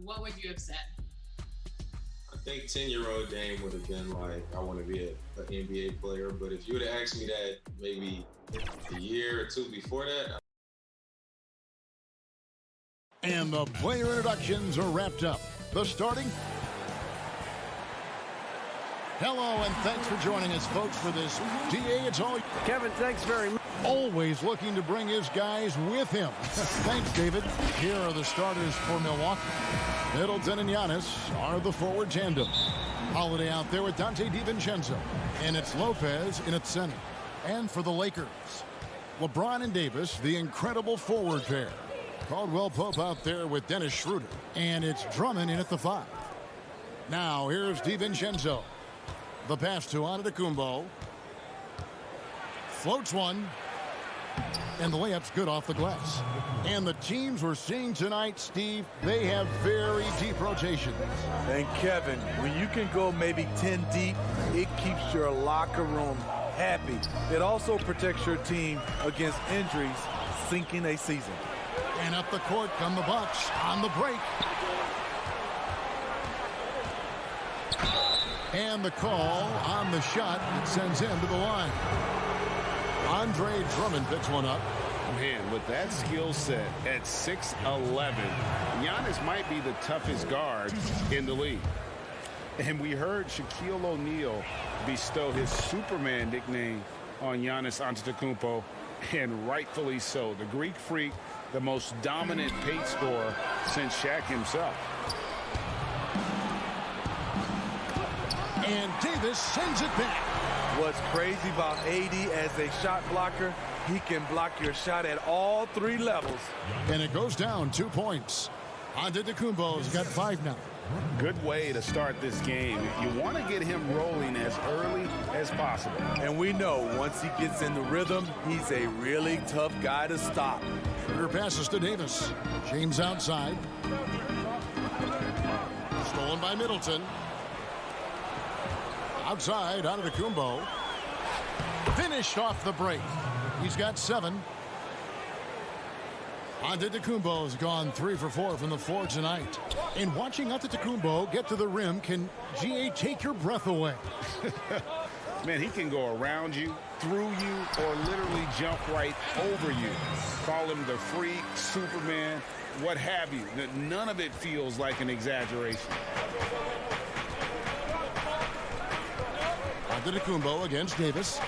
What would you have said? I think 10-year-old Dame would have been like, I want to be an NBA player. But if you would have asked me that maybe a year or two before that. And the player introductions are wrapped up. The starting. Hello, and thanks for joining us, folks, for this DA. It's all Kevin, thanks very much. Always looking to bring his guys with him. Thanks, David. Here are the starters for Milwaukee. Middleton and Giannis are the forward tandem. Holiday out there with Dante DiVincenzo. And it's Lopez in at center. And for the Lakers, LeBron and Davis, the incredible forward pair. Caldwell Pope out there with Dennis Schroeder. And it's Drummond in at the 5. Now here's DiVincenzo. The pass to Antetokounmpo. Floats one. And the layup's good off the glass. And the teams we're seeing tonight, Steve, they have very deep rotations. And Kevin, when you can go maybe 10 deep, it keeps your locker room happy. It also protects your team against injuries sinking a season. And up the court come the Bucks on the break. And the call on the shot that sends him to the line. Andre Drummond picks one up. Man, with that skill set at 6'11", Giannis might be the toughest guard in the league. And we heard Shaquille O'Neal bestow his Superman nickname on Giannis Antetokounmpo, and rightfully so. The Greek Freak, the most dominant paint scorer since Shaq himself. And Davis sends it back. What's crazy about AD as a shot blocker, he can block your shot at all 3 levels. And it goes down 2 points. Antetokounmpo's got 5 now. Good way to start this game. You want to get him rolling as early as possible. And we know once he gets in the rhythm, he's a really tough guy to stop. Her passes to Davis. James outside. Stolen by Middleton. Outside, Antetokounmpo. Finished off the break. He's got 7. Antetokounmpo's gone 3 for 4 from the floor tonight. And watching Antetokounmpo get to the rim can, GA, take your breath away. Man, he can go around you, through you, or literally jump right over you. Call him the freak, Superman, what have you. None of it feels like an exaggeration. Antetokounmpo against Davis.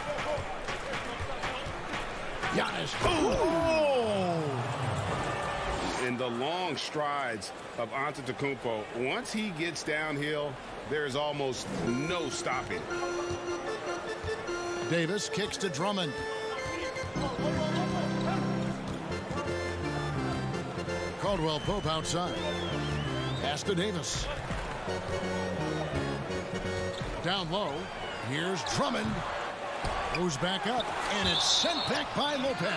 Giannis. Oh! In the long strides of Antetokounmpo, once he gets downhill, there's almost no stopping. Davis kicks to Drummond. Caldwell Pope outside. Pass to Davis. Down low. Here's Drummond. Goes back up, and it's sent back by Lopez.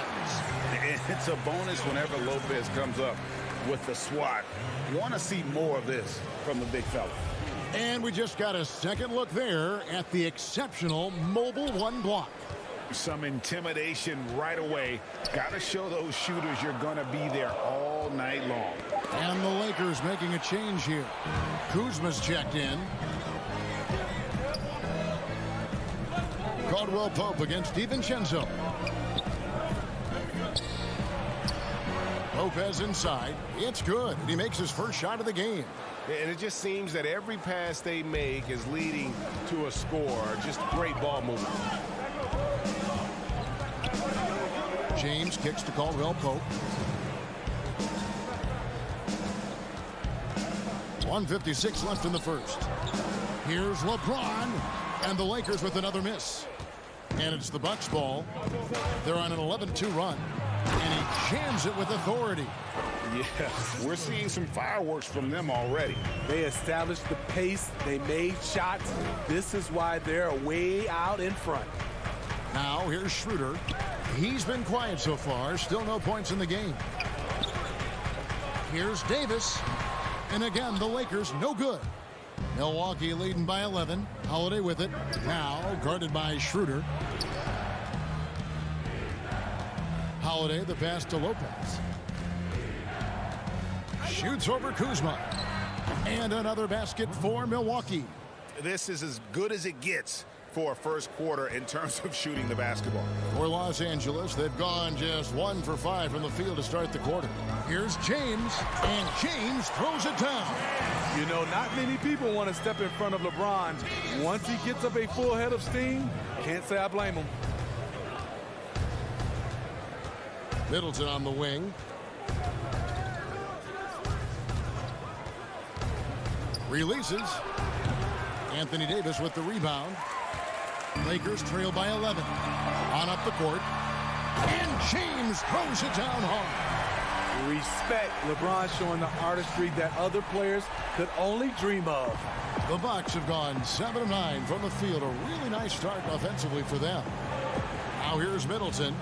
It's a bonus whenever Lopez comes up with the swat. You want to see more of this from the big fella. And we just got a second look there at the exceptional mobile 1 block. Some intimidation right away. Got to show those shooters you're going to be there all night long. And the Lakers making a change here. Kuzma's checked in. Caldwell Pope against DiVincenzo. Lopez inside. It's good. He makes his first shot of the game. And it just seems that every pass they make is leading to a score. Just great ball movement. James kicks to Caldwell Pope. 1:56 left in the first. Here's LeBron. And the Lakers with another miss. And it's the Bucks ball. They're on an 11-2 run. And he jams it with authority. Yeah, we're seeing some fireworks from them already. They established the pace. They made shots. This is why they're way out in front. Now here's Schroeder. He's been quiet so far. Still no points in the game. Here's Davis. And again, the Lakers no good. Milwaukee leading by 11. Holiday with it. Now guarded by Schroeder. Holiday, the pass to Lopez. Shoots over Kuzma. And another basket for Milwaukee. This is as good as it gets for a first quarter in terms of shooting the basketball. For Los Angeles, they've gone just 1 for 5 from the field to start the quarter. Here's James, and James throws it down. You know, not many people want to step in front of LeBron. Once he gets up a full head of steam, can't say I blame him. Middleton on the wing. Releases. Anthony Davis with the rebound. Lakers trail by 11. On up the court. And James throws it down hard. Respect. LeBron showing the artistry that other players could only dream of. The Bucks have gone 7 of 9 from the field. A really nice start offensively for them. Now here's Middleton.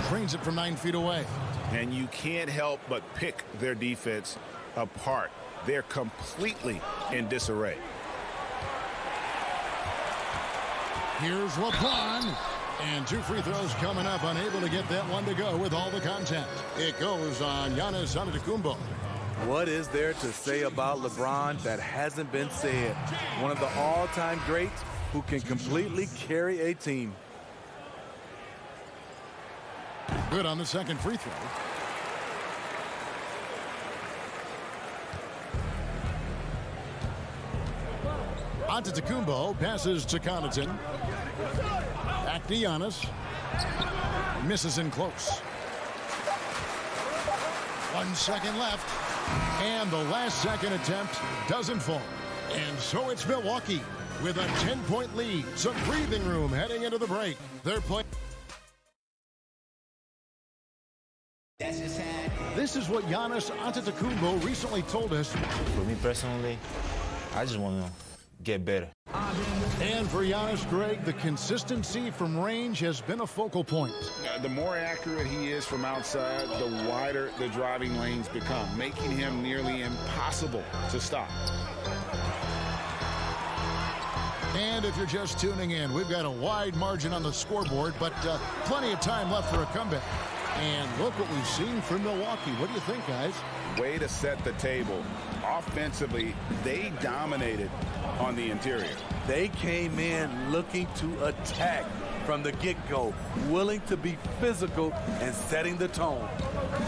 Trains it from 9 feet away. And you can't help but pick their defense apart. They're completely in disarray. Here's LeBron. And 2 free throws coming up. Unable to get that one to go with all the contact. It goes on Giannis Antetokounmpo. What is there to say about LeBron that hasn't been said? One of the all-time greats who can completely carry a team. Good on the second free throw. Antetokounmpo passes to Connaughton. Back to Giannis. Misses in close. 1 second left. And the last second attempt doesn't fall. And so it's Milwaukee with a 10-point lead. Some breathing room heading into the break. They're playing. This is what Giannis Antetokounmpo recently told us. For me personally, I just want to get better. And for Giannis, Greg, the consistency from range has been a focal point. The more accurate he is from outside, the wider the driving lanes become, making him nearly impossible to stop. And if you're just tuning in, we've got a wide margin on the scoreboard, but plenty of time left for a comeback. And look what we've seen from Milwaukee. What do you think, guys? Way to set the table. Offensively, they dominated on the interior. They came in looking to attack from the get-go, willing to be physical and setting the tone.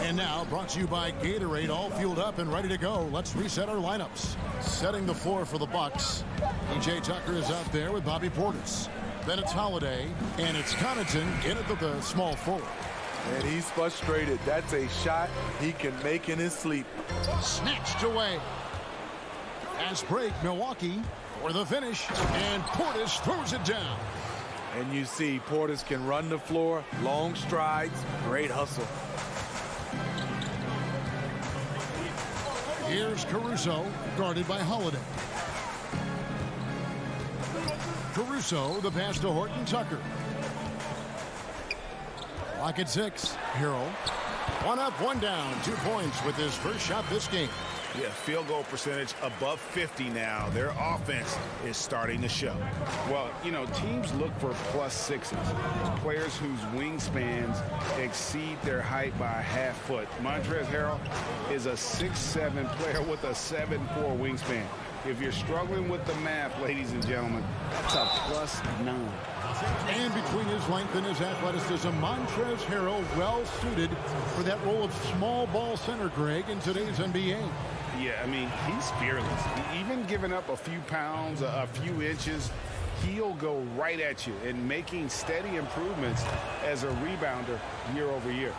And now, brought to you by Gatorade, all fueled up and ready to go. Let's reset our lineups. Setting the floor for the Bucks. PJ Tucker is out there with Bobby Portis. Then it's Holiday, and it's Connaughton in at the small forward. And he's frustrated. That's a shot he can make in his sleep. Snatched away. Fast break, Milwaukee for the finish. And Portis throws it down. And you see Portis can run the floor, long strides, great hustle. Here's Caruso, guarded by Holiday. Caruso, the pass to Horton Tucker. Lock at 6. Hero. 1 up, 1 down. 2 points with his first shot this game. Yeah, field goal percentage above 50 now. Their offense is starting to show. Well, you know, teams look for +6s, players whose wingspans exceed their height by a half foot. Montrezl Harrell is a 6'7" player with a 7'4" wingspan. If you're struggling with the math, ladies and gentlemen, that's a +9. And between his length and his athleticism, Montrezl Harrell well suited for that role of small ball center, Greg, in today's NBA. Yeah, I mean, he's fearless. Even giving up a few pounds, a few inches, he'll go right at you and making steady improvements as a rebounder year over year.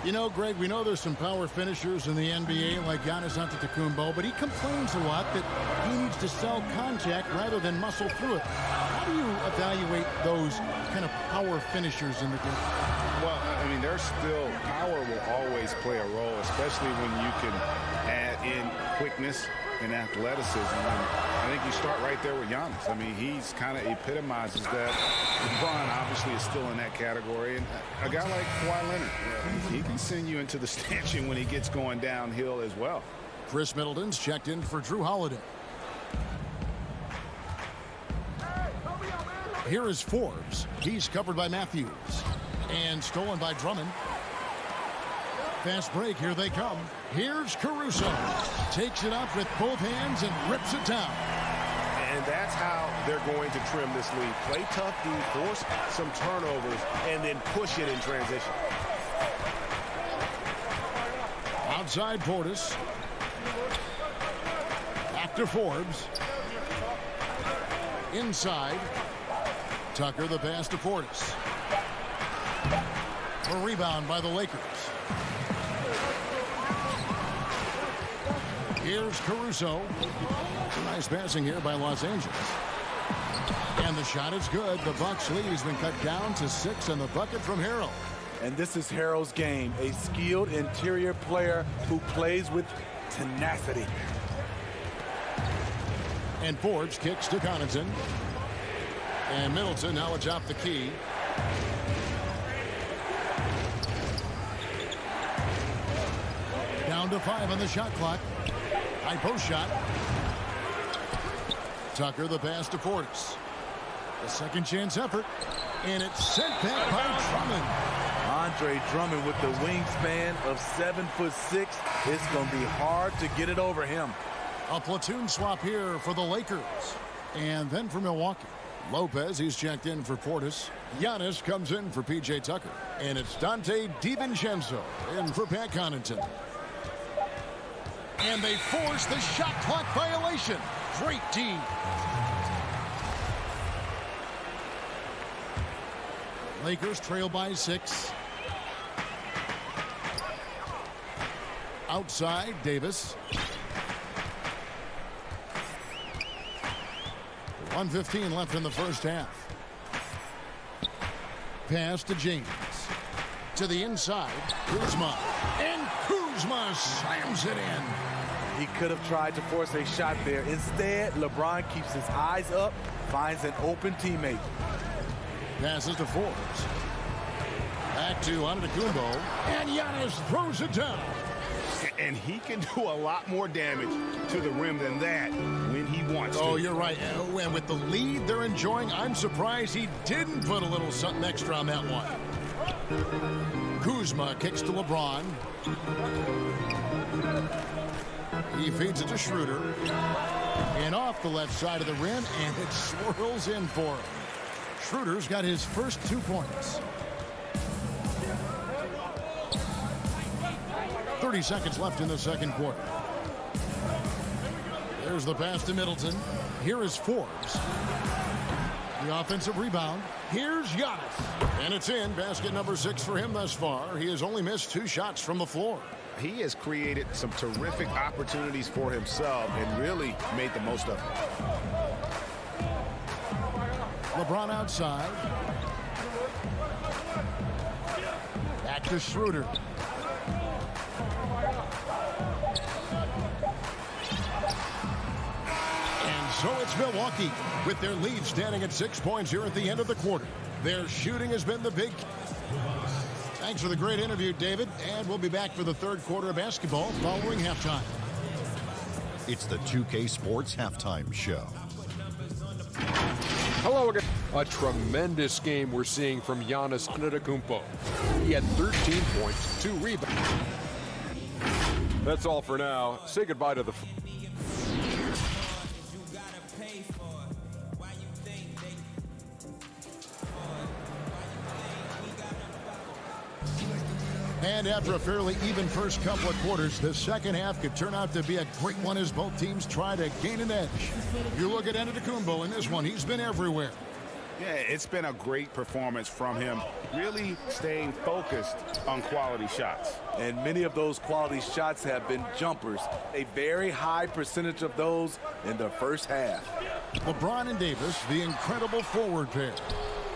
You know, Greg, we know there's some power finishers in the NBA like Giannis Antetokounmpo, but he complains a lot that he needs to sell contact rather than muscle through it. How do you evaluate those kind of power finishers in the game? Well, I mean, power will always play a role, especially when you can add in quickness and athleticism. And I think you start right there with Giannis. I mean, he's kind of epitomizes that. LeBron obviously is still in that category. And a guy like Kawhi Leonard, he can send you into the stanchion when he gets going downhill as well. Chris Middleton's checked in for Drew Holiday. Here is Forbes. He's covered by Matthews. And stolen by Drummond. Fast break, here they come. Here's Caruso. Takes it up with both hands and rips it down. And that's how they're going to trim this lead. Play tough, force some turnovers, and then push it in transition. Outside Portis. Back to Forbes. Inside. Tucker the pass to Portis. A rebound by the Lakers. Here's Caruso. Nice passing here by Los Angeles. And the shot is good. The Bucks lead has been cut down to 6 and the bucket from Harrell. And this is Harrell's game, a skilled interior player who plays with tenacity. And Forbes kicks to Connaughton. And Middleton now atop the key. Down to 5 on the shot clock. High post shot. Tucker the pass to Portis. The second chance effort. And it's sent back by Drummond. Andre Drummond with the wingspan of 7'6". It's going to be hard to get it over him. A platoon swap here for the Lakers. And then for Milwaukee. Lopez, he's checked in for Portis. Giannis comes in for P.J. Tucker. And it's Dante DiVincenzo in for Pat Connaughton. And they force the shot clock violation. Great D. Lakers trail by 6. Outside, Davis. 1:15 left in the first half. Pass to James. To the inside, Kuzma. And Kuzma slams it in. He could have tried to force a shot there. Instead, LeBron keeps his eyes up, finds an open teammate. Passes to Forbes. Back to Antetokounmpo. And Giannis throws it down. And he can do a lot more damage to the rim than that when he wants to. Oh, you're right. And with the lead they're enjoying, I'm surprised he didn't put a little something extra on that one. Kuzma kicks to LeBron. He feeds it to Schroeder. And off the left side of the rim, and it swirls in for him. Schroeder's got his first 2 points. 30 seconds left in the second quarter. There's the pass to Middleton. Here is Forbes. The offensive rebound. Here's Giannis. And it's in. Basket number 6 for him thus far. He has only missed 2 shots from the floor. He has created some terrific opportunities for himself and really made the most of them. LeBron outside. Back to Schroeder. So it's Milwaukee with their lead standing at 6 points here at the end of the quarter. Their shooting has been the big. Thanks for the great interview, David. And we'll be back for the third quarter of basketball following halftime. It's the 2K Sports Halftime Show. Hello again. A tremendous game we're seeing from Giannis Antetokounmpo. He had 13 points, 2 rebounds. That's all for now. Say goodbye to the... And after a fairly even first couple of quarters, the second half could turn out to be a great one as both teams try to gain an edge. You look at Antetokounmpo in this one, he's been everywhere. Yeah, it's been a great performance from him, really staying focused on quality shots. And many of those quality shots have been jumpers. A very high percentage of those in the first half. LeBron and Davis, the incredible forward pair.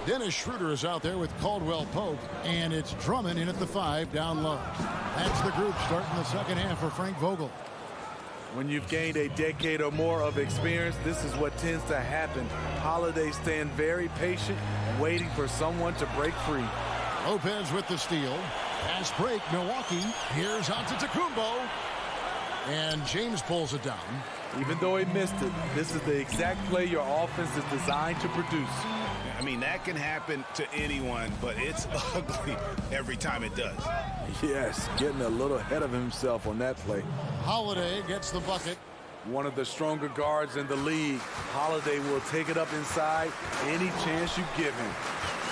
Dennis Schroeder is out there with Caldwell Pope, and it's Drummond in at the 5 down low. That's the group starting the second half for Frank Vogel. When you've gained a decade or more of experience, this is what tends to happen. Holiday staying very patient, waiting for someone to break free. Lopez with the steal. Pass break, Milwaukee. Here's Antetokounmpo. And James pulls it down. Even though he missed it, this is the exact play your offense is designed to produce. I mean, that can happen to anyone, but it's ugly every time it does. Yes, getting a little ahead of himself on that play. Holiday gets the bucket. One of the stronger guards in the league. Holiday will take it up inside any chance you give him.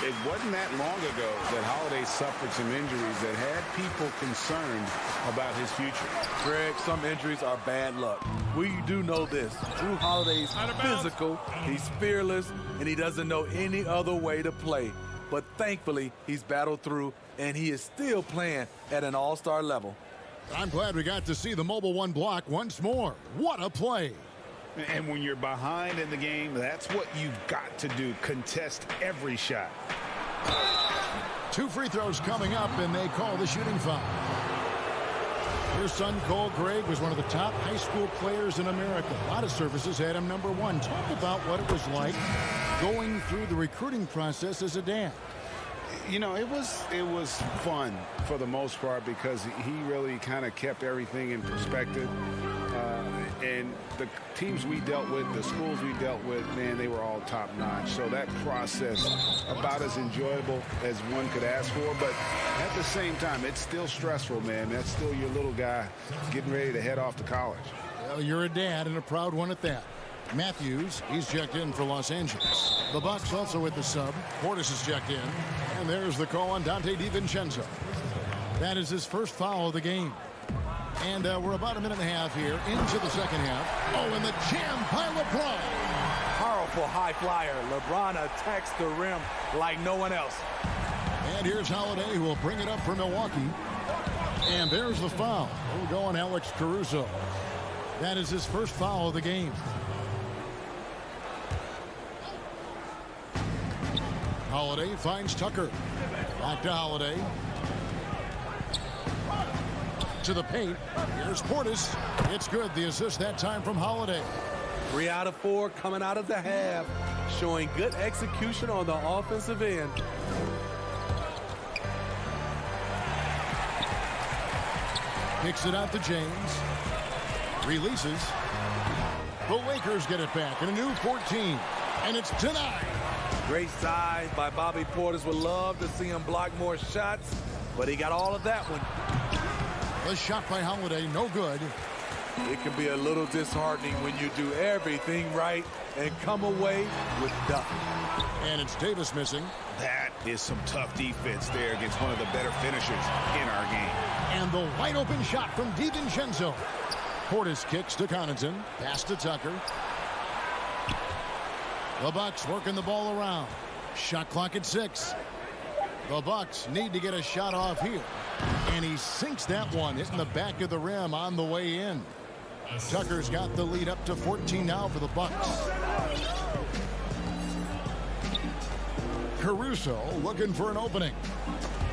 It wasn't that long ago that Holiday suffered some injuries that had people concerned about his future. Greg, some injuries are bad luck. We do know this. Drew Holiday's physical, he's fearless, and he doesn't know any other way to play. But thankfully, he's battled through, and he is still playing at an all-star level. I'm glad we got to see the Mobile One block once more. What a play. And when you're behind in the game, that's what you've got to do. Contest every shot. 2 free throws coming up, and they call the shooting foul. Your son, Cole Gregg, was one of the top high school players in America. A lot of services had him number 1. Talk about what it was like going through the recruiting process as a dad. You know, it was fun for the most part because he really kind of kept everything in perspective. And the teams we dealt with, the schools we dealt with, man, they were all top-notch. So that process, about as enjoyable as one could ask for. But at the same time, it's still stressful, man. That's still your little guy getting ready to head off to college. Well, you're a dad and a proud one at that. Matthews, he's checked in for Los Angeles. The Bucks also with the sub. Portis is checked in. And there's the call on Dante DiVincenzo. That is his first foul of the game. And we're about a minute and a half here into the second half. Oh, and the jam by LeBron. Powerful high flyer. LeBron attacks the rim like no one else. And here's Holiday, who will bring it up for Milwaukee. And there's the foul. We'll go on Alex Caruso. That is his first foul of the game. Holiday finds Tucker. Back to Holiday. To the paint. Here's Portis. It's good. The assist that time from Holiday. 3 out of 4 coming out of the half. Showing good execution on the offensive end. Kicks it out to James. Releases. The Lakers get it back in a new 14. And it's denied. Great size by Bobby Portis. Would love to see him block more shots, but he got all of that one. The shot by Holiday, no good. It can be a little disheartening when you do everything right and come away with nothing. And it's Davis missing. That is some tough defense there against one of the better finishers in our game. And the wide open shot from DiVincenzo. Portis kicks to Connaughton. Pass to Tucker. The Bucks working the ball around. Shot clock at 6. The Bucks need to get a shot off here. And he sinks that one, hitting the back of the rim on the way in. Tucker's got the lead up to 14 now for the Bucks. Caruso looking for an opening.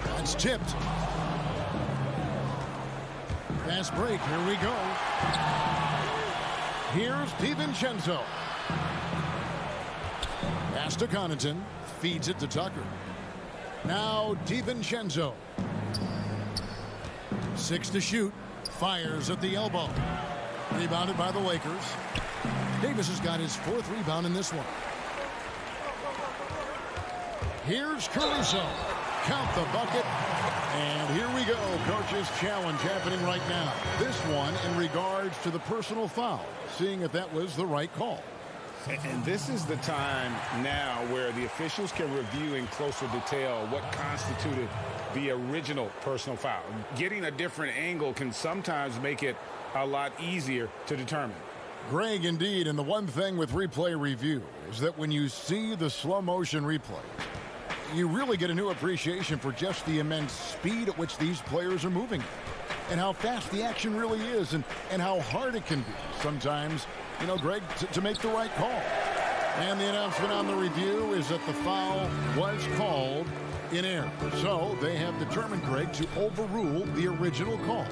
That's tipped. Fast break. Here we go. Here's DiVincenzo. Pass to Connaughton. Feeds it to Tucker. Now DiVincenzo. 6 to shoot. Fires at the elbow. Rebounded by the Lakers. Davis has got his 4th rebound in this one. Here's Caruso. Count the bucket. And here we go. Coach's challenge happening right now. This one in regards to the personal foul. Seeing if that was the right call. And this is the time now where the officials can review in closer detail what constituted the original personal foul. Getting a different angle can sometimes make it a lot easier to determine. Greg, indeed, and the one thing with replay review is that when you see the slow motion replay, you really get a new appreciation for just the immense speed at which these players are moving and how fast the action really is and how hard it can be sometimes, you know, Greg, to make the right call. And the announcement on the review is that the foul was called in air. So they have determined, Greg, to overrule the original call.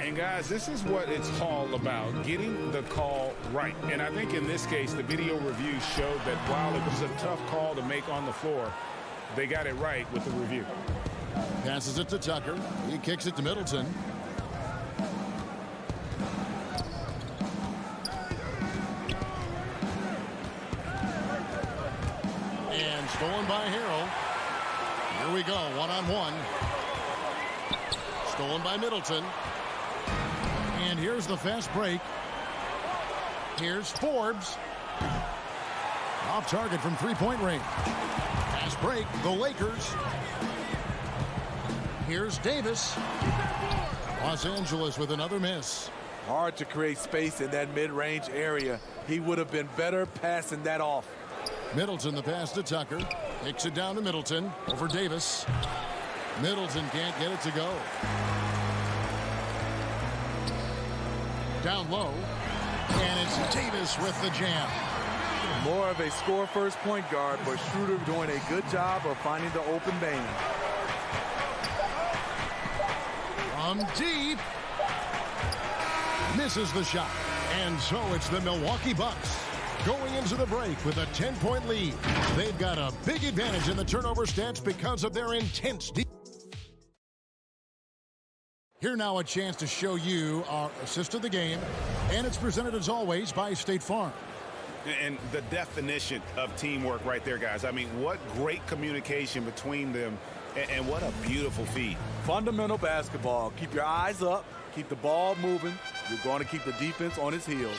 And guys, this is what it's all about, getting the call right. And I think in this case, the video review showed that while it was a tough call to make on the floor, they got it right with the review. Passes it to Tucker. He kicks it to Middleton. And stolen by Harrell. Here we go, one-on-one. Stolen by Middleton. And here's the fast break. Here's Forbes. Off target from three-point range. Fast break, the Lakers. Here's Davis. Los Angeles with another miss. Hard to create space in that mid-range area. He would have been better passing that off. Middleton, the pass to Tucker. Kicks it down to Middleton over Davis. Middleton can't get it to go. Down low. And it's Davis with the jam. More of a score-first point guard, but Schroeder doing a good job of finding the open man. From deep. Misses the shot. And so it's the Milwaukee Bucks going into the break with a 10-point lead. They've got a big advantage in the turnover stats because of their intense defense. Here now a chance to show you our assist of the game, and it's presented as always by State Farm. And the definition of teamwork right there, guys. I mean, what great communication between them, and what a beautiful feed. Fundamental basketball. Keep your eyes up. Keep the ball moving. You're going to keep the defense on its heels.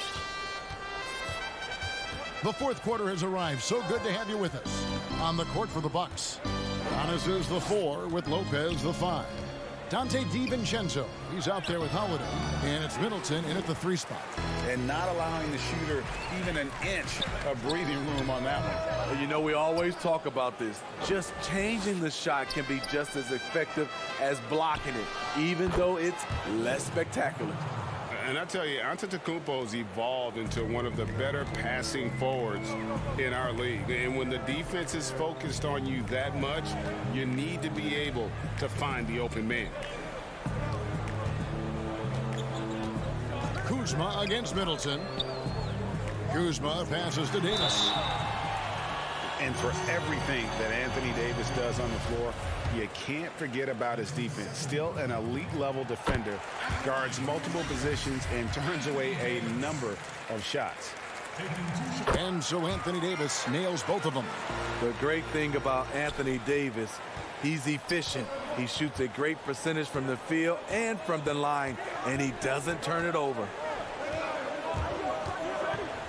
The fourth quarter has arrived. So good to have you with us. On the court for the Bucks, Giannis is the 4 with Lopez the 5. Dante DiVincenzo, he's out there with Holiday. And it's Middleton in at the 3 spot. And not allowing the shooter even an inch of breathing room on that one. And you know, we always talk about this. Just changing the shot can be just as effective as blocking it, even though it's less spectacular. And I tell you, Antetokounmpo's evolved into one of the better passing forwards in our league. And when the defense is focused on you that much, you need to be able to find the open man. Kuzma against Middleton. Kuzma passes to Davis. And for everything that Anthony Davis does on the floor, you can't forget about his defense. Still an elite-level defender, guards multiple positions, and turns away a number of shots. And so Anthony Davis nails both of them. The great thing about Anthony Davis, he's efficient. He shoots a great percentage from the field and from the line, and he doesn't turn it over.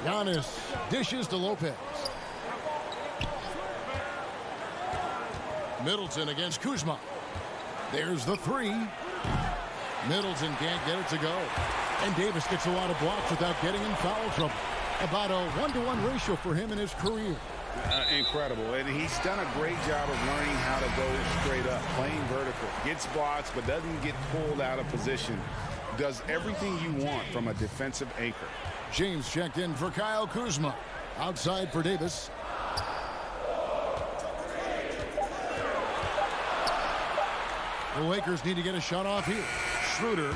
Giannis dishes to Lopez. Middleton against Kuzma. There's the 3. Middleton can't get it to go. And Davis gets a lot of blocks without getting in foul trouble. About a 1-to-1 ratio for him in his career. Incredible. And he's done a great job of learning how to go straight up, playing vertical. Gets blocks, but doesn't get pulled out of position. Does everything you want from a defensive anchor. James checked in for Kyle Kuzma. Outside for Davis. The Lakers need to get a shot off here. Schroeder,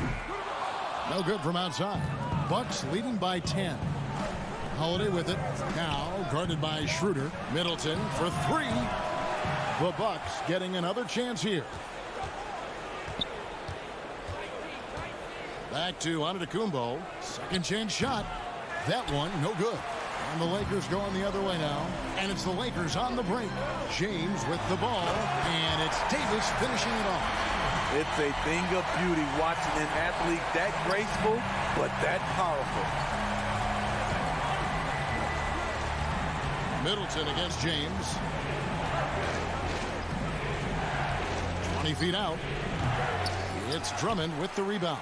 no good from outside. Bucks leading by 10. Holiday with it. Now guarded by Schroeder. Middleton for 3. The Bucks getting another chance here. Back to Antetokounmpo. Second chance shot. That one no good. And the Lakers going the other way now. And it's the Lakers on the break. James with the ball. And it's Davis finishing it off. It's a thing of beauty watching an athlete that graceful, but that powerful. Middleton against James. 20 feet out. It's Drummond with the rebound.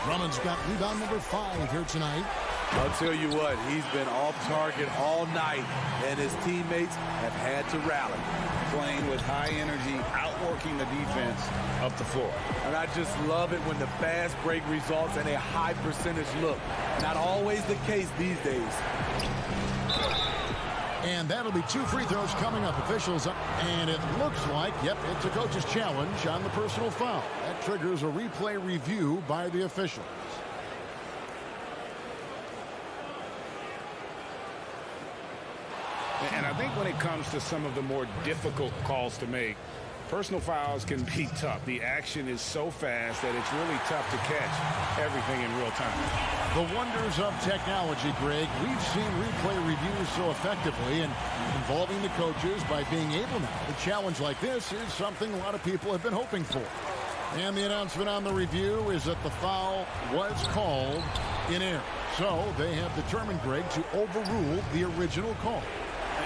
Drummond's got rebound number 5 here tonight. I'll tell you what, he's been off target all night, and his teammates have had to rally. Playing with high energy, outworking the defense up the floor. And I just love it when the fast break results in a high percentage look. Not always the case these days. And that'll be 2 free throws coming up. Officials, and it looks like, yep, it's a coach's challenge on the personal foul. That triggers a replay review by the officials. And I think when it comes to some of the more difficult calls to make, personal fouls can be tough. The action is so fast that it's really tough to catch everything in real time. The wonders of technology, Greg. We've seen replay reviews so effectively and involving the coaches by being able now. A challenge like this is something a lot of people have been hoping for. And the announcement on the review is that the foul was called in error. So they have determined, Greg, to overrule the original call.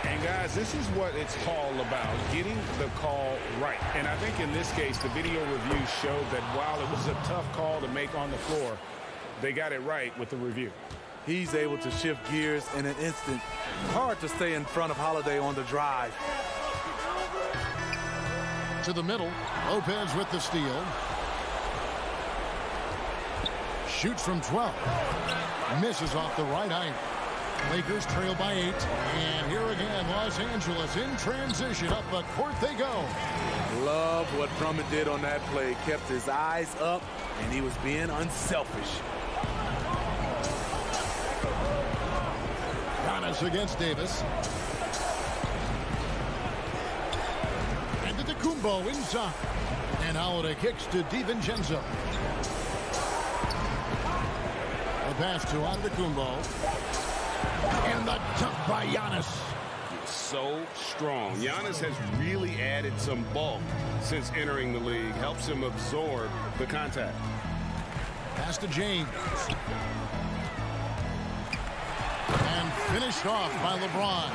And guys, this is what it's all about, getting the call right. And I think in this case, the video review showed that while it was a tough call to make on the floor, they got it right with the review. He's able to shift gears in an instant. Hard to stay in front of Holiday on the drive. To the middle, Lopez with the steal. Shoots from 12. Misses off the right iron. Lakers trail by 8. And here again, Los Angeles in transition. Up the court they go. Love what Drummond did on that play. Kept his eyes up, and he was being unselfish. Giannis against Davis. And to Kumbo inside. And Holiday kicks to DiVincenzo. A pass to Antetokounmpo. And the dunk by Giannis. So strong. Giannis has really added some bulk since entering the league. Helps him absorb the contact. Pass to James. And finished off by LeBron.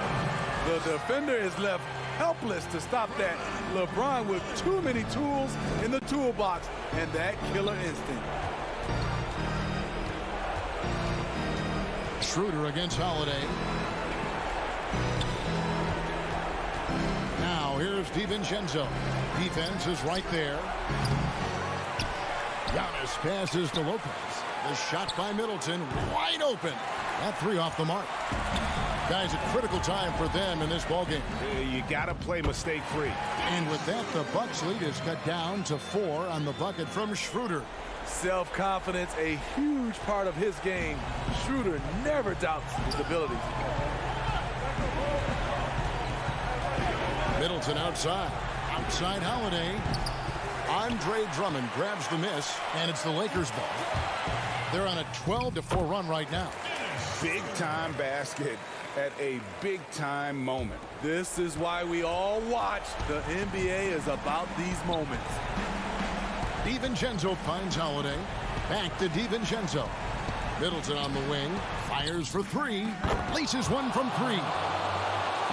The defender is left helpless to stop that. LeBron with too many tools in the toolbox and that killer instinct. Schroeder against Holiday. Now here's DiVincenzo. Defense is right there. Giannis passes to Lopez. The shot by Middleton, wide open. That 3 off the mark. Guys, a critical time for them in this ballgame. You got to play mistake-free. And with that, the Bucks lead is cut down to 4 on the bucket from Schroeder. Self-confidence, a huge part of his game. Schroeder never doubts his abilities. Middleton outside. Outside Holiday. Andre Drummond grabs the miss, and it's the Lakers' ball. They're on a 12-4 run right now. Big-time basket at a big-time moment. This is why we all watch. The NBA is about these moments. DiVincenzo finds Holiday. Back to DiVincenzo. Middleton on the wing. Fires for 3. Laces one from 3.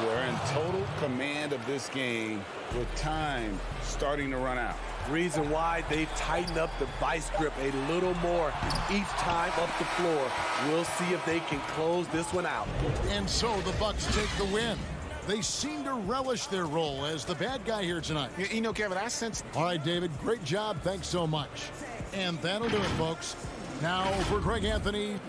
We're in total command of this game with time starting to run out. Reason why they've tightened up the vice grip a little more each time up the floor. We'll see if they can close this one out. And so the Bucks take the win. They seem to relish their role as the bad guy here tonight. You know, Kevin, I sense... All right, David, great job. Thanks so much. And that'll do it, folks. Now for Greg Anthony.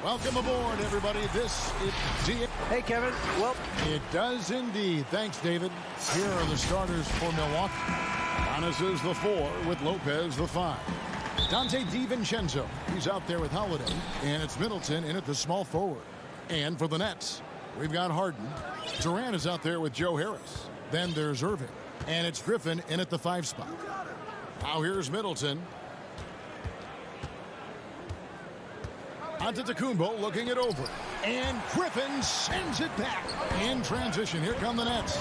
Welcome aboard, everybody. This is D. Hey, Kevin. Well, it does indeed. Thanks, David. Here are the starters for Milwaukee. Giannis is the 4 with Lopez the 5. Dante DiVincenzo, he's out there with Holiday. And it's Middleton in at the small forward. And for the Nets, we've got Harden. Durant is out there with Joe Harris. Then there's Irving. And it's Griffin in at the 5 spot. Now here's Middleton. Antetokounmpo looking it over. And Griffin sends it back. In transition, here come the Nets.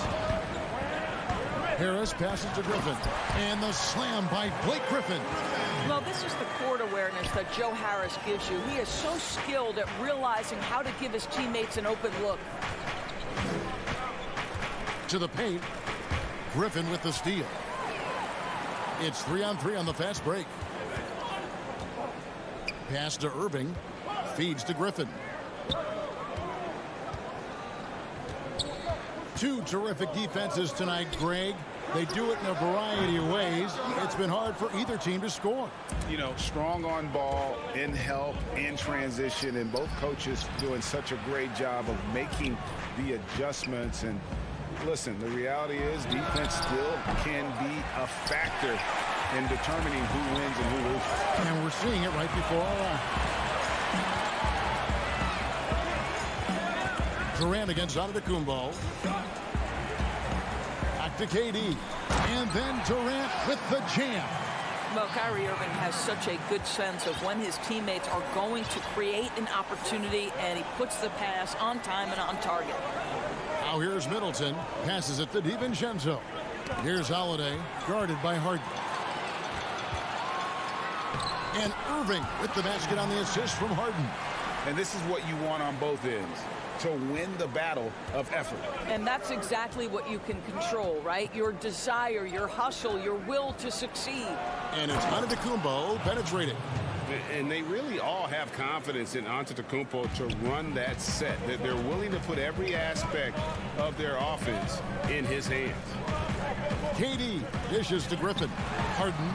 Harris passes to Griffin. And the slam by Blake Griffin. Well, this is the court awareness that Joe Harris gives you. He is so skilled at realizing how to give his teammates an open look. To the paint. Griffin with the steal. It's 3-on-3 on the fast break. Pass to Irving. Feeds to Griffin. 2 terrific defenses tonight, Greg. They do it in a variety of ways. It's been hard for either team to score. You know, strong on ball, in help, in transition, and both coaches doing such a great job of making the adjustments. And listen, the reality is defense still can be a factor in determining who wins and who loses. And we're seeing it right before our eyes. Durant against Antetokounmpo. Back to KD. And then Durant with the jam. Well, Kyrie Irving has such a good sense of when his teammates are going to create an opportunity, and he puts the pass on time and on target. Now here's Middleton. Passes it to DiVincenzo. Here's Holiday, guarded by Harden. And Irving with the basket on the assist from Harden. And this is what you want on both ends, to win the battle of effort. And that's exactly what you can control, right? Your desire, your hustle, your will to succeed. And it's Antetokounmpo penetrating. And they really all have confidence in Antetokounmpo to run that set, that they're willing to put every aspect of their offense in his hands. KD dishes to Griffin. Harden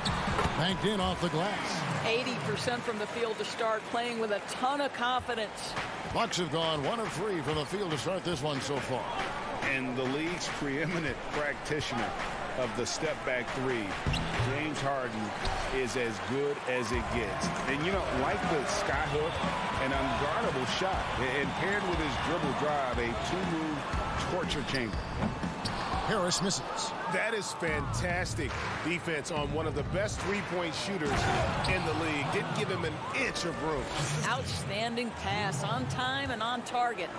banked in off the glass. 80% from the field to start, playing with a ton of confidence. Bucks have gone 1 of 3 from the field to start this one so far. And the league's preeminent practitioner of the step-back 3, James Harden, is as good as it gets. And, you know, like the skyhook, an unguardable shot, and paired with his dribble drive, a 2-move torture chamber. Harris misses. That is fantastic defense on one of the best three-point shooters in the league. Didn't give him an inch of room. Outstanding pass, on time and on target.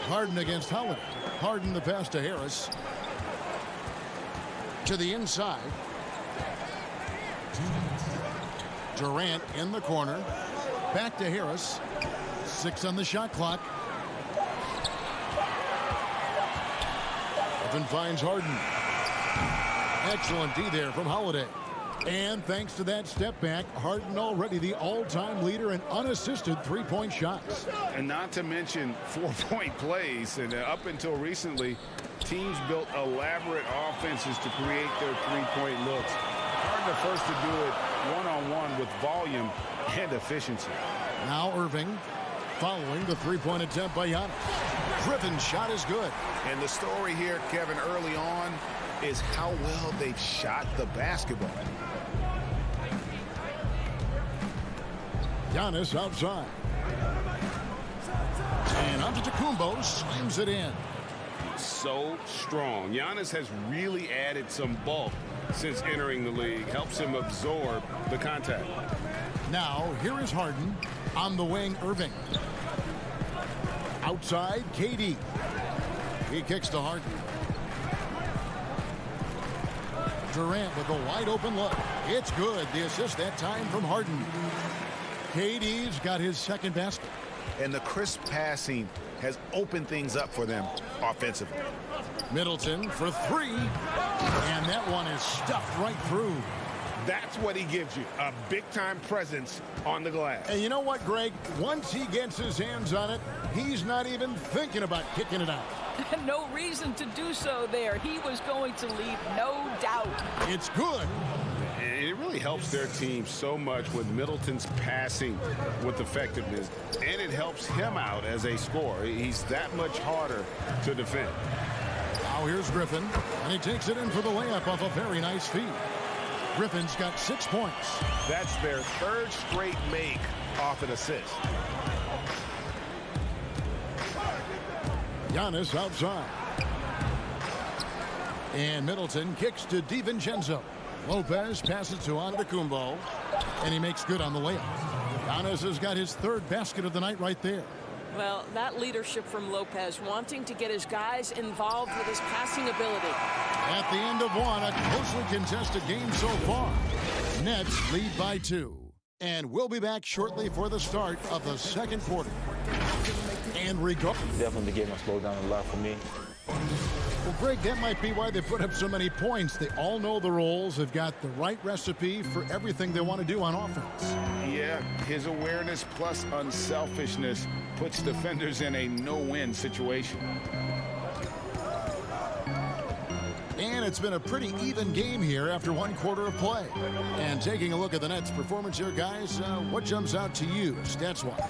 Harden against Holiday. Harden the pass to Harris. To the inside. Durant in the corner. Back to Harris. 6 on the shot clock. Griffin finds Harden. Excellent D there from Holiday. And thanks to that step back, Harden already the all-time leader in unassisted three-point shots. And not to mention 4-point plays. And up until recently, teams built elaborate offenses to create their three-point looks. Harden the first to do it one-on-one with volume and efficiency. Now Irving following the three-point attempt by Giannis. Griffin's shot is good. And the story here, Kevin, early on is how well they've shot the basketball. Giannis outside. And Antetokounmpo slams it in. So strong. Giannis has really added some bulk since entering the league. Helps him absorb the contact. Now, here is Harden. On the wing, Irving. Outside, KD. He kicks to Harden. Durant with a wide open look. It's good. The assist that time from Harden. KD's got his second basket. And the crisp passing has opened things up for them offensively. Middleton for three. And that one is stuffed right through. That's what he gives you, a big-time presence on the glass. And you know what, Greg? Once he gets his hands on it, he's not even thinking about kicking it out. No reason to do so there. He was going to leave, no doubt. It's good. And it really helps their team so much with Middleton's passing with effectiveness, and it helps him out as a scorer. He's that much harder to defend. Now here's Griffin, and he takes it in for the layup off a very nice feed. Griffin's got 6 points. That's their third straight make off an assist. Giannis outside. And Middleton kicks to DiVincenzo. Lopez passes to Antetokounmpo, and he makes good on the layup. Giannis has got his third basket of the night right there. Well, that leadership from Lopez, wanting to get his guys involved with his passing ability. At the end of one, a closely contested game so far. Nets lead by 2. And we'll be back shortly for the start of the second quarter. And Definitely the game has slowed down a lot for me. Well, Greg, that might be why they put up so many points. They all know the roles. They've got the right recipe for everything they want to do on offense. Yeah, his awareness plus unselfishness puts defenders in a no-win situation. And it's been a pretty even game here after one quarter of play. And taking a look at the Nets' performance here, guys, what jumps out to you stats-wise?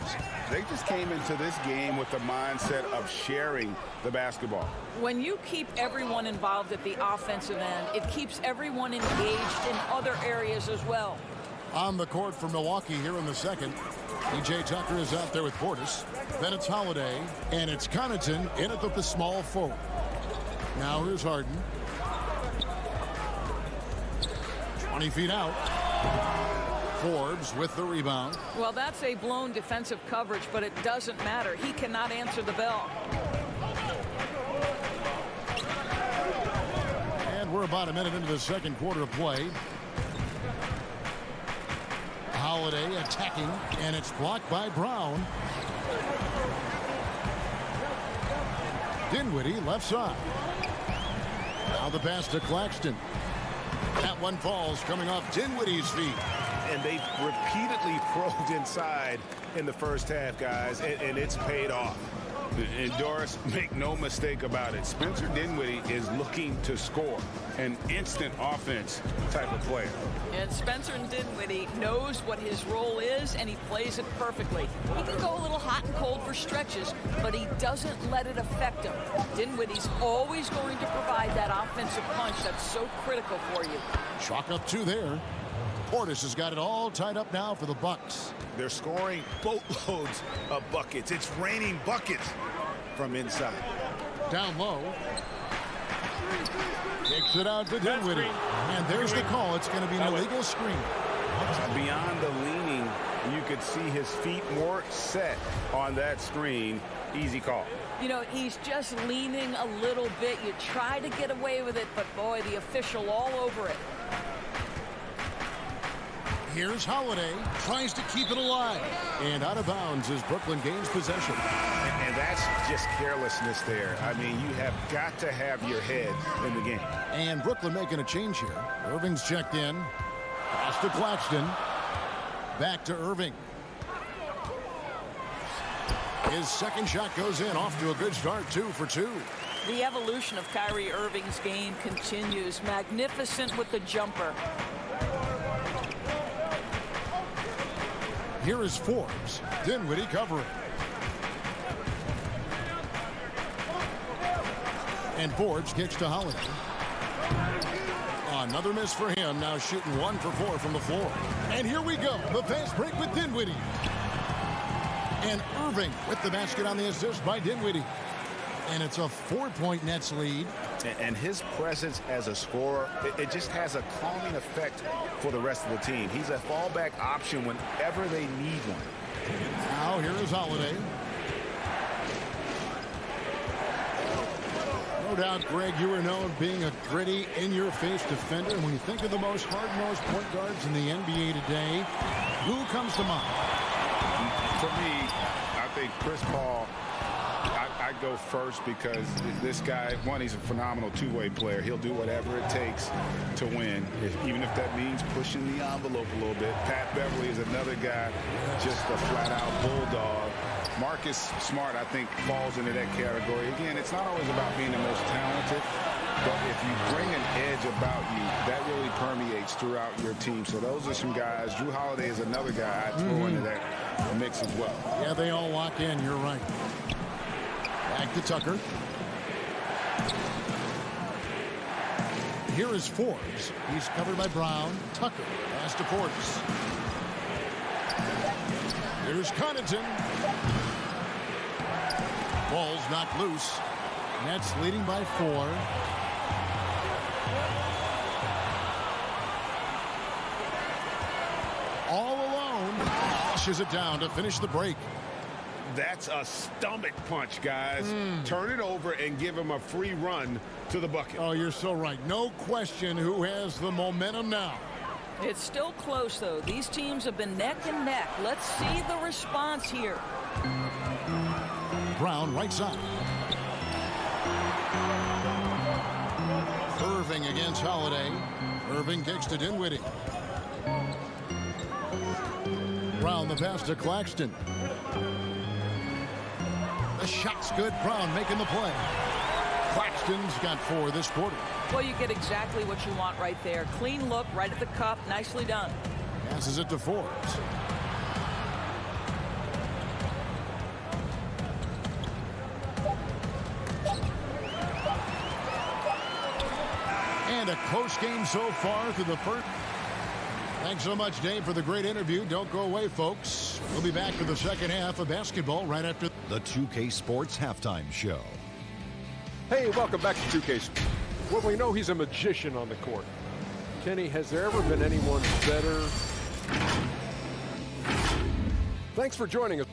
They just came into this game with the mindset of sharing the basketball. When you keep everyone involved at the offensive end, it keeps everyone engaged in other areas as well. On the court for Milwaukee here in the second, P.J. Tucker is out there with Portis. Then it's Holiday, and it's Connaughton in at the small forward. Now here's Harden. 20 feet out. Forbes with the rebound. Well, that's a blown defensive coverage, but it doesn't matter. He cannot answer the bell. And we're about a minute into the second quarter of play. Holiday attacking, and it's blocked by Brown. Dinwiddie left side. Now the pass to Claxton. That one falls coming off Dinwiddie's feet. And they've repeatedly probed inside in the first half, guys, and it's paid off. And Doris, make no mistake about it. Spencer Dinwiddie is looking to score, an instant offense type of player. And Spencer Dinwiddie knows what his role is, and he plays it perfectly. He can go a little hot and cold for stretches, but he doesn't let it affect him. Dinwiddie's always going to provide that offensive punch that's so critical for you. Chalk up 2 there. Portis has got it all tied up now for the Bucks. They're scoring boatloads of buckets. It's raining buckets from inside. Down low. Kicks it out to Dinwiddie. And there's the call. It's going to be an illegal screen. Beyond the leaning, you could see his feet weren't set on that screen. Easy call. You know, he's just leaning a little bit. You try to get away with it, but boy, the official all over it. Here's Holiday, tries to keep it alive. And out of bounds as Brooklyn gains possession. And that's just carelessness there. I mean, you have got to have your head in the game. And Brooklyn making a change here. Irving's checked in. Pass to Claxton. Back to Irving. His second shot goes in, off to a good start, 2 for 2. The evolution of Kyrie Irving's game continues. Magnificent with the jumper. Here is Forbes. Dinwiddie covering. And Forbes kicks to Holiday. Another miss for him. Now shooting 1 for 4 from the floor. And here we go. The fast break with Dinwiddie. And Irving with the basket on the assist by Dinwiddie. And it's a 4-point Nets lead. And his presence as a scorer, it just has a calming effect for the rest of the team. He's a fallback option whenever they need one. Now here is Holiday. No doubt, Greg, you are known being a gritty, in-your-face defender. And when you think of the most hard-nosed point guards in the NBA today, who comes to mind? For me, I think Chris Paul. I go first because this guy, one, he's a phenomenal two-way player. He'll do whatever it takes to win, even if that means pushing the envelope a little bit. Pat Beverly is another guy, just a flat-out bulldog. Marcus Smart, I think, falls into that category. Again, it's not always about being the most talented, but if you bring an edge about you, that really permeates throughout your team. So those are some guys. Drew Holiday is another guy I'd throw into that mix as well. Yeah, they all lock in. You're right. Back to Tucker. Here is Forbes. He's covered by Brown. Tucker pass to Forbes. Here's Connaughton. Ball's knocked loose. Nets leading by 4. All alone. Pushes it down to finish the break. That's a stomach punch, guys. Turn it over and give him a free run to the bucket. Oh, you're so right. No question who has the momentum now. It's still close, though. These teams have been neck and neck. Let's see the response here. Brown, right side. Irving against Holiday. Irving kicks to Dinwiddie. Brown the pass to Claxton. The shot's good. Brown making the play. Claxton's got 4 this quarter. Well, you get exactly what you want right there. Clean look, right at the cup. Nicely done. Passes it to Forbes. And a close game so far through the first. Thanks so much, Dave, for the great interview. Don't go away, folks. We'll be back for the second half of basketball right after the 2K Sports Halftime Show. Hey, welcome back to 2K. Well, we know he's a magician on the court. Kenny, has there ever been anyone better? Thanks for joining us.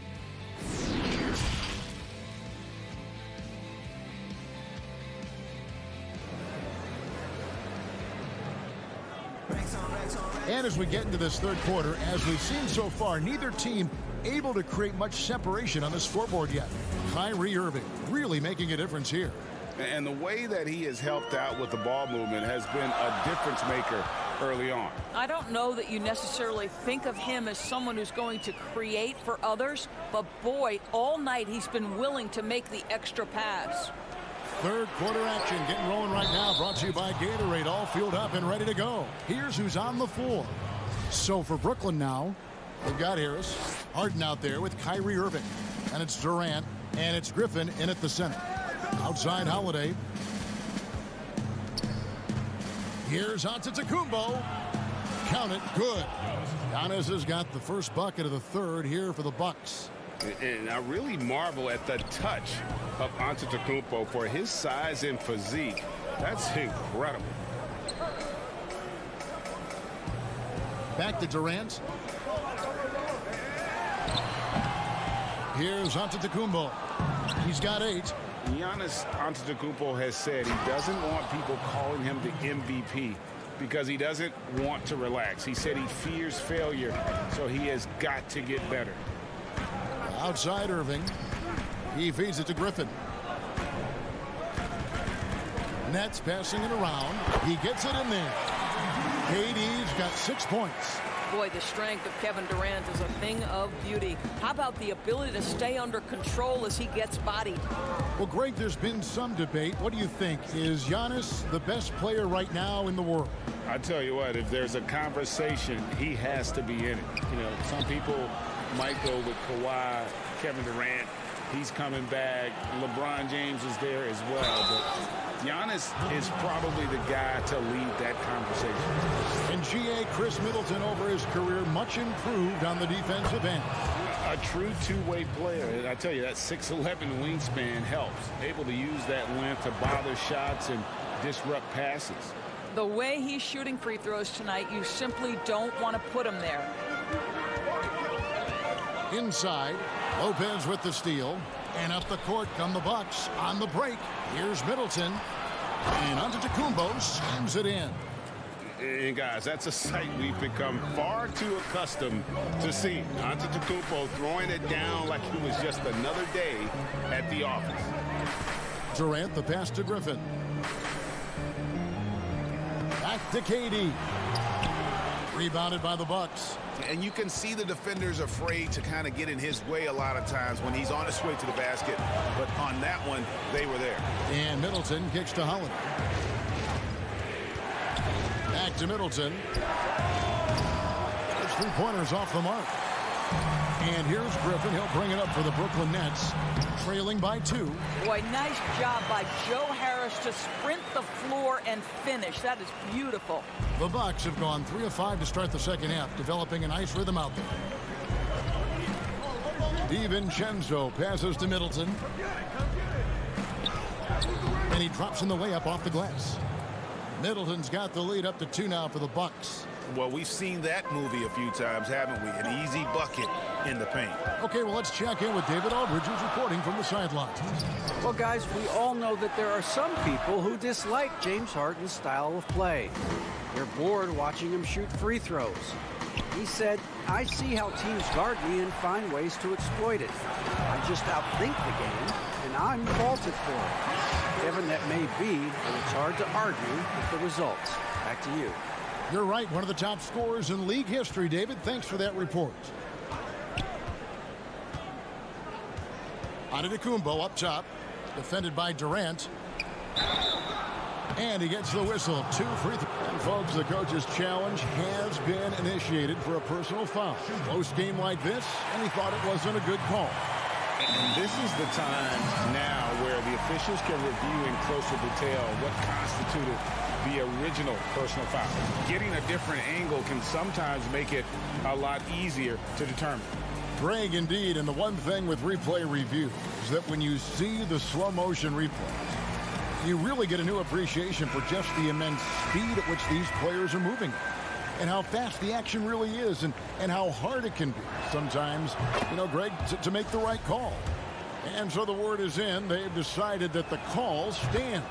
And as we get into this third quarter, as we've seen so far, neither team able to create much separation on the scoreboard yet. Kyrie Irving really making a difference here. And the way that he has helped out with the ball movement has been a difference maker early on. I don't know that you necessarily think of him as someone who's going to create for others, but boy, all night he's been willing to make the extra pass. Third quarter action getting rolling right now, brought to you by Gatorade, all fueled up and ready to go. Here's who's on the floor. So for Brooklyn now, they've got Harris, Harden out there with Kyrie Irving, and it's Durant, and it's Griffin in at the center. Outside Holiday. Here's Antetokounmpo. Count it, good. Giannis has got the first bucket of the third here for the Bucks. And I really marvel at the touch of Antetokounmpo for his size and physique. That's incredible. Back to Durant. Here's Antetokounmpo. He's got 8. Giannis Antetokounmpo has said he doesn't want people calling him the MVP because he doesn't want to relax. He said he fears failure, so he has got to get better. Outside Irving. He feeds it to Griffin. Nets passing it around. He gets it in there. KD's got 6 points. Boy, the strength of Kevin Durant is a thing of beauty. How about the ability to stay under control as he gets bodied? Well, Greg, there's been some debate. What do you think? Is Giannis the best player right now in the world? I tell you what, if there's a conversation, he has to be in it. You know, some people might go with Kawhi, Kevin Durant. He's coming back. LeBron James is there as well. But Giannis is probably the guy to lead that conversation. And GA Chris Middleton over his career much improved on the defensive end. A true two-way player. And I tell you, that 6'11" wingspan helps. Able to use that length to bother shots and disrupt passes. The way he's shooting free throws tonight, you simply don't want to put him there. Inside, Lopez with the steal. And up the court come the Bucks on the break. Here's Middleton. And Antetokounmpo slams it in. And guys, that's a sight we've become far too accustomed to seeing. Antetokounmpo throwing it down like it was just another day at the office. Durant, the pass to Griffin. Back to KD. Rebounded by the Bucks. And you can see the defenders afraid to kind of get in his way a lot of times when he's on his way to the basket. But on that one, they were there. And Middleton kicks to Holiday. Back to Middleton. There's 3-pointers off the mark. And here's Griffin. He'll bring it up for the Brooklyn Nets. Trailing by 2. Boy, nice job by Joe Harris to sprint the floor and finish. That is beautiful. The Bucks have gone 3 of 5 to start the second half, developing a nice rhythm out there. DiVincenzo passes to Middleton. And he drops in the layup off the glass. Middleton's got the lead up to 2 now for the Bucks. Well, we've seen that movie a few times, haven't we? An easy bucket in the paint. Okay, well, let's check in with David Aldridge, who's reporting from the sideline. Well, guys, we all know that there are some people who dislike James Harden's style of play. They're bored watching him shoot free throws. He said, "I see how teams guard me and find ways to exploit it. I just outthink the game, and I'm faulted for it." Given that may be, but it's hard to argue with the results. Back to you. You're right, one of the top scorers in league history, David. Thanks for that report. Antetokounmpo up top, defended by Durant. And he gets the whistle. 2 free throws. And folks, the coach's challenge has been initiated for a personal foul. Close game like this, and he thought it wasn't a good call. And this is the time now where the officials can review in closer detail what constituted the original personal foul. Getting a different angle can sometimes make it a lot easier to determine. Greg, indeed, and the one thing with replay review is that when you see the slow motion replay, you really get a new appreciation for just the immense speed at which these players are moving and how fast the action really is and how hard it can be sometimes, you know, Greg, to make the right call. And so the word is in. They've decided that the call stands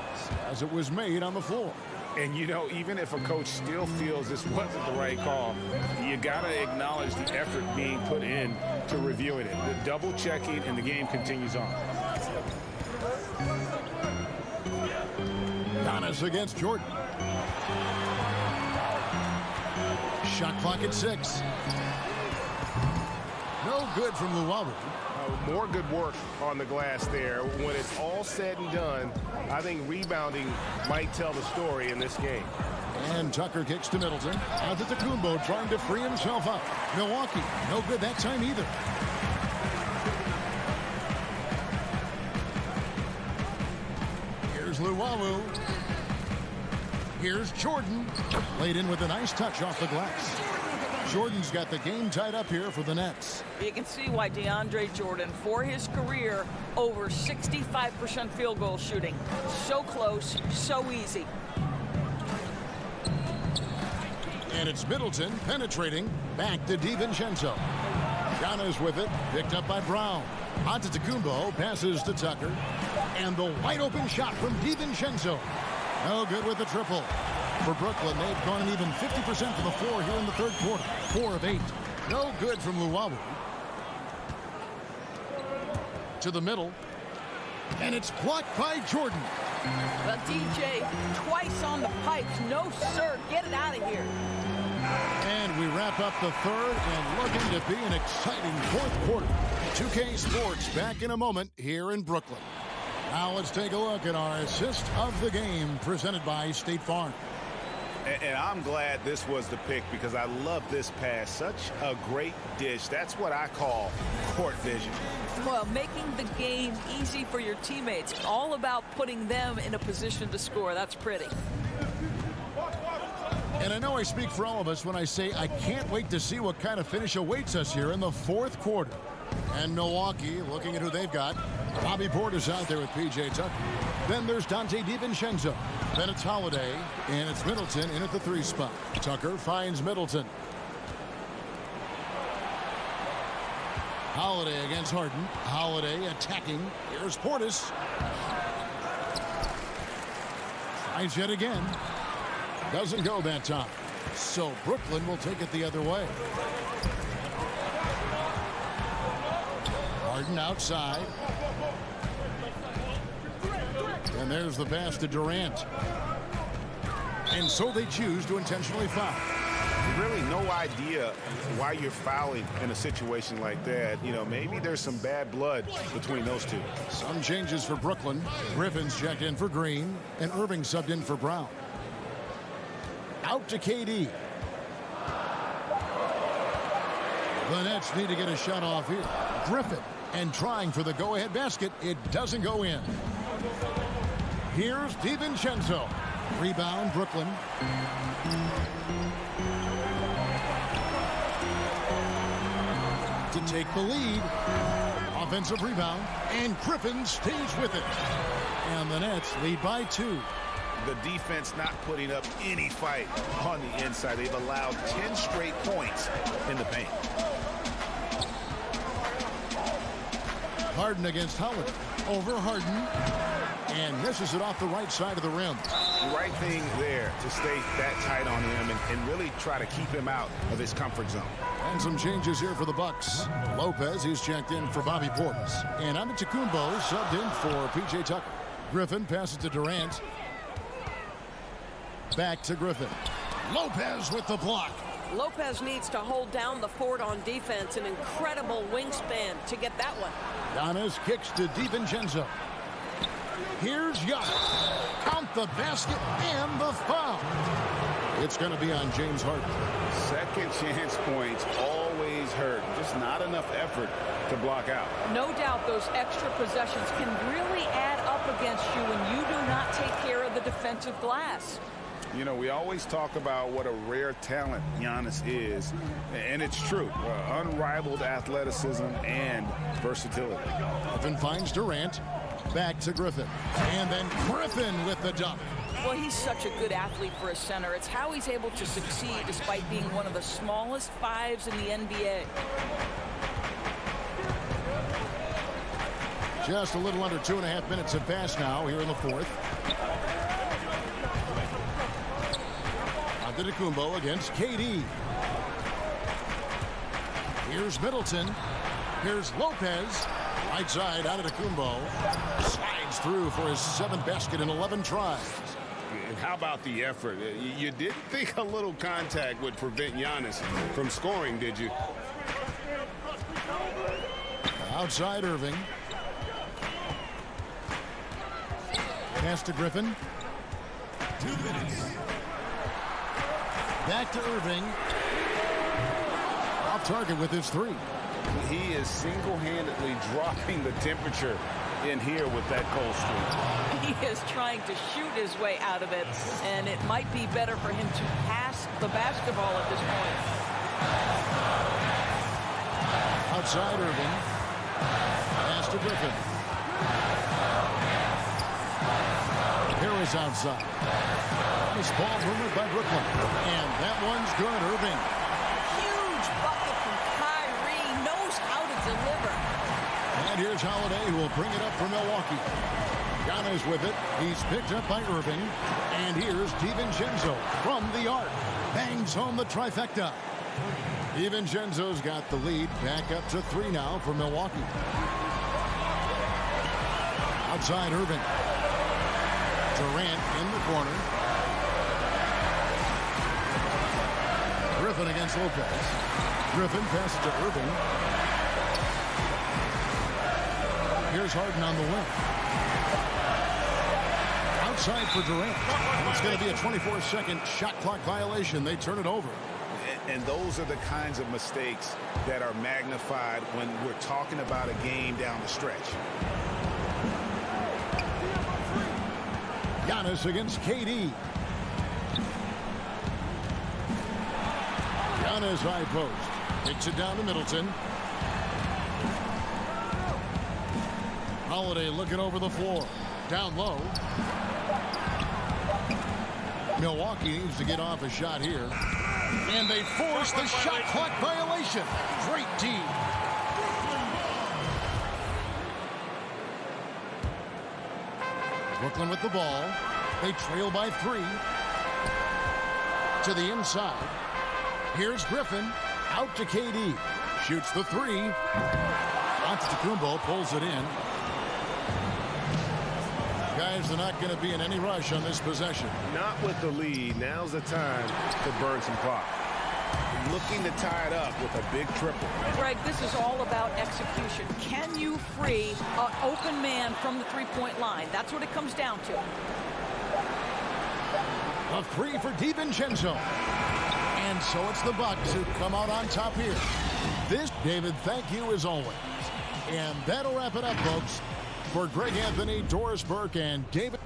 as it was made on the floor. And, you know, even if a coach still feels this wasn't the right call, you got to acknowledge the effort being put in to reviewing it. The double checking, and the game continues on. Giannis against Jordan. Shot clock at 6. No good from Luwawu. More good work on the glass there. When it's all said and done, I think rebounding might tell the story in this game. And Tucker kicks to Middleton. Antetokounmpo trying to free himself up. Milwaukee, no good that time either. Here's Luwawu. Here's Jordan. Laid in with a nice touch off the glass. Jordan's got the game tied up here for the Nets. You can see why DeAndre Jordan, for his career, over 65% field goal shooting. So close, so easy. And it's Middleton penetrating. Back to DiVincenzo. Giannis with it. Picked up by Brown. Antetokounmpo passes to Tucker. And the wide open shot from DiVincenzo. No good with the triple. For Brooklyn, they've gone an even 50% to the floor here in the third quarter. 4 of 8. No good from Luwawu. To the middle. And it's blocked by Jordan. But DJ, twice on the pipes. No, sir. Get it out of here. And we wrap up the third and looking to be an exciting fourth quarter. 2K Sports back in a moment here in Brooklyn. Now let's take a look at our assist of the game presented by State Farm. And I'm glad this was the pick because I love this pass. Such a great dish. That's what I call court vision. Well, making the game easy for your teammates. All about putting them in a position to score. That's pretty. And I know I speak for all of us when I say I can't wait to see what kind of finish awaits us here in the fourth quarter. And Milwaukee looking at who they've got. Bobby Portis out there with P.J. Tucker. Then there's Dante DiVincenzo. Then it's Holiday, and it's Middleton in at the 3 spot. Tucker finds Middleton. Holiday against Harden. Holiday attacking. Here's Portis. Tries yet again. Doesn't go that time. So Brooklyn will take it the other way. Harden outside. And there's the pass to Durant. And so they choose to intentionally foul. Really no idea why you're fouling in a situation like that. You know, maybe there's some bad blood between those two. Some changes for Brooklyn. Griffin's checked in for Green, and Irving subbed in for Brown. Out to KD. The Nets need to get a shot off here. Griffin, and trying for the go-ahead basket. It doesn't go in. Here's DiVincenzo. Rebound, Brooklyn. To take the lead. Offensive rebound, and Griffin stays with it. And the Nets lead by 2. The defense not putting up any fight on the inside. They've allowed 10 straight points in the paint. Harden against Howard. Over Harden. And misses it off the right side of the rim. The right thing there to stay that tight on him and really try to keep him out of his comfort zone. And some changes here for the Bucks. Lopez, he's checked in for Bobby Portis. And Antetokounmpo subbed in for P.J. Tucker. Griffin passes to Durant. Back to Griffin. Lopez with the block. Lopez needs to hold down the fort on defense. An incredible wingspan to get that one. Giannis kicks to DiVincenzo. Here's Giannis. Count the basket and the foul. It's going to be on James Harden. Second chance points always hurt. Just not enough effort to block out. No doubt those extra possessions can really add up against you when you do not take care of the defensive glass. You know, we always talk about what a rare talent Giannis is, and it's true. Unrivaled athleticism and versatility. Griffin finds Durant. Back to Griffin. And then Griffin with the dunk. Well, he's such a good athlete for a center. It's how he's able to succeed despite being one of the smallest 5s in the NBA. Just a little under 2.5 minutes have passed now here in the 4th. Antetokounmpo against KD. Here's Middleton. Here's Lopez. Right side, Antetokounmpo slides through for his 7th basket in 11 tries. And how about the effort? You didn't think a little contact would prevent Giannis from scoring, did you? Outside Irving. Pass to Griffin. 2 minutes. Back to Irving. Off target with his 3. He is single-handedly dropping the temperature in here with that cold streak. He is trying to shoot his way out of it, and it might be better for him to pass the basketball at this point. Outside Irving. Pass to Griffin. Harris outside. Nice ball movement by Brooklyn. And that one's good. Irving. Huge bucket from Kyrie. Knows how to deliver. And here's Holiday, who will bring it up for Milwaukee. Giannis with it. He's picked up by Irving. And here's DiVincenzo from the arc. Bangs home the trifecta. DiVincenzo's got the lead. Back up to 3 now for Milwaukee. Outside Irving. Durant in the corner. Griffin against Lopez. Griffin passes to Irving. Here's Harden on the wing. Outside for Durant. And it's going to be a 24-second shot clock violation. They turn it over. And those are the kinds of mistakes that are magnified when we're talking about a game down the stretch. Giannis against KD. Giannis high post. Kicks it down to Middleton. Holiday looking over the floor. Down low. Milwaukee needs to get off a shot here. And they force the shot clock violation. Great D. Brooklyn with the ball. They trail by 3. To the inside. Here's Griffin. Out to KD. Shoots the 3. Antetokounmpo pulls it in. Guys are not going to be in any rush on this possession. Not with the lead. Now's the time to burn some clock. Looking to tie it up with a big triple. Greg, this is all about execution. Can you free an open man from the three-point line? That's what it comes down to. A 3 for DiVincenzo. And so it's the Bucks who come out on top here. This, David, thank you as always. And that'll wrap it up, folks. For Greg Anthony, Doris Burke, and David.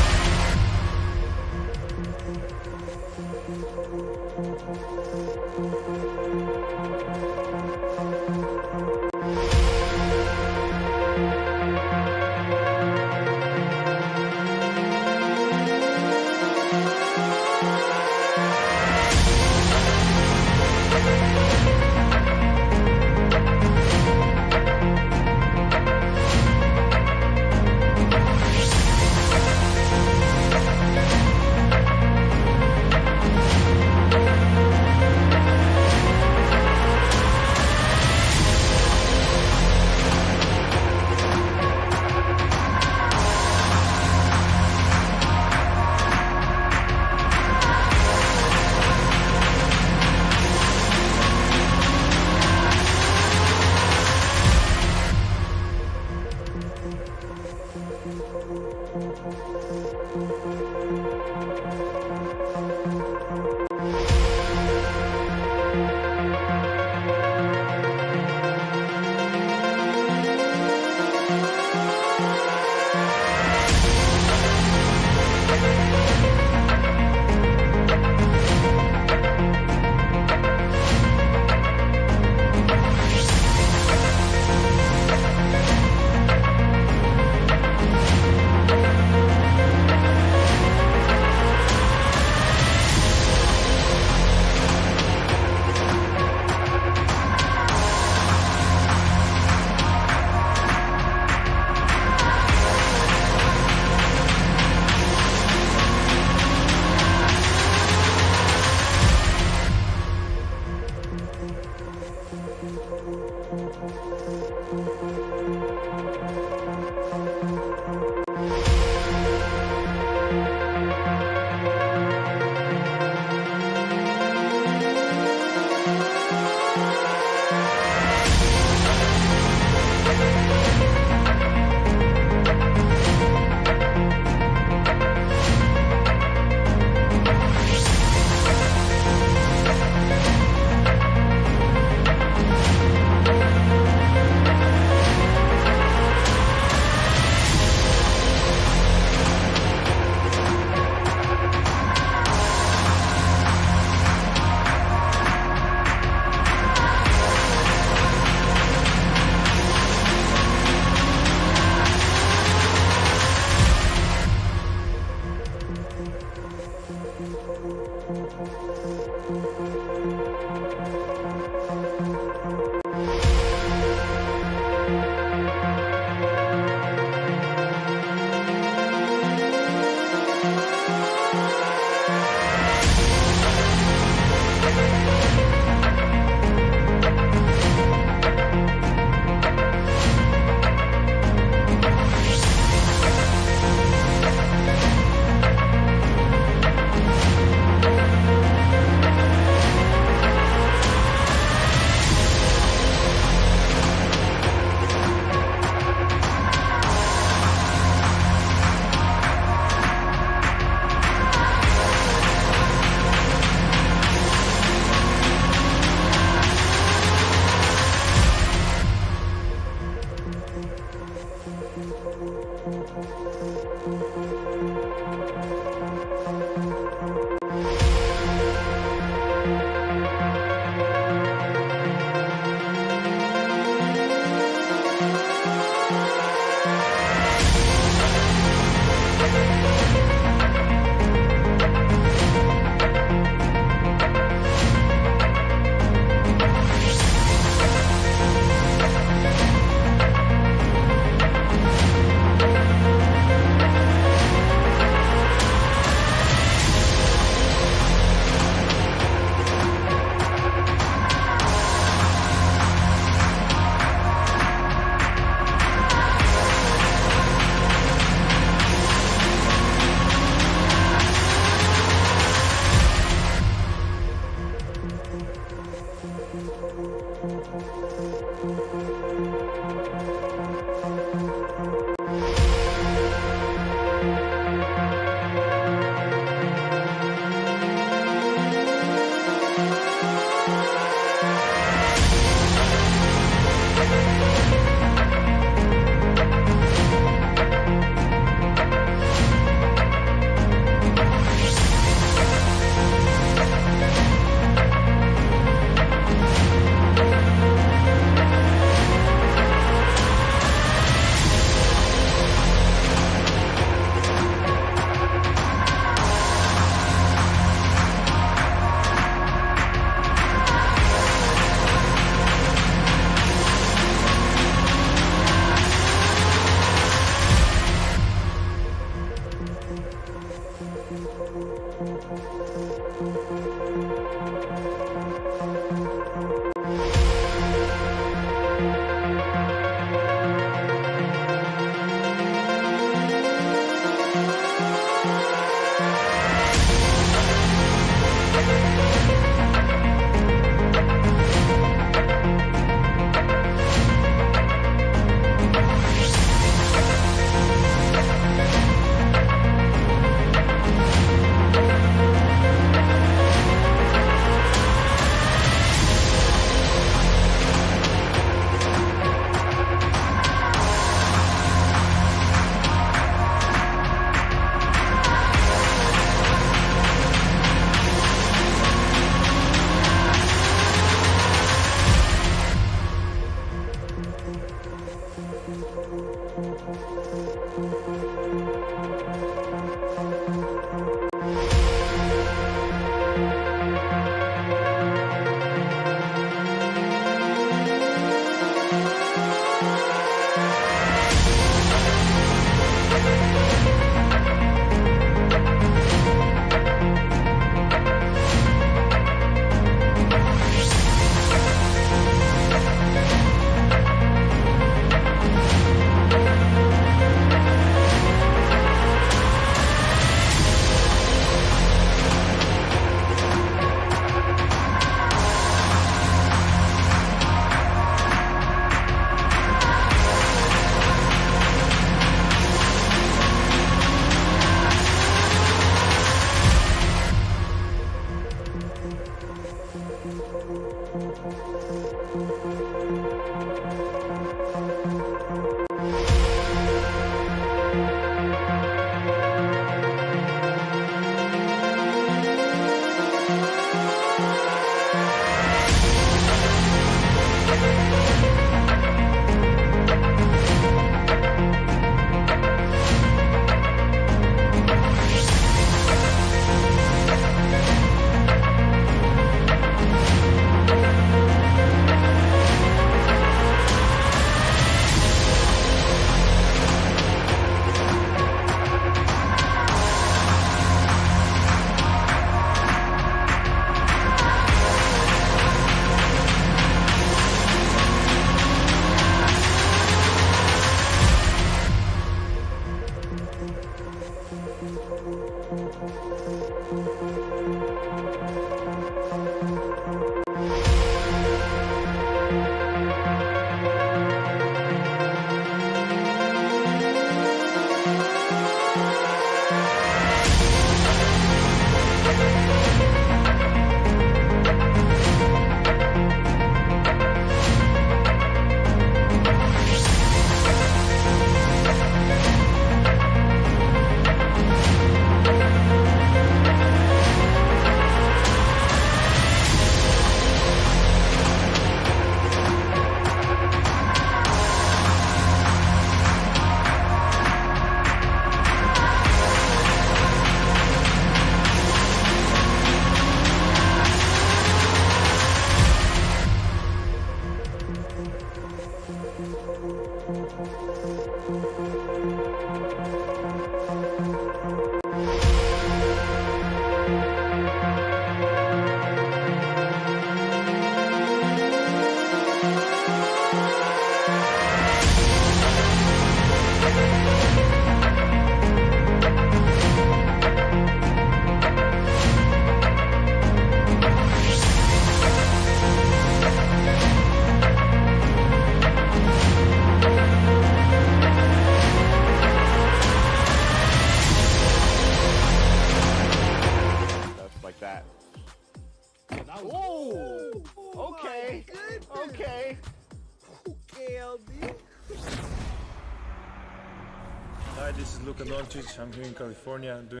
Hi, this is Luka Doncic. I'm here in California doing.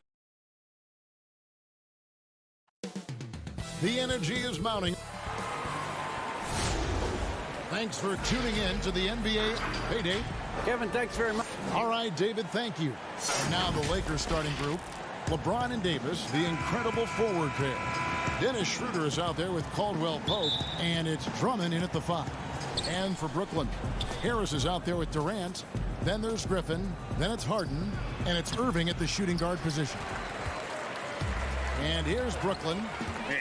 The energy is mounting. Thanks for tuning in to the NBA Payday. Kevin, thanks very much. All right, David, thank you. And now the Lakers starting group. LeBron and Davis, the incredible forward pair. Dennis Schroeder is out there with Caldwell Pope, and it's Drummond in at the 5. And for Brooklyn, Harris is out there with Durant. Then there's Griffin. Then it's Harden. And it's Irving at the shooting guard position. And here's Brooklyn.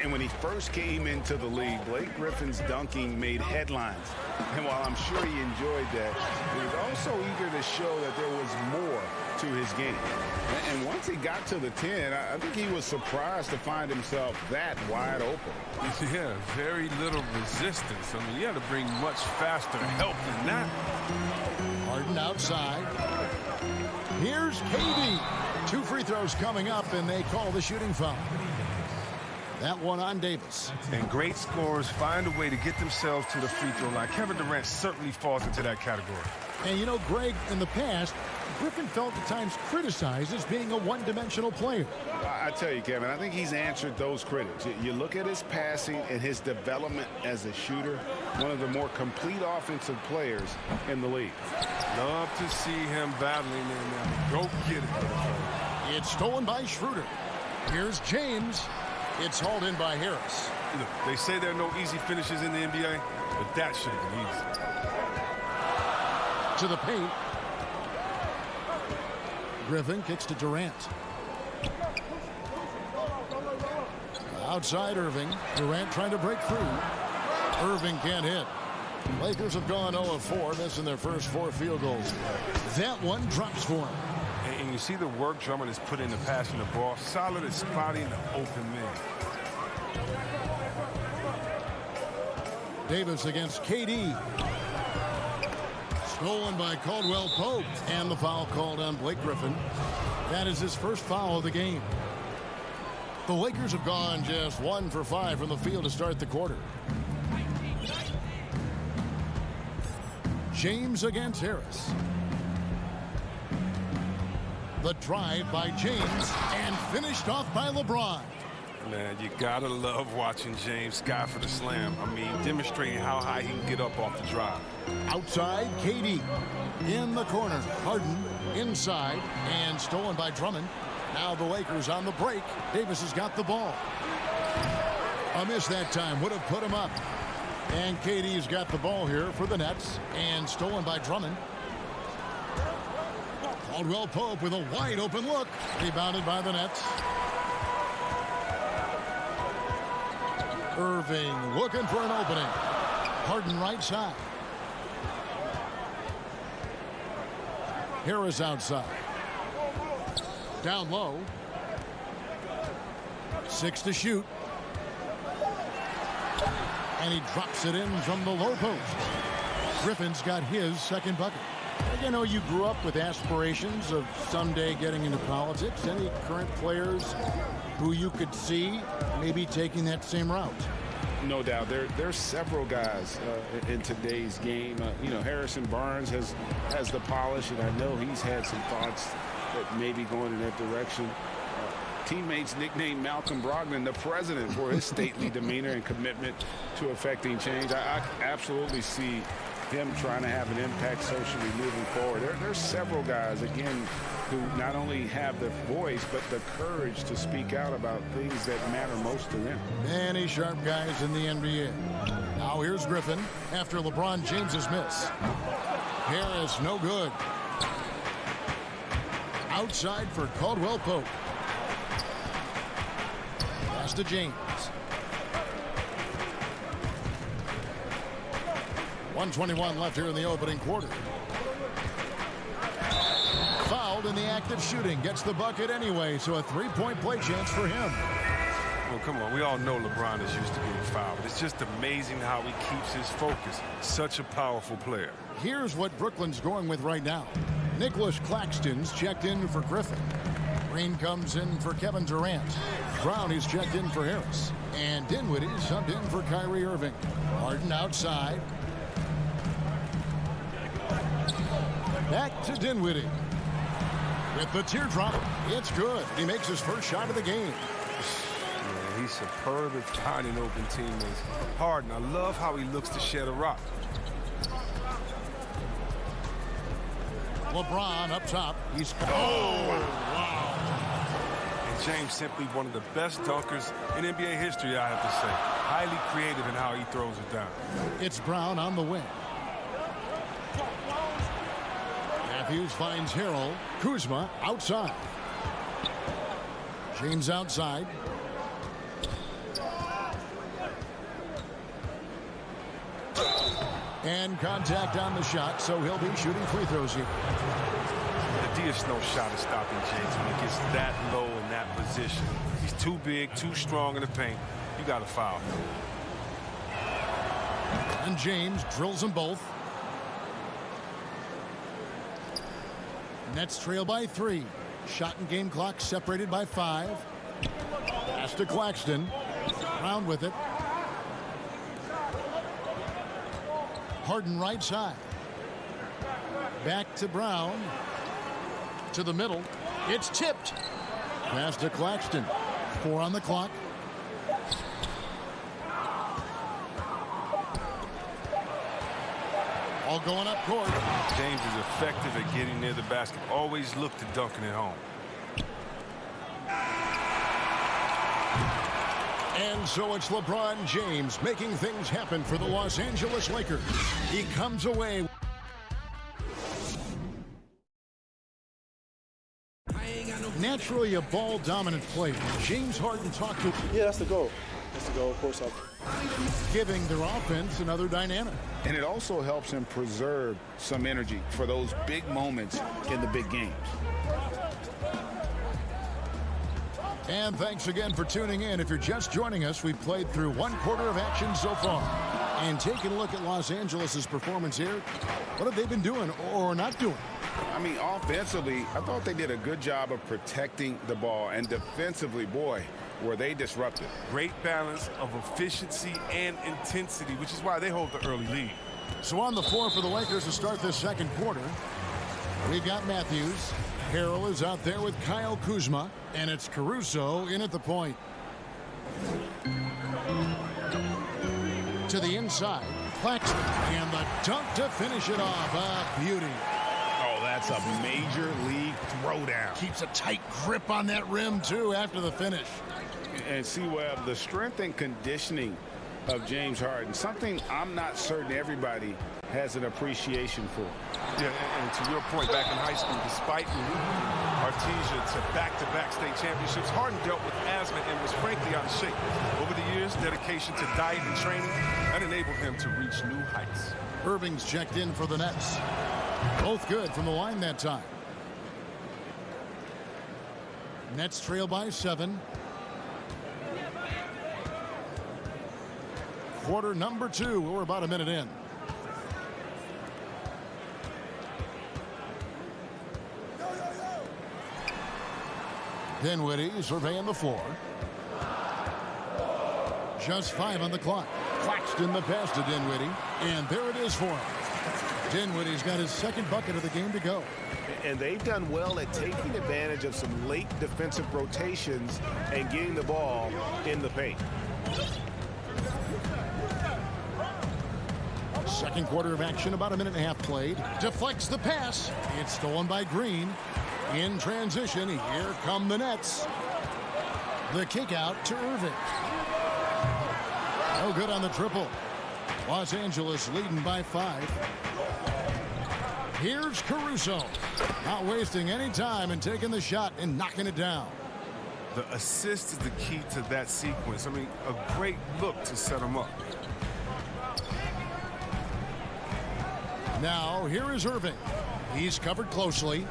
And when he first came into the league, Blake Griffin's dunking made headlines. And while I'm sure he enjoyed that, he was also eager to show that there was more to his game. And once he got to the 10, I think he was surprised to find himself that wide open. Yeah, very little resistance. I mean, you had to bring much faster help than that. Harden outside. Here's KD. 2 free throws coming up, and they call the shooting foul. That one on Davis. And great scorers find a way to get themselves to the free throw line. Kevin Durant certainly falls into that category. And you know, Greg, in the past, Griffin felt at times criticized as being a one-dimensional player. I tell you, Kevin, I think he's answered those critics. You look at his passing and his development as a shooter, one of the more complete offensive players in the league. Love to see him battling in there. Go get it. It's stolen by Schroeder. Here's James. It's hauled in by Harris. Look, they say there are no easy finishes in the NBA, but that should have been easy. To the paint. Griffin kicks to Durant. Outside Irving. Durant trying to break through. Irving can't hit. Lakers have gone 0 of 4, missing their first 4 field goals. That one drops for him. And you see the work Drummond has put into passing the ball. Solid at spotting the open man. Davis against KD. Stolen by Caldwell Pope. And the foul called on Blake Griffin. That is his first foul of the game. The Lakers have gone just 1 for 5 from the field to start the quarter. James against Harris. The drive by James and finished off by LeBron. Man, you gotta love watching James sky for the slam. I mean, demonstrating how high he can get up off the drive. Outside, KD. In the corner, Harden inside and stolen by Drummond. Now the Lakers on the break. Davis has got the ball. A miss that time would have put him up. And KD's got the ball here for the Nets and stolen by Drummond. Caldwell Pope with a wide open look. Rebounded by the Nets. Irving looking for an opening. Harden right side. Harris outside. Down low. 6 to shoot. And he drops it in from the low post. Griffin's got his second bucket. You know, you grew up with aspirations of someday getting into politics. Any current players who you could see maybe taking that same route? No doubt. There's several guys in today's game. You know, Harrison Barnes has the polish, and I know he's had some thoughts that maybe going in that direction. Teammates nicknamed Malcolm Brogdon the president for his stately demeanor and commitment to affecting change. I absolutely see him trying to have an impact socially moving forward. There's several guys, again, who not only have the voice, but the courage to speak out about things that matter most to them. Many sharp guys in the NBA. Now here's Griffin after LeBron James's miss. Harris, no good. Outside for Caldwell Pope. Pass to James. 1:21 left here in the opening quarter. Fouled in the act of shooting. Gets the bucket anyway, so a 3-point play chance for him. Well, come on. We all know LeBron is used to getting fouled. It's just amazing how he keeps his focus. Such a powerful player. Here's what Brooklyn's going with right now. Nicholas Claxton's checked in for Griffin. Green comes in for Kevin Durant. Brown is checked in for Harris. And Dinwiddie subbed in for Kyrie Irving. Harden outside. Back to Dinwiddie. With the teardrop, it's good. He makes his first shot of the game. Yeah, he's superb at finding open teammates. Harden, I love how he looks to shed a rock. LeBron up top. He's... Oh, wow. And James simply one of the best dunkers in NBA history, I have to say. Highly creative in how he throws it down. It's Brown on the wing. Matthews finds Harrell. Kuzma outside. James outside. And contact on the shot, so he'll be shooting free throws here. There's no shot at stopping James when he gets that low in that position. He's too big, too strong in the paint. You got to foul. And James drills them both. Nets trail by 3. Shot and game clock separated by 5. Pass to Claxton. Brown with it. Harden right side. Back to Brown. To the middle. It's tipped. Pass to Claxton. 4 on the clock. All going up court. James is effective at getting near the basket. Always look to dunking it home. And so it's LeBron James making things happen for the Los Angeles Lakers. He comes away. Naturally a ball-dominant player. James Harden talked to... Yeah, that's the goal. That's the goal, of course. Giving their offense another dynamic. And it also helps him preserve some energy for those big moments in the big games. And thanks again for tuning in. If you're just joining us, we've played through 1/4 of action so far. And taking a look at Los Angeles' performance here, what have they been doing or not doing? I mean, offensively, I thought they did a good job of protecting the ball. And defensively, boy, were they disruptive. Great balance of efficiency and intensity, which is why they hold the early lead. So on the floor for the Lakers to start this second quarter, we've got Matthews. Harrell is out there with Kyle Kuzma, and it's Caruso in at the point. To the inside, Claxton, and the dunk to finish it off. A beauty. Oh, that's a major league throwdown. Keeps a tight grip on that rim, too, after the finish. And see, Webb, the strength and conditioning of James Harden, something I'm not certain everybody has an appreciation for. Yeah, and to your point, back in high school, despite Artesia to back-to-back state championships, Harden dealt with asthma and was frankly out of shape. Over the years, dedication to diet and training that enabled him to reach new heights. Irving's checked in for the Nets. Both good from the line that time. Nets trail by 7. Quarter number 2. We're about a minute in. Dinwiddie surveying the floor. Just 5 on the clock. Claxton the pass to Dinwiddie. And there it is for him. Dinwiddie's got his second bucket of the game to go. And they've done well at taking advantage of some late defensive rotations and getting the ball in the paint. Second quarter of action, about a minute and a half played. Deflects the pass. It's stolen by Green. In transition, here come the Nets. The kick out to Irving. No good on the triple. Los Angeles leading by 5. Here's Caruso. Not wasting any time and taking the shot and knocking it down. The assist is the key to that sequence. I mean, a great look to set him up. Now, here is Irving. He's covered closely.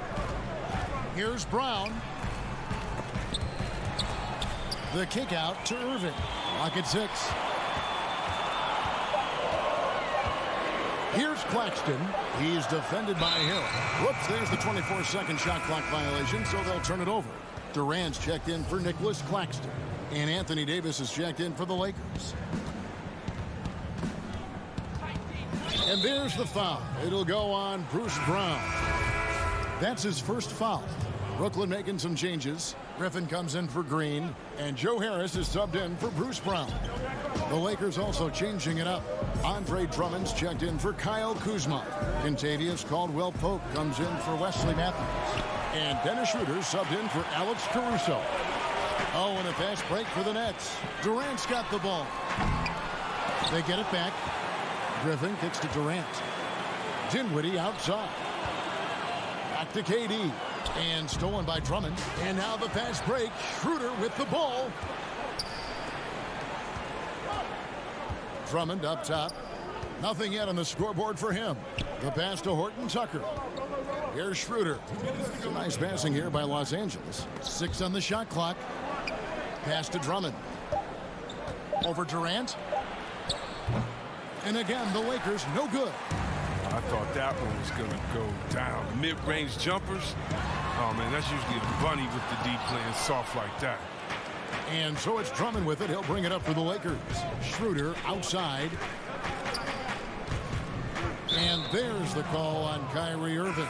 Here's Brown. The kick out to Irving. Lock at 6. Here's Claxton. He's defended by Hill. Whoops, there's the 24-second shot clock violation, so they'll turn it over. Durant's checked in for Nicholas Claxton. And Anthony Davis is checked in for the Lakers. And there's the foul. It'll go on Bruce Brown. That's his first foul. Brooklyn making some changes. Griffin comes in for Green. And Joe Harris is subbed in for Bruce Brown. The Lakers also changing it up. Andre Drummond's checked in for Kyle Kuzma. Contavious Caldwell-Pope comes in for Wesley Matthews. And Dennis Schroeder subbed in for Alex Caruso. Oh, and a fast break for the Nets. Durant's got the ball. They get it back. Griffin kicks to Durant. Dinwiddie outside. Back to KD. And stolen by Drummond. And now the fast break. Schroeder with the ball. Drummond up top. Nothing yet on the scoreboard for him. The pass to Horton Tucker. Here's Schroeder. Some nice passing here by Los Angeles. 6 on the shot clock. Pass to Drummond. Over Durant. And again, the Lakers no good. I thought that one was going to go down. Mid-range jumpers. Oh, man, that's usually a bunny with the D playing soft like that. And so it's Drummond with it. He'll bring it up for the Lakers. Schroeder outside. And there's the call on Kyrie Irving.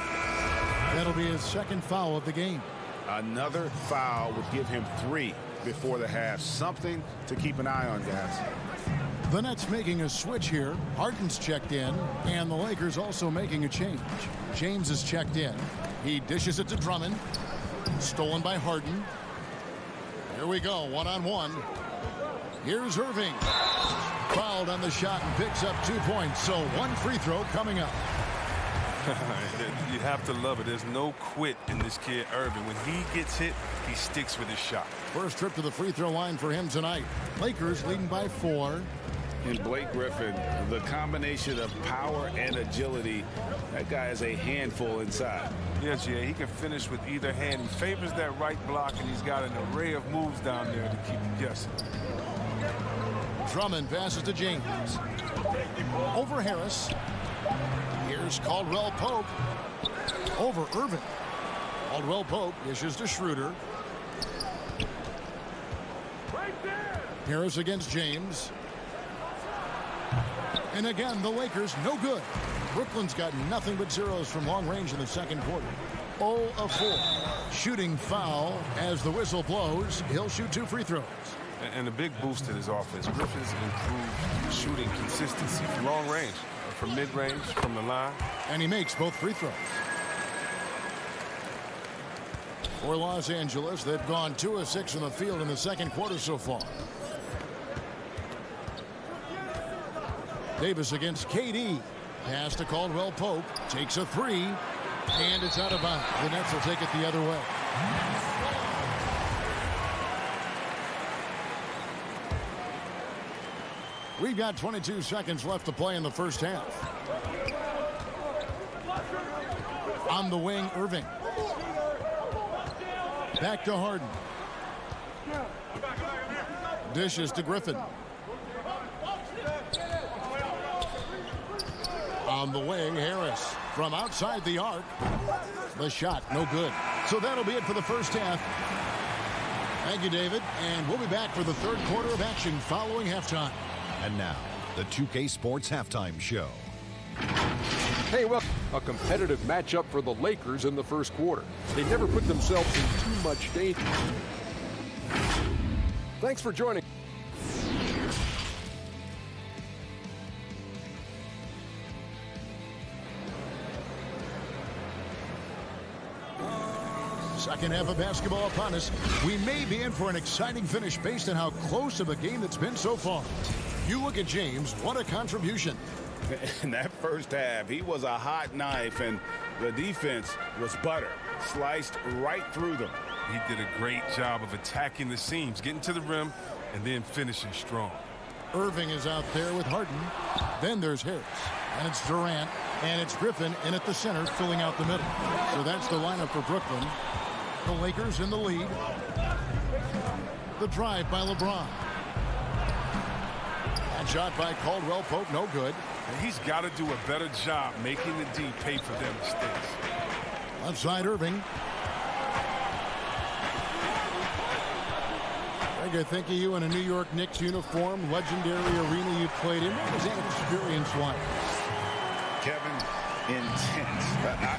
That'll be his second foul of the game. Another foul would give him 3 before the half. Something to keep an eye on, guys. The Nets making a switch here. Harden's checked in, and the Lakers also making a change. James is checked in. He dishes it to Drummond. Stolen by Harden. Here we go, one-on-one. Here's Irving. Fouled on the shot and picks up 2 points, so 1 free throw coming up. You have to love it. There's no quit in this kid, Irving. When he gets hit, he sticks with his shot. First trip to the free throw line for him tonight. Lakers leading by 4. And Blake Griffin, the combination of power and agility, that guy is a handful inside. Yes, yeah, he can finish with either hand. He favors that right block, and he's got an array of moves down there to keep him guessing. Drummond passes to James. Over Harris. Here's Caldwell Pope. Over Irving. Caldwell Pope dishes to Schroeder. Harris against James. And again, the Lakers no good. Brooklyn's got nothing but zeros from long range in the second quarter. 0 of 4. Shooting foul as the whistle blows. He'll shoot 2 free throws. And a big boost to his offense. Griffin's improved shooting consistency from long range, from mid-range, from the line. And he makes both free throws. For Los Angeles, they've gone 2 of 6 from the field in the second quarter so far. Davis against KD. Pass to Caldwell Pope. Takes a 3. And it's out of bounds. The Nets will take it the other way. We've got 22 seconds left to play in the first half. On the wing, Irving. Back to Harden. Dishes to Griffin. On the wing, Harris. From outside the arc. The shot, no good. So that'll be it for the first half. Thank you, David. And we'll be back for the third quarter of action following halftime. And now, the 2K Sports Halftime Show. Hey, well, a competitive matchup for the Lakers in the first quarter. They never put themselves in too much danger. Thanks for joining. Second half of basketball upon us. We may be in for an exciting finish based on how close of a game it's been so far. You look at James, what a contribution. In that first half, he was a hot knife, and the defense was butter. Sliced right through them. He did a great job of attacking the seams, getting to the rim, and then finishing strong. Irving is out there with Harden. Then there's Harris. And it's Durant. And it's Griffin in at the center, filling out the middle. So that's the lineup for Brooklyn. The Lakers in the lead. The drive by LeBron. And shot by Caldwell Pope, no good. And he's got to do a better job making the D pay for their mistakes. Left side, Irving. Greg, I think of you in a New York Knicks uniform, legendary arena you played in. What was that experience like? Kevin, intense.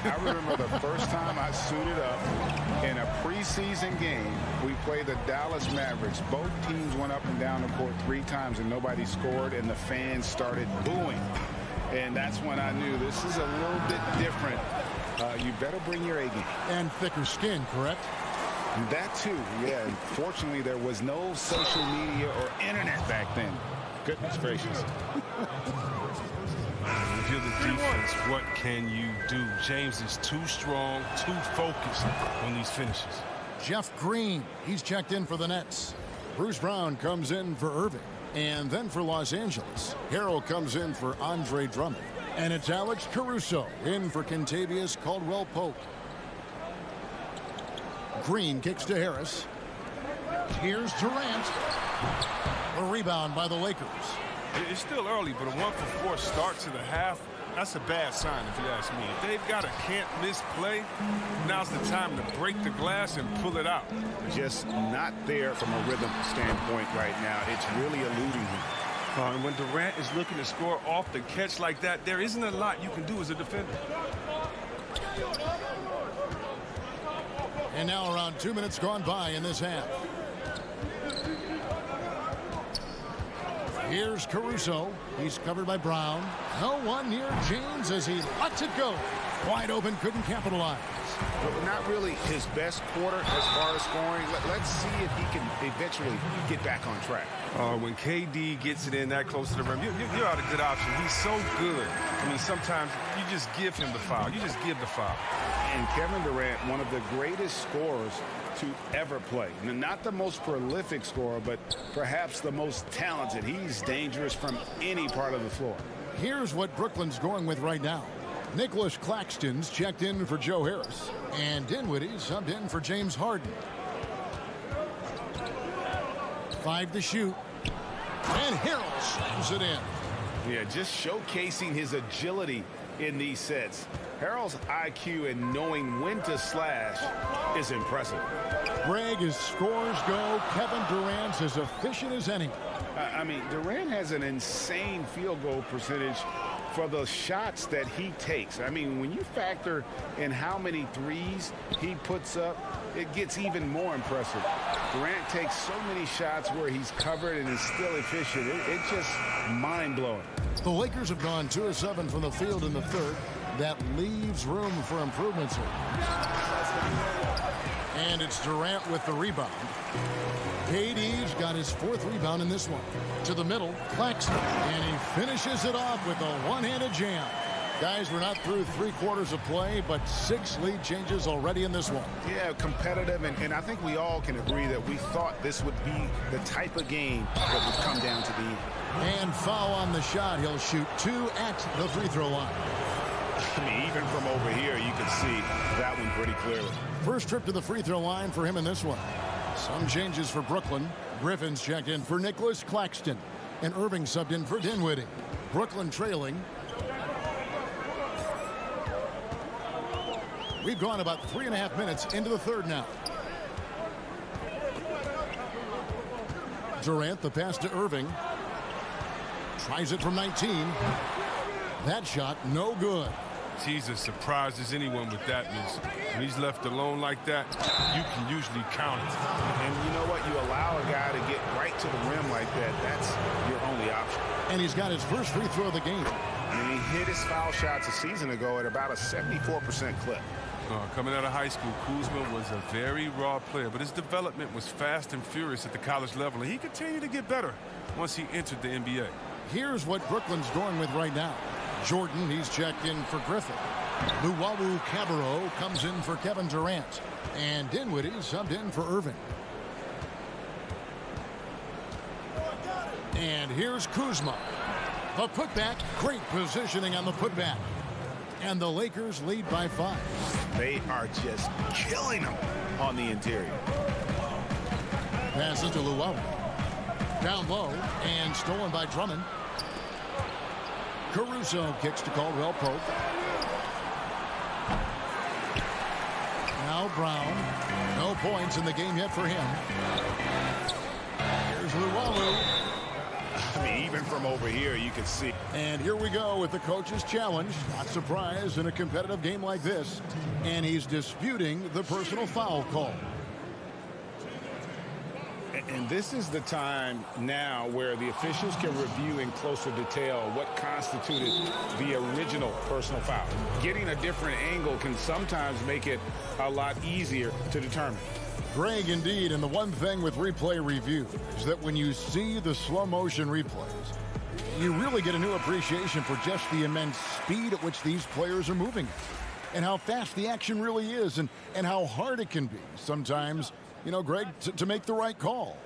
I remember the first time I suited up in a preseason game. We played the Dallas Mavericks. Both teams went up and down the court 3 times and nobody scored, and the fans started booing. And that's when I knew this is a little bit different. You better bring your A game. And thicker skin, correct? That too, yeah. Fortunately, there was no social media or internet back then. Goodness gracious. If you're the defense, what can you do? James is too strong, too focused on these finishes. Jeff Green, he's checked in for the Nets. Bruce Brown comes in for Irving. And then for Los Angeles, Harrell comes in for Andre Drummond. And it's Alex Caruso in for Kentavious Caldwell-Pope. Green kicks to Harris. Here's Durant. A rebound by the Lakers. It's still early, but a 1-for-4 start to the half, that's a bad sign if you ask me. If they've got a can't-miss play, now's the time to break the glass and pull it out. Just not there from a rhythm standpoint right now. It's really eluding him. And when Durant is looking to score off the catch like that, there isn't a lot you can do as a defender. And now around 2 minutes gone by in this half. Here's Caruso. He's covered by Brown. No one near James as he lets it go. Wide open, couldn't capitalize. But not really his best quarter as far as scoring. Let's see if he can eventually get back on track. When KD gets it in that close to the rim, you're out a good option. He's so good. I mean, sometimes you just give him the foul. You just give the foul. And Kevin Durant, one of the greatest scorers to ever play. Not the most prolific scorer, but perhaps the most talented. He's dangerous from any part of the floor. Here's what Brooklyn's going with right now. Nicholas Claxton's checked in for Joe Harris. And Dinwiddie subbed in for James Harden. 5 to shoot. And Harrell slams it in. Yeah, just showcasing his agility in these sets. Harrell's IQ and knowing when to slash is impressive. Greg, as scores go, Kevin Durant's as efficient as any. I mean, Durant has an insane field goal percentage for the shots that he takes. I mean, when you factor in how many threes he puts up, it gets even more impressive. Durant takes so many shots where he's covered and is still efficient. It's just mind-blowing. The Lakers have gone 2 of 7 from the field in the third. That leaves room for improvements here. And it's Durant with the rebound. KD's got his 4th rebound in this one. To the middle, Claxton. And he finishes it off with a one-handed jam. Guys, we're not through 3 quarters of play, but 6 lead changes already in this one. Yeah, competitive, and I think we all can agree that we thought this would be the type of game that would come down to the end. And foul on the shot. He'll shoot 2 at the free throw line. I mean, even from over here, you can see that one pretty clearly. First trip to the free throw line for him in this one. Some changes for Brooklyn. Griffin's checked in for Nicholas Claxton. And Irving subbed in for Dinwiddie. Brooklyn trailing. We've gone about 3.5 minutes into the third now. Durant, the pass to Irving. Tries it from 19. That shot, no good. He's as surprised as anyone with that miss. When he's left alone like that, you can usually count it. And you know what? You allow a guy to get right to the rim like that. That's your only option. And he's got his first free throw of the game. And he hit his foul shots a season ago at about a 74% clip. Coming out of high school, Kuzma was a very raw player, but his development was fast and furious at the college level, and he continued to get better once he entered the NBA. Here's what Brooklyn's going with right now. Jordan, he's checked in for Griffin. Luwawu Cabarro comes in for Kevin Durant. And Dinwiddie subbed in for Irving. And here's Kuzma. The putback, great positioning on the putback. And the Lakers lead by 5. They are just killing them on the interior. Passes to Luwawu. Down low and stolen by Drummond. Caruso kicks to Caldwell-Pope. Now Brown. No points in the game yet for him. Here's Luwawu. I mean, even from over here, you can see. And here we go with the coach's challenge. Not surprised in a competitive game like this. And he's disputing the personal foul call. And this is the time now where the officials can review in closer detail what constituted the original personal foul. Getting a different angle can sometimes make it a lot easier to determine. Greg, indeed, and the one thing with replay review is that when you see the slow motion replays, you really get a new appreciation for just the immense speed at which these players are moving and how fast the action really is and how hard it can be sometimes, you know, Greg, to make the right call.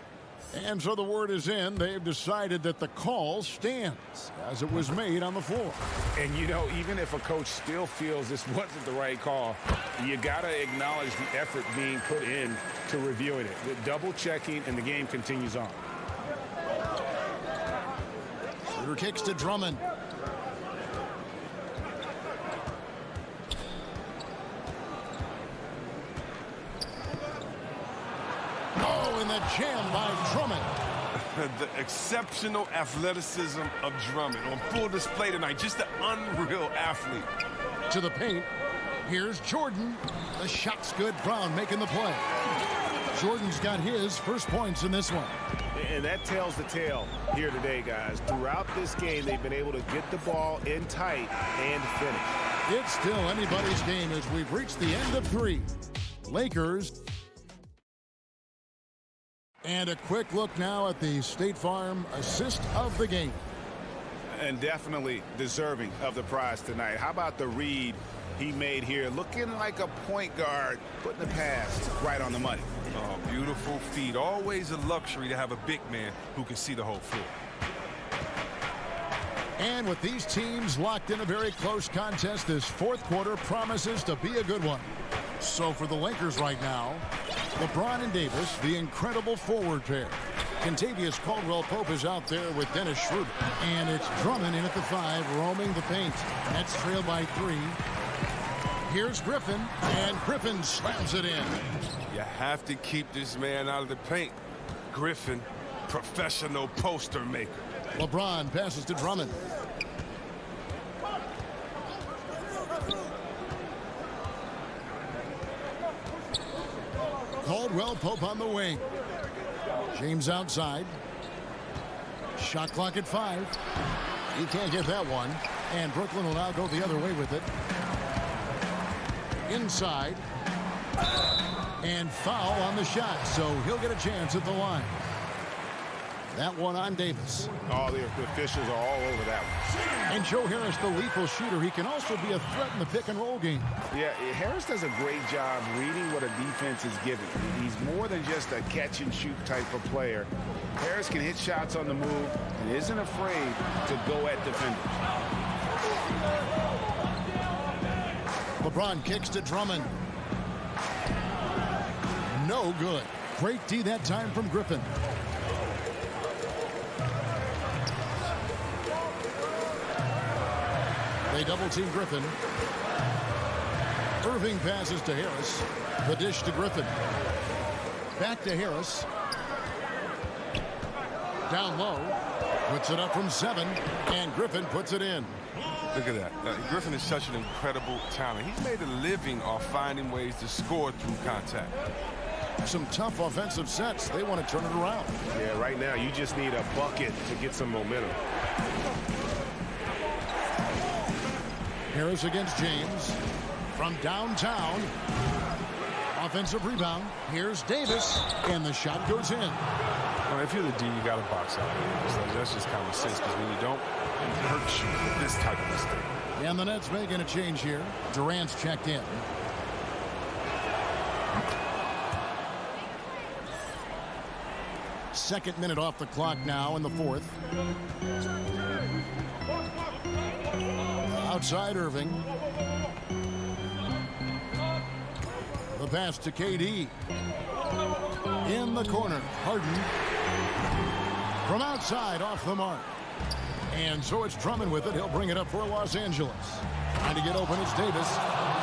And so the word is in. They've decided that the call stands as it was made on the floor. And, you know, even if a coach still feels this wasn't the right call, you got to acknowledge the effort being put in to reviewing it. The double checking, and the game continues on. Shooter kicks to Drummond. Oh, and the jam by Drummond. The exceptional athleticism of Drummond on full display tonight. Just an unreal athlete. To the paint. Here's Jordan. The shot's good. Brown making the play. Jordan's got his first points in this one. And that tells the tale here today, guys. Throughout this game, they've been able to get the ball in tight and finish. It's still anybody's game as we've reached the end of 3. Lakers. And a quick look now at the State Farm assist of the game. And definitely deserving of the prize tonight. How about the read he made here? Looking like a point guard, putting the pass right on the money. Oh, beautiful feed. Always a luxury to have a big man who can see the whole floor. And with these teams locked in a very close contest, this fourth quarter promises to be a good one. So for the Lakers right now, LeBron and Davis, the incredible forward pair. Contavious Caldwell-Pope is out there with Dennis Schroeder. And it's Drummond in at the 5, roaming the paint. Nets trail by 3. Here's Griffin, and Griffin slams it in. You have to keep this man out of the paint. Griffin, professional poster maker. LeBron passes to Drummond. Caldwell-Pope on the wing. James outside. Shot clock at 5. He can't get that one. And Brooklyn will now go the other way with it. Inside. And foul on the shot. So he'll get a chance at the line. That one on Davis. Oh, the officials are all over that one. And Joe Harris, the lethal shooter. He can also be a threat in the pick-and-roll game. Yeah, Harris does a great job reading what a defense is giving. He's more than just a catch-and-shoot type of player. Harris can hit shots on the move and isn't afraid to go at defenders. LeBron kicks to Drummond. No good. Great D that time from Griffin. They double-team Griffin. Irving passes to Harris. The dish to Griffin. Back to Harris. Down low. Puts it up from 7. And Griffin puts it in. Look at that. Griffin is such an incredible talent. He's made a living off finding ways to score through contact. Some tough offensive sets. They want to turn it around. Yeah, right now you just need a bucket to get some momentum. Harris against James from downtown. Offensive rebound. Here's Davis, and the shot goes in. Well, if you're the D, you got to box out. So that's just common sense, because when you don't, it hurts you for this type of mistake. And the Nets making a change here. Durant's checked in. Second minute off the clock now in the fourth. Outside Irving. The pass to KD. In the corner. Harden. From outside off the mark. And so it's Drummond with it. He'll bring it up for Los Angeles. Trying to get open, it's Davis.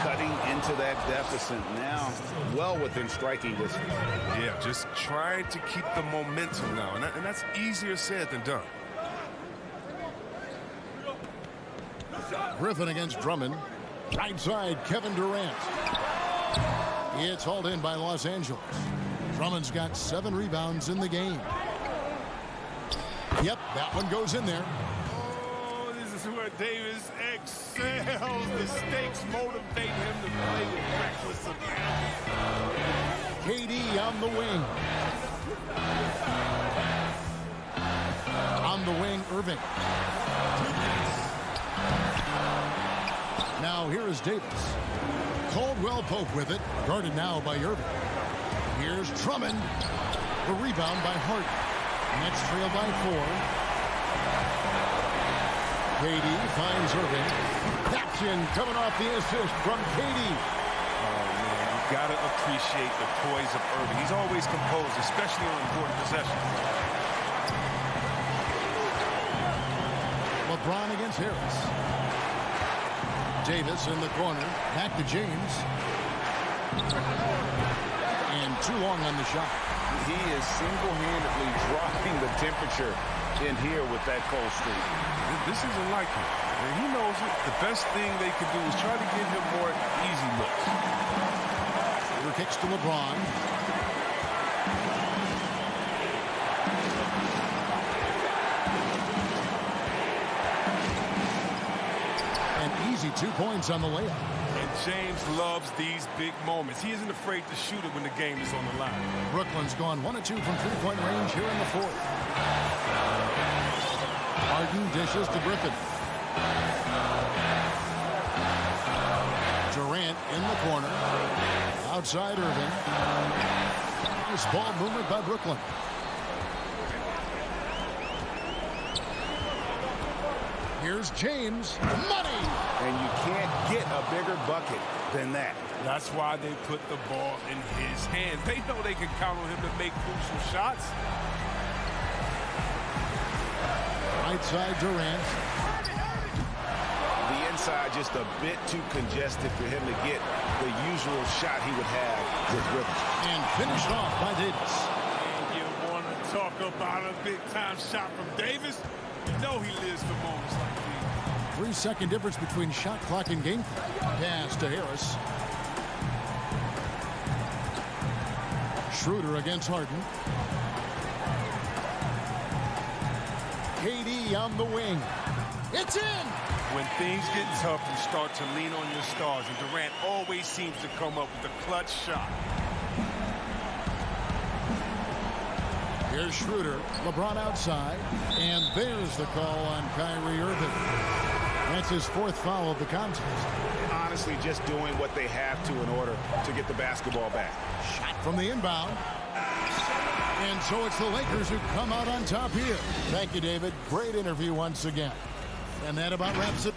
Cutting into that deficit now. Well within striking distance. Yeah, just trying to keep the momentum now. And that's easier said than done. Griffin against Drummond. Right side, Kevin Durant. It's hauled in by Los Angeles. Drummond's got 7 rebounds in the game. Yep, that one goes in there. Oh, this is where Davis excels. The stakes motivate him to play with reckless abandon. KD on the wing. On the wing, Irving. Now here is Davis. Caldwell-Pope with it. Guarded now by Irving. Here's Drummond. The rebound by Harden. Nets trail by 4. KD finds Irving. That's in, coming off the assist from KD. Gotta appreciate the poise of Irving. He's always composed, especially on important possessions. LeBron against Harris. Davis in the corner. Back to James. And too long on the shot. He is single-handedly dropping the temperature in here with that cold streak. This isn't like him. And he knows it. The best thing they could do is try to give him more easy looks. Kicks to LeBron. An easy 2 points on the layup. And James loves these big moments. He isn't afraid to shoot it when the game is on the line. Brooklyn's gone 1 of 2 from three-point range here in the fourth. Harden dishes to Griffin. Durant in the corner. Outside Irving. Nice ball movement by Brooklyn. Here's James. Money! And you can't get a bigger bucket than that. That's why they put the ball in his hands. They know they can count on him to make crucial shots. Right side Durant. The inside just a bit too congested for him to get the usual shot he would have with Rivers. And finished off by Davis. And you want to talk about a big-time shot from Davis? You know he lives for moments like these. 3-second difference between shot clock and game clock. Pass to Harris. Schroeder against Harden. KD on the wing. It's in! When things get tough, you start to lean on your stars, and Durant always seems to come up with a clutch shot. Here's Schroeder. LeBron outside. And there's the call on Kyrie Irving. That's his 4th foul of the contest. Honestly, just doing what they have to in order to get the basketball back. Shot from the inbound. And so it's the Lakers who come out on top here. Thank you, David. Great interview once again. And that about wraps it.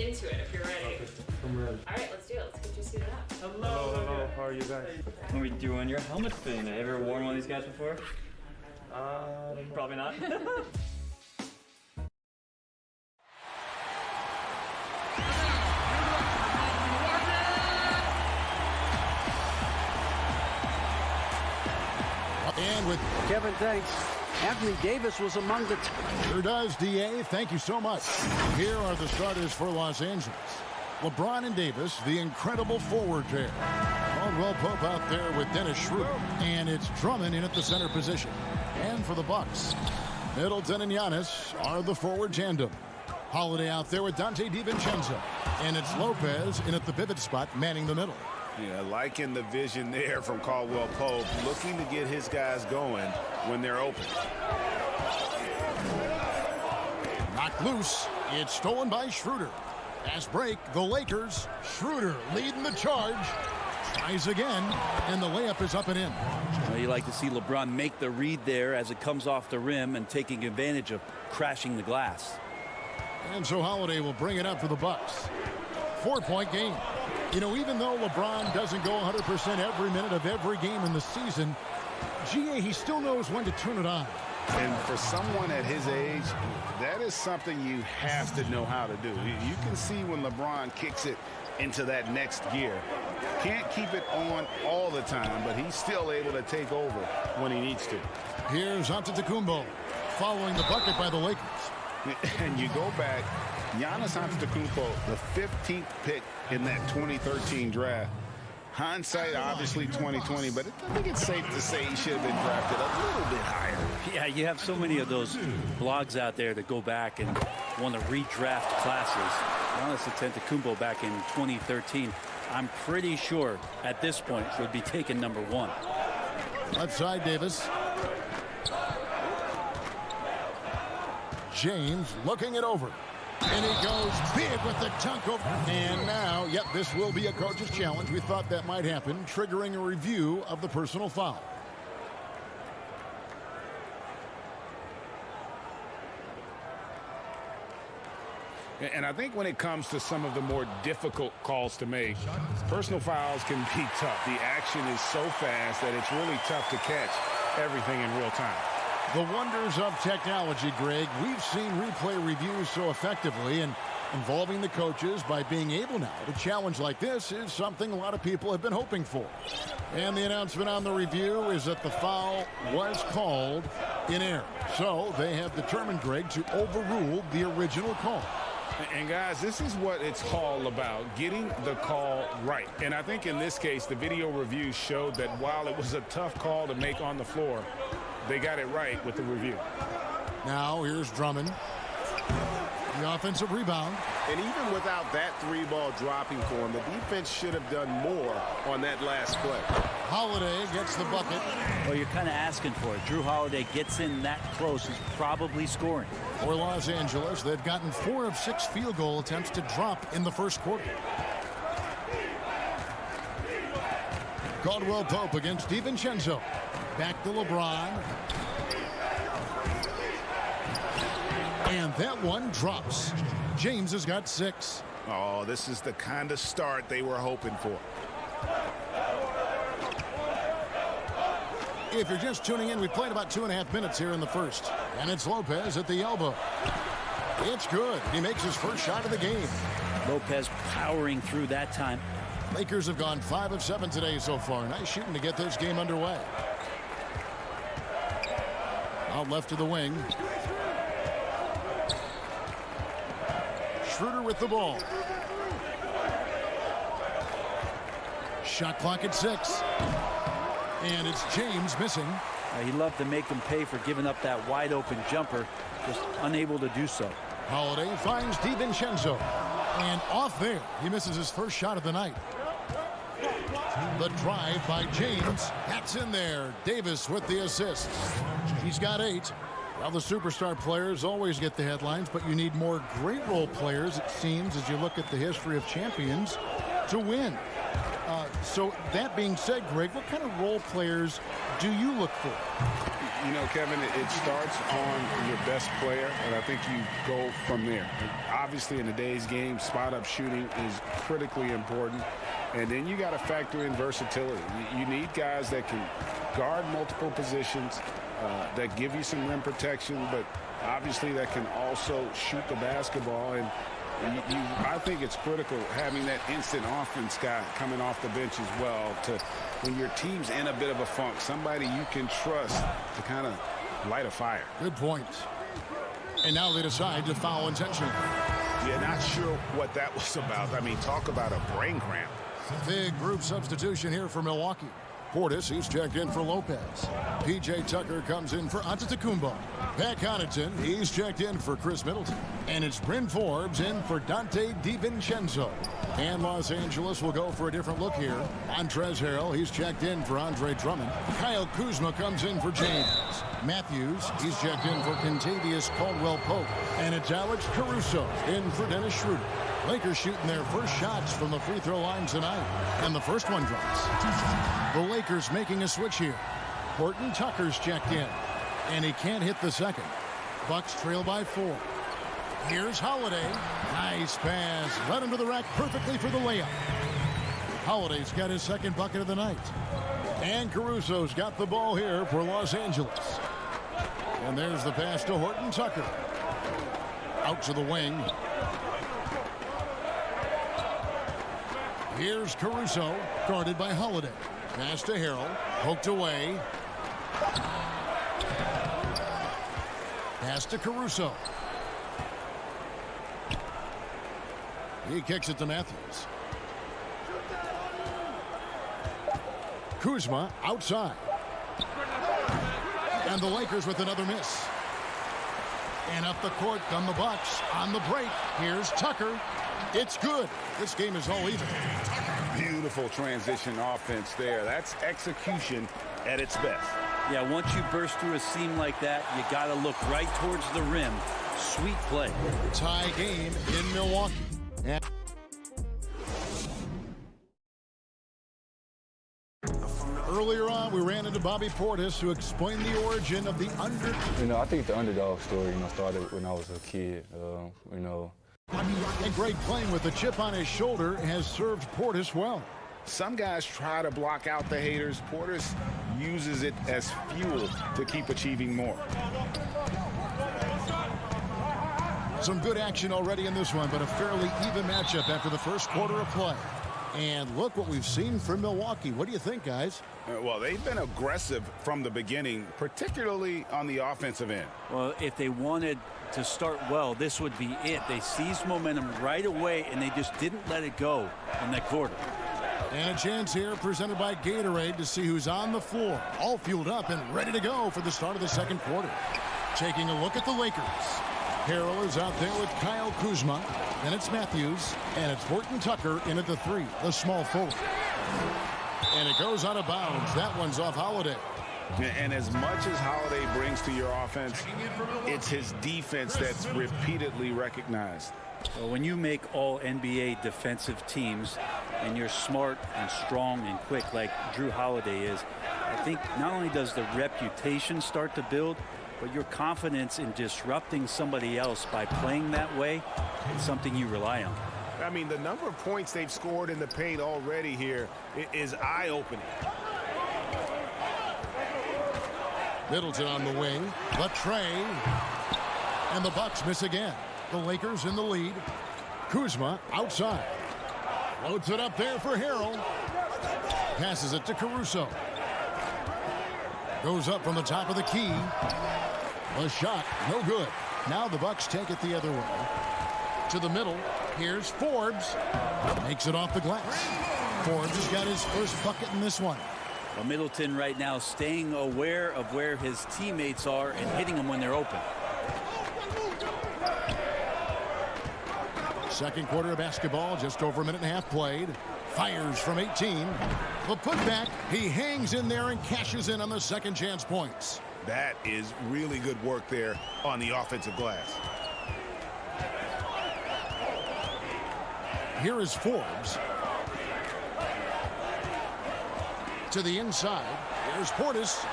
into it if you're ready. I'm ready. All right, let's do it. Let's get you suited up. Hello. How are you guys? What are we you win your helmet thing. Have you ever worn one of these guys before? Probably not. And with Kevin, thanks. Anthony Davis was among the... Sure does, D.A. Thank you so much. Here are the starters for Los Angeles. LeBron and Davis, the incredible forward pair. Caldwell Pope out there with Dennis Schroeder. And it's Drummond in at the center position. And for the Bucks, Middleton and Giannis are the forward tandem. Holiday out there with Dante DiVincenzo. And it's Lopez in at the pivot spot, manning the middle. Yeah, liking the vision there from Caldwell Pope, looking to get his guys going when they're open. Knocked loose. It's stolen by Schroeder. Fast break, the Lakers. Schroeder leading the charge. Tries again, and the layup is up and in. Well, you like to see LeBron make the read there as it comes off the rim and taking advantage of crashing the glass. And so Holiday will bring it up for the Bucks. 4-point game. You know, even though LeBron doesn't go 100% every minute of every game in the season, GA, he still knows when to turn it on. And for someone at his age, that is something you have to know how to do. You can see when LeBron kicks it into that next gear. Can't keep it on all the time, but he's still able to take over when he needs to. Here's Antetokounmpo following the bucket by the Lakers. And you go back, Giannis Antetokounmpo, the 15th pick in that 2013 draft. Hindsight, obviously 2020, but I think it's safe to say he should have been drafted a little bit higher. Yeah, you have so many of those blogs out there that go back and want to redraft classes. Giannis Antetokounmpo back in 2013, I'm pretty sure at this point would be taken number 1. Left side, Davis. James looking it over. And he goes big with the dunk over. And now, yep, this will be a coach's challenge. We thought that might happen, triggering a review of the personal foul. And I think when it comes to some of the more difficult calls to make, personal fouls can be tough. The action is so fast that it's really tough to catch everything in real time. The wonders of technology, Greg. We've seen replay reviews so effectively, and involving the coaches by being able now to challenge like this is something a lot of people have been hoping for. And the announcement on the review is that the foul was called in error. So they have determined, Greg, to overrule the original call. And guys, this is what it's all about, getting the call right. And I think in this case, the video review showed that while it was a tough call to make on the floor, they got it right with the review. Now here's Drummond. The offensive rebound. And even without that 3-ball dropping for him, the defense should have done more on that last play. Holiday gets the bucket. Well, you're kind of asking for it. Drew Holiday gets in that close, he's probably scoring. For Los Angeles, they've gotten 4 of 6 field goal attempts to drop in the first quarter. Caldwell Pope against DiVincenzo. Back to LeBron. And that one drops. James has got 6. Oh, this is the kind of start they were hoping for. If you're just tuning in, we played about 2.5 minutes here in the first. And it's Lopez at the elbow. It's good. He makes his first shot of the game. Lopez powering through that time. Lakers have gone 5 of 7 today so far. Nice shooting to get this game underway. Out left to the wing. Schroeder with the ball. Shot clock at 6. And it's James missing. He loved to make them pay for giving up that wide open jumper. Just unable to do so. Holiday finds DiVincenzo. And off there, he misses his first shot of the night. The drive by James. That's in there. Davis with the assist. He's got 8. Well, the superstar players always get the headlines, but you need more great role players, it seems, as you look at the history of champions, to win. So that being said, Greg, what kind of role players do you look for? You know, Kevin, it starts on your best player, and I think you go from there. And obviously, in today's game, spot-up shooting is critically important. And then you got to factor in versatility. You need guys that can guard multiple positions, that give you some rim protection, but obviously that can also shoot the basketball. And I think it's critical having that instant offense guy coming off the bench as well, to when your team's in a bit of a funk, somebody you can trust to kind of light a fire. Good point. And now they decide to foul intentionally. Yeah, not sure what that was about. I mean, talk about a brain cramp. Big group substitution here for Milwaukee. Portis, he's checked in for Lopez. P.J. Tucker comes in for Antetokounmpo. Pat Connaughton, he's checked in for Chris Middleton. And it's Bryn Forbes in for Dante DiVincenzo. And Los Angeles will go for a different look here. Montrezl Harrell, he's checked in for Andre Drummond. Kyle Kuzma comes in for James. Matthews, he's checked in for Kentavious Caldwell-Pope. And it's Alex Caruso in for Dennis Schroeder. Lakers shooting their first shots from the free throw line tonight. And the first one drops. The Lakers making a switch here. Horton Tucker's checked in. And he can't hit the second. Bucks trail by 4. Here's Holiday. Nice pass. Led him to the rack perfectly for the layup. Holiday's got his second bucket of the night. And Caruso's got the ball here for Los Angeles. And there's the pass to Horton Tucker. Out to the wing. Here's Caruso, guarded by Holiday. Pass to Harrell, poked away. Pass to Caruso. He kicks it to Matthews. Kuzma outside. And the Lakers with another miss. And up the court come the Bucks on the break. Here's Tucker. It's good. This game is all even. Beautiful transition offense there. That's execution at its best. Yeah, once you burst through a seam like that, you got to look right towards the rim. Sweet play. Tie game in Milwaukee. And earlier on, we ran into Bobby Portis to explain the origin of the under. You know, I think the underdog story, started when I was a kid. And Greg, playing with a chip on his shoulder, has served Portis well. Some guys try to block out the haters. Portis uses it as fuel to keep achieving more. Some good action already in this one, but a fairly even matchup after the first quarter of play. And look what we've seen from Milwaukee. What do you think, guys? Well, they've been aggressive from the beginning, particularly on the offensive end. Well, if they wanted to start well, this would be it. They seized momentum right away, and they just didn't let it go in that quarter. And a chance here presented by Gatorade to see who's on the floor. All fueled up and ready to go for the start of the second quarter. Taking a look at the Lakers. Harrell is out there with Kyle Kuzma. Then it's Matthews. And it's Horton Tucker in at the 3, the small forward. And it goes out of bounds. That one's off Holiday. And as much as Holiday brings to your offense, it's his defense that's repeatedly recognized. Well, when you make all NBA defensive teams and you're smart and strong and quick like Drew Holiday is, I think not only does the reputation start to build, but your confidence in disrupting somebody else by playing that way is something you rely on. I mean, the number of points they've scored in the paint already here is eye-opening. Middleton on the wing. Latre. And the Bucks miss again. The Lakers in the lead. Kuzma outside. Loads it up there for Harrell. Passes it to Caruso. Goes up from the top of the key. A shot, no good. Now the Bucks take it the other way. To the middle. Here's Forbes. Makes it off the glass. Forbes has got his first bucket in this one. Well, Middleton right now staying aware of where his teammates are and hitting them when they're open. Second quarter of basketball, just over a minute and a half played. Fires from 18. The putback, he hangs in there and cashes in on the second chance points. That is really good work there on the offensive glass. Here is Forbes. To the inside. Here's Portis.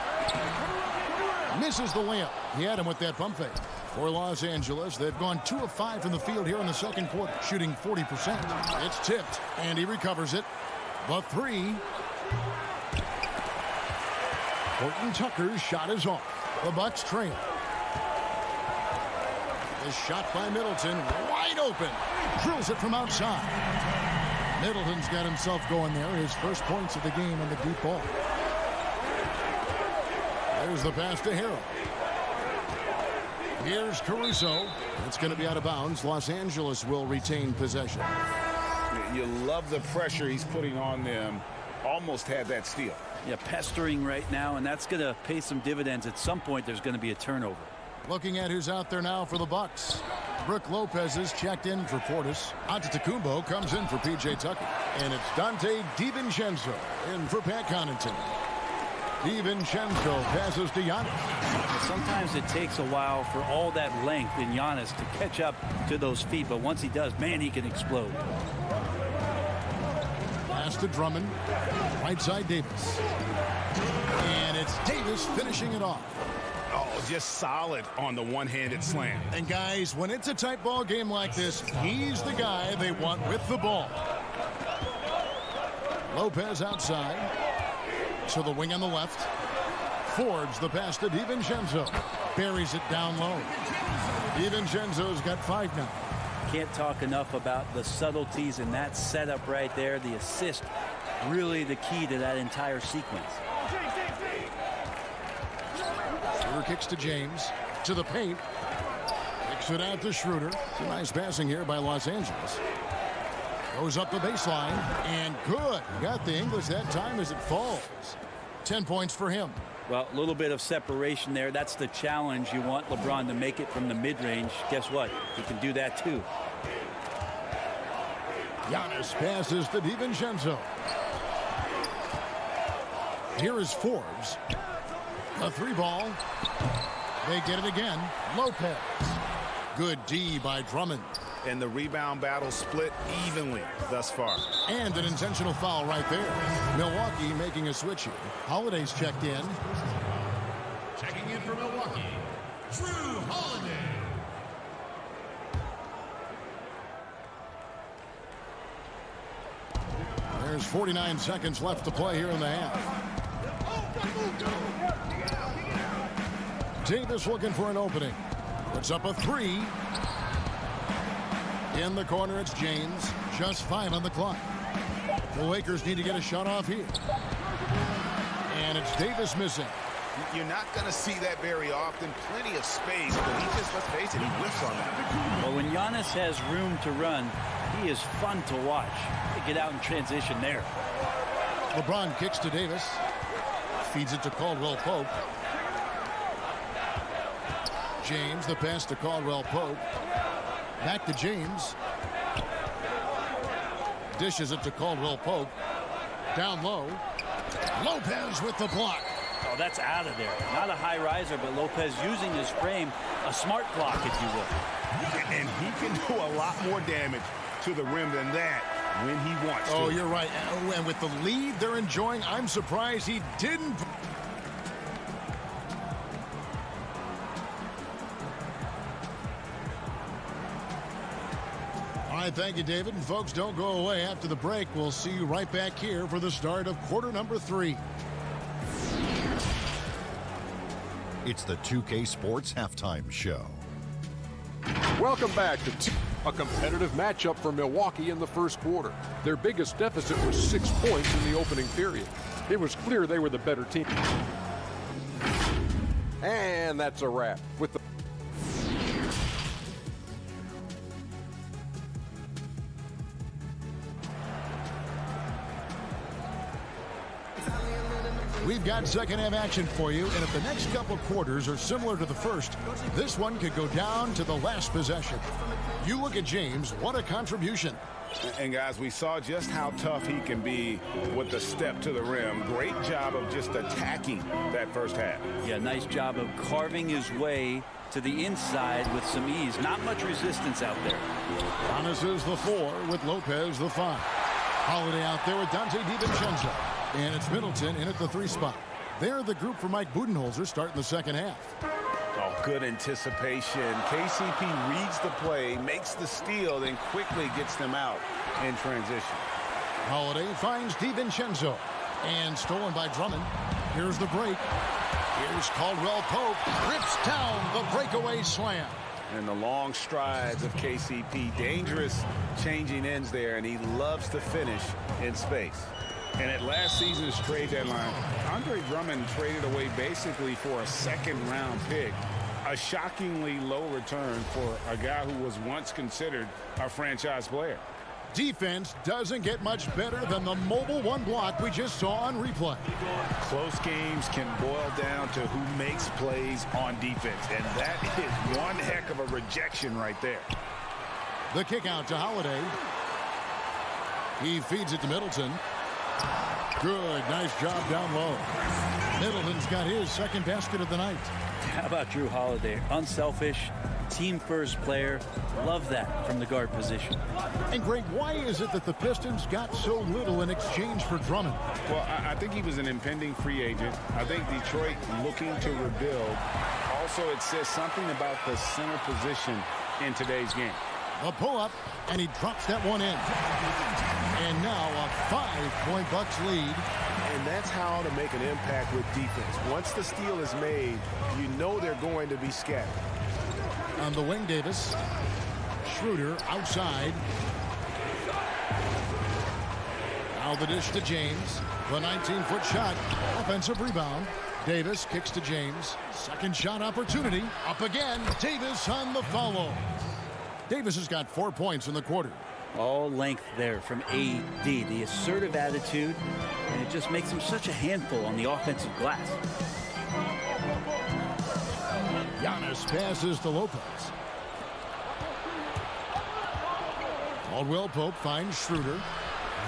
Misses the layup. He had him with that pump fake. For Los Angeles, they've gone 2 of 5 from the field here in the second quarter, shooting 40%. It's tipped, and he recovers it. The three. Horton Tucker's shot is off. The Bucks trail. The shot by Middleton, wide open. Drills it from outside. Middleton's got himself going there. His first points of the game on the deep ball. There's the pass to Harrell. Here's Caruso. It's going to be out of bounds. Los Angeles will retain possession. You love the pressure he's putting on them. Almost had that steal. Yeah, pestering right now, and that's going to pay some dividends. At some point, there's going to be a turnover. Looking at who's out there now for the Bucks. Brook Lopez is checked in for Portis. Antetokounmpo comes in for P.J. Tucker. And it's Dante DiVincenzo in for Pat Connaughton. DiVincenzo passes to Giannis. Sometimes it takes a while for all that length in Giannis to catch up to those feet, but once he does, man, he can explode. Pass to Drummond. Right side Davis. And it's Davis finishing it off. Oh, just solid on the one-handed slam. And guys, when it's a tight ball game like this, he's the guy they want with the ball. Lopez outside. To the wing on the left. Fords the pass to DiVincenzo. Buries it down low. DiVincenzo's got 5 now. Can't talk enough about the subtleties in that setup right there. The assist, really the key to that entire sequence. Schroeder kicks to James. To the paint. Kicks it out to Schroeder. Some nice passing here by Los Angeles. Goes up the baseline. And good. Got the English that time as it falls. 10 points for him. Well, a little bit of separation there. That's the challenge. You want LeBron to make it from the mid-range. Guess what? He can do that too. Giannis passes to DiVincenzo. Here is Forbes. A 3-ball. They get it again. Lopez. Good D by Drummond. And the rebound battle split evenly thus far. And an intentional foul right there. Milwaukee making a switch here. Holiday's checked in. Checking in for Milwaukee, Drew Holiday. There's 49 seconds left to play here in the half. Davis looking for an opening. Puts up a 3. In the corner, it's James. Just 5 on the clock. The Lakers need to get a shot off here. And it's Davis missing. You're not going to see that very often. Plenty of space, but he just, let's face it, he whiffs on that. Well, when Giannis has room to run, he is fun to watch. They get out in transition there. LeBron kicks to Davis. Feeds it to Caldwell Pope. James, the pass to Caldwell Pope. Back to James. Dishes it to Caldwell Pope. Down low. Lopez with the block. Oh, that's out of there. Not a high riser, but Lopez using his frame. A smart block, if you will. And he can do a lot more damage to the rim than that when he wants to. Oh, you're right. And with the lead they're enjoying, I'm surprised he didn't. All right, thank you, David. And folks, don't go away after the break. We'll see you right back here for the start of quarter number 3. It's the 2K Sports Halftime Show. Welcome back to a competitive matchup for Milwaukee in the first quarter. Their biggest deficit was 6 points in the opening period. It was clear they were the better team. And that's a wrap. With the We've got second half action for you, and if the next couple quarters are similar to the first, this one could go down to the last possession. You look at James, what a contribution. And guys, we saw just how tough he can be with the step to the rim. Great job of just attacking that first half. Yeah, nice job of carving his way to the inside with some ease. Not much resistance out there. Giannis is the 4 with Lopez the 5. Holiday out there with Dante DiVincenzo. And it's Middleton in at the 3 spot. They're the group for Mike Budenholzer starting the second half. Oh, good anticipation. KCP reads the play, makes the steal, then quickly gets them out in transition. Holiday finds DiVincenzo. And stolen by Drummond. Here's the break. Here's Caldwell Pope. Rips down the breakaway slam. And the long strides of KCP. Dangerous changing ends there, and he loves to finish in space. And at last season's trade deadline, Andre Drummond traded away basically for a second-round pick. A shockingly low return for a guy who was once considered a franchise player. Defense doesn't get much better than the mobile one block we just saw on replay. Close games can boil down to who makes plays on defense, and that is one heck of a rejection right there. The kick out to Holiday. He feeds it to Middleton. Good, nice job down low. Middleton's got his second basket of the night. How about Drew Holiday? Unselfish, team-first player. Love that from the guard position. And, Greg, why is it that the Pistons got so little in exchange for Drummond? Well, I think he was an impending free agent. I think Detroit looking to rebuild. Also, it says something about the center position in today's game. A pull-up, and he drops that one in. And now a 5-point Bucks lead. And that's how to make an impact with defense. Once the steal is made, you know they're going to be scattered. On the wing, Davis. Schroeder outside. Now the dish to James. The 19-foot shot. Offensive rebound. Davis kicks to James. Second shot opportunity. Up again. Davis on the follow. Davis has got 4 points in the quarter. All length there from AD. The assertive attitude, and it just makes him such a handful on the offensive glass. Giannis passes to Lopez. Caldwell Pope finds Schroeder.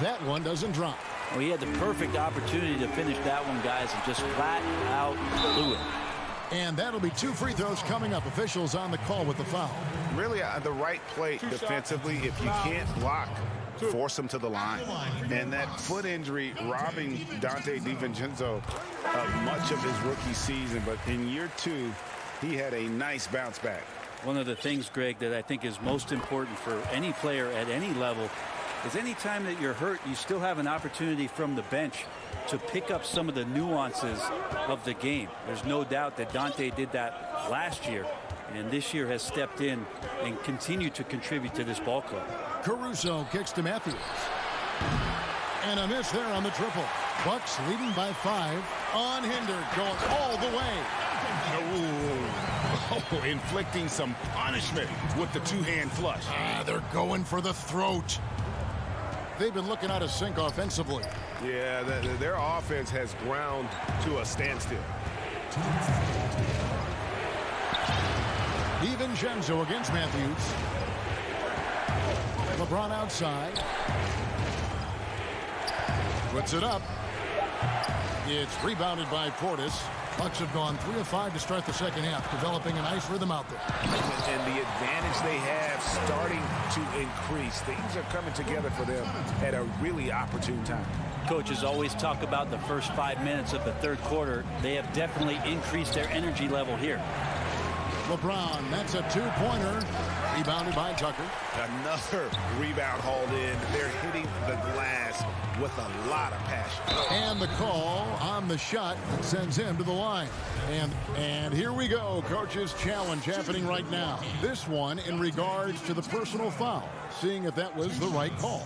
That one doesn't drop. Well, he had the perfect opportunity to finish that one, guys, and just flat out blew it. And that'll be 2 free throws coming up. Officials on the call with the foul. Really the right play defensively. If you can't block, force them to the line. And that foot injury robbing Dante DiVincenzo of much of his rookie season. But in year 2, he had a nice bounce back. One of the things, Greg, that I think is most important for any player at any level is any time that you're hurt, you still have an opportunity from the bench to pick up some of the nuances of the game. There's no doubt that Dante did that last year, and this year has stepped in and continued to contribute to this ball club. Caruso kicks to Matthews. And a miss there on the triple. Bucks leading by 5. Unhindered, going all the way. Oh, inflicting some punishment with the two-hand flush. They're going for the throat. They've been looking out of sync offensively. Yeah, their offense has ground to a standstill. DiVincenzo against Matthews. LeBron outside. Puts it up. It's rebounded by Portis. Bucks have gone 3 of 5 to start the second half, developing a nice rhythm out there. And the advantage they have starting to increase. Things are coming together for them at a really opportune time. Coaches always talk about the first 5 minutes of the third quarter. They have definitely increased their energy level here. LeBron, that's a 2-pointer. Rebounded by Tucker. Another rebound hauled in. They're hitting the glass with a lot of passion. And the call on the shot sends him to the line. And here we go. Coach's challenge happening right now. This one in regards to the personal foul. Seeing if that was the right call.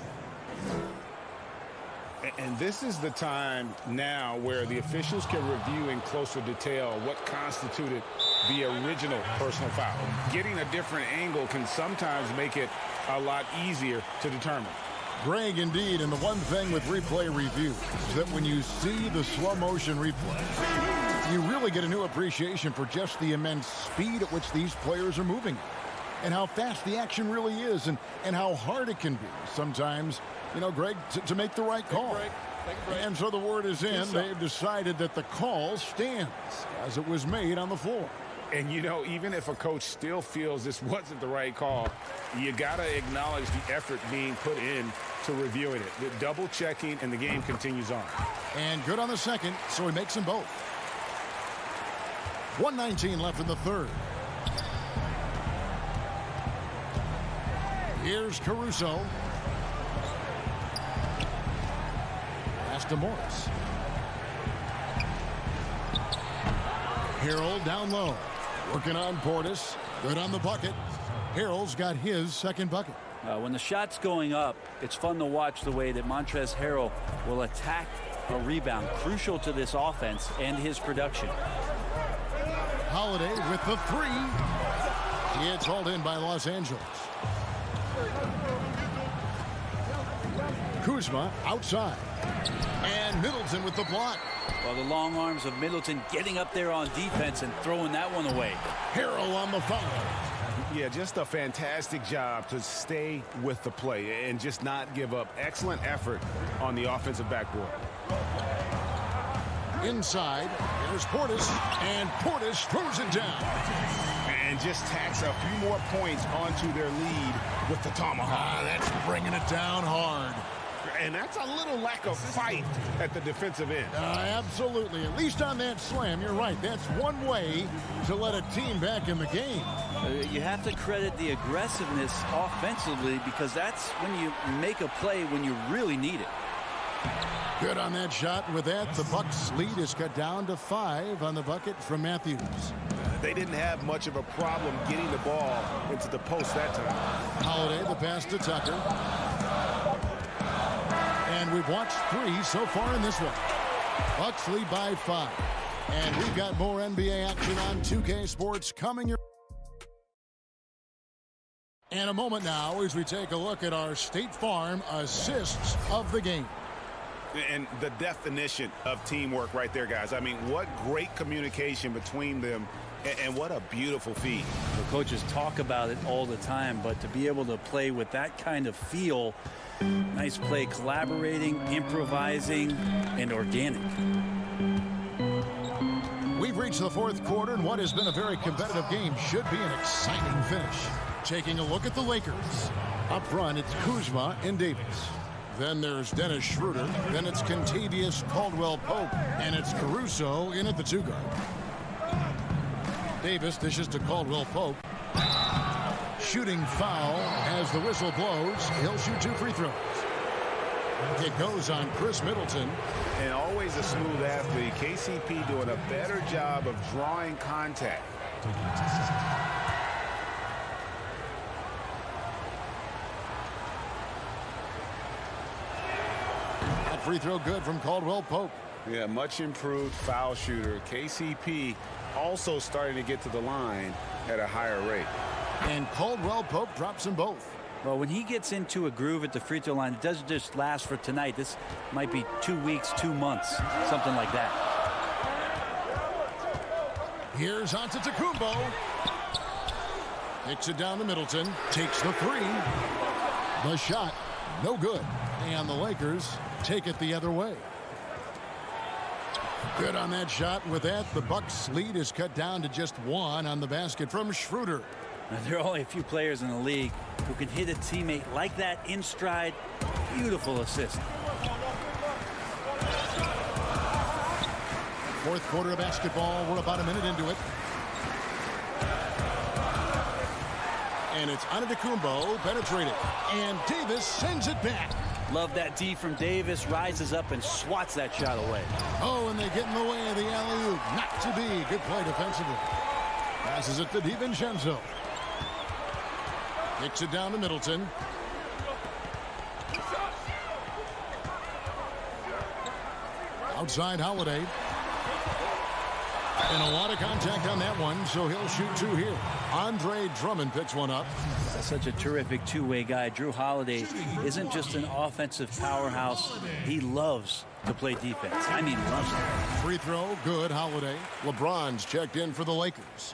And this is the time now where the officials can review in closer detail what constituted the original personal foul. Getting a different angle can sometimes make it a lot easier to determine. Greg, indeed, and the one thing with replay review is that when you see the slow motion replay, you really get a new appreciation for just the immense speed at which these players are moving and how fast the action really is and how hard it can be sometimes, you know, Greg, to make the right call. And so the word is in. They've decided that the call stands as it was made on the floor. And, you know, even if a coach still feels this wasn't the right call, you got to acknowledge the effort being put in to reviewing it. The double checking, and the game continues on. And good on the second, so he makes them both. 1:19 left in the third. Here's Caruso. Pass to Morris. Harrell down low. Working on Portis. Good on the bucket. Harrell's got his second bucket. When the shot's going up, it's fun to watch the way that Montrezl Harrell will attack a rebound, crucial to this offense and his production. Holiday with the three. It's hauled in by Los Angeles. Kuzma outside. And Middleton with the block. Well, the long arms of Middleton getting up there on defense and throwing that one away. Harrell on the foul. Yeah, just a fantastic job to stay with the play and just not give up. Excellent effort on the offensive backboard. Inside, there's Portis, and Portis throws it down. And just tacks a few more points onto their lead with the tomahawk. That's bringing it down hard. And that's a little lack of fight at the defensive end. Absolutely. At least on that slam, you're right. That's one way to let a team back in the game. You have to credit the aggressiveness offensively, because that's when you make a play when you really need it. Good on that shot. With that, the Bucks' lead is cut down to 5 on the bucket from Matthews. They didn't have much of a problem getting the ball into the post that time. Holiday, the pass to Tucker. And we've watched 3 so far in this one. Bucks lead by 5. And we've got more NBA action on 2K Sports coming your in a moment now as we take a look at our State Farm assists of the game. And the definition of teamwork right there, guys. I mean, what great communication between them, and what a beautiful feed. The coaches talk about it all the time, but to be able to play with that kind of feel, nice play, collaborating, improvising, and organic. We've reached the fourth quarter, and what has been a very competitive game should be an exciting finish. Taking a look at the Lakers. Up front, it's Kuzma and Davis. Then there's Dennis Schroeder. Then it's Kentavious Caldwell-Pope. And it's Caruso in at the 2 guard. Davis dishes to Caldwell-Pope. Shooting foul as the whistle blows. He'll shoot 2 free throws. It goes on Chris Middleton. And always a smooth athlete. KCP doing a better job of drawing contact. That free throw good from Caldwell-Pope. Yeah, much improved foul shooter. KCP also starting to get to the line at a higher rate. And Caldwell-Pope drops them both. Well, when he gets into a groove at the free throw line, it doesn't just last for tonight. This might be 2 weeks, 2 months, something like that. Here's Antetokounmpo. Kicks it down to Middleton. Takes the 3. The shot, no good. And the Lakers take it the other way. Good on that shot. With that, the Bucks' lead is cut down to just 1 on the basket from Schroeder. Now, there are only a few players in the league who can hit a teammate like that in stride. Beautiful assist. Fourth quarter of basketball. We're about a minute into it. And it's Antetokounmpo penetrating. And Davis sends it back. Love that D from Davis. Rises up and swats that shot away. Oh, and they get in the way of the alley-oop. Not to be. Good play defensively. Passes it to DiVincenzo. Kicks it down to Middleton. Outside Holiday. And a lot of contact on that one, so he'll shoot 2 here. Andre Drummond picks one up. That's such a terrific two-way guy. Drew Holiday isn't just an offensive powerhouse. He loves to play defense. I mean, loves it. Free throw, good, Holiday. LeBron's checked in for the Lakers.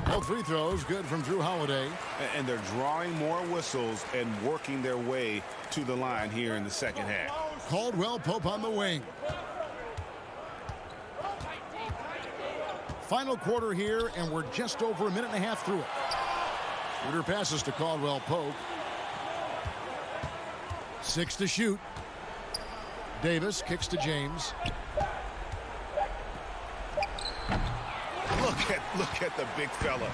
Both free throws, good from Drew Holiday. And they're drawing more whistles and working their way to the line here in the second half. Caldwell-Pope on the wing. Final quarter here, and we're just over a minute and a half through it. Schroeder passes to Caldwell Pope. 6 to shoot. Davis kicks to James. Look at the big fella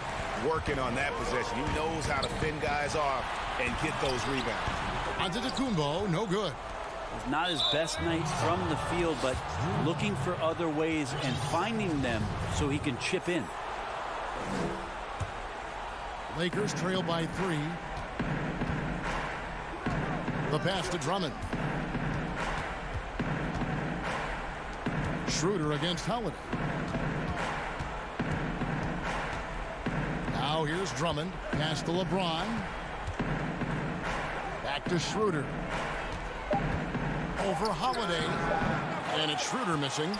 working on that possession. He knows how to fend guys off and get those rebounds. Antetokounmpo, no good. It's not his best night from the field, but looking for other ways and finding them so he can chip in. Lakers trail by 3. The pass to Drummond. Schroeder against Holiday. Now here's Drummond. Pass to LeBron. Back to Schroeder. Over Holiday. And it's Schroeder missing.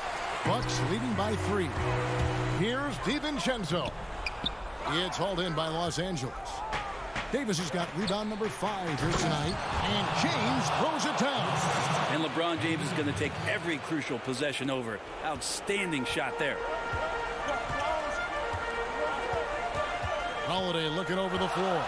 Bucks leading by 3. Here's DiVincenzo. It's hauled in by Los Angeles. Davis has got rebound number 5 here tonight. And James throws it down. And LeBron James is going to take every crucial possession over. Outstanding shot there. Holiday looking over the floor.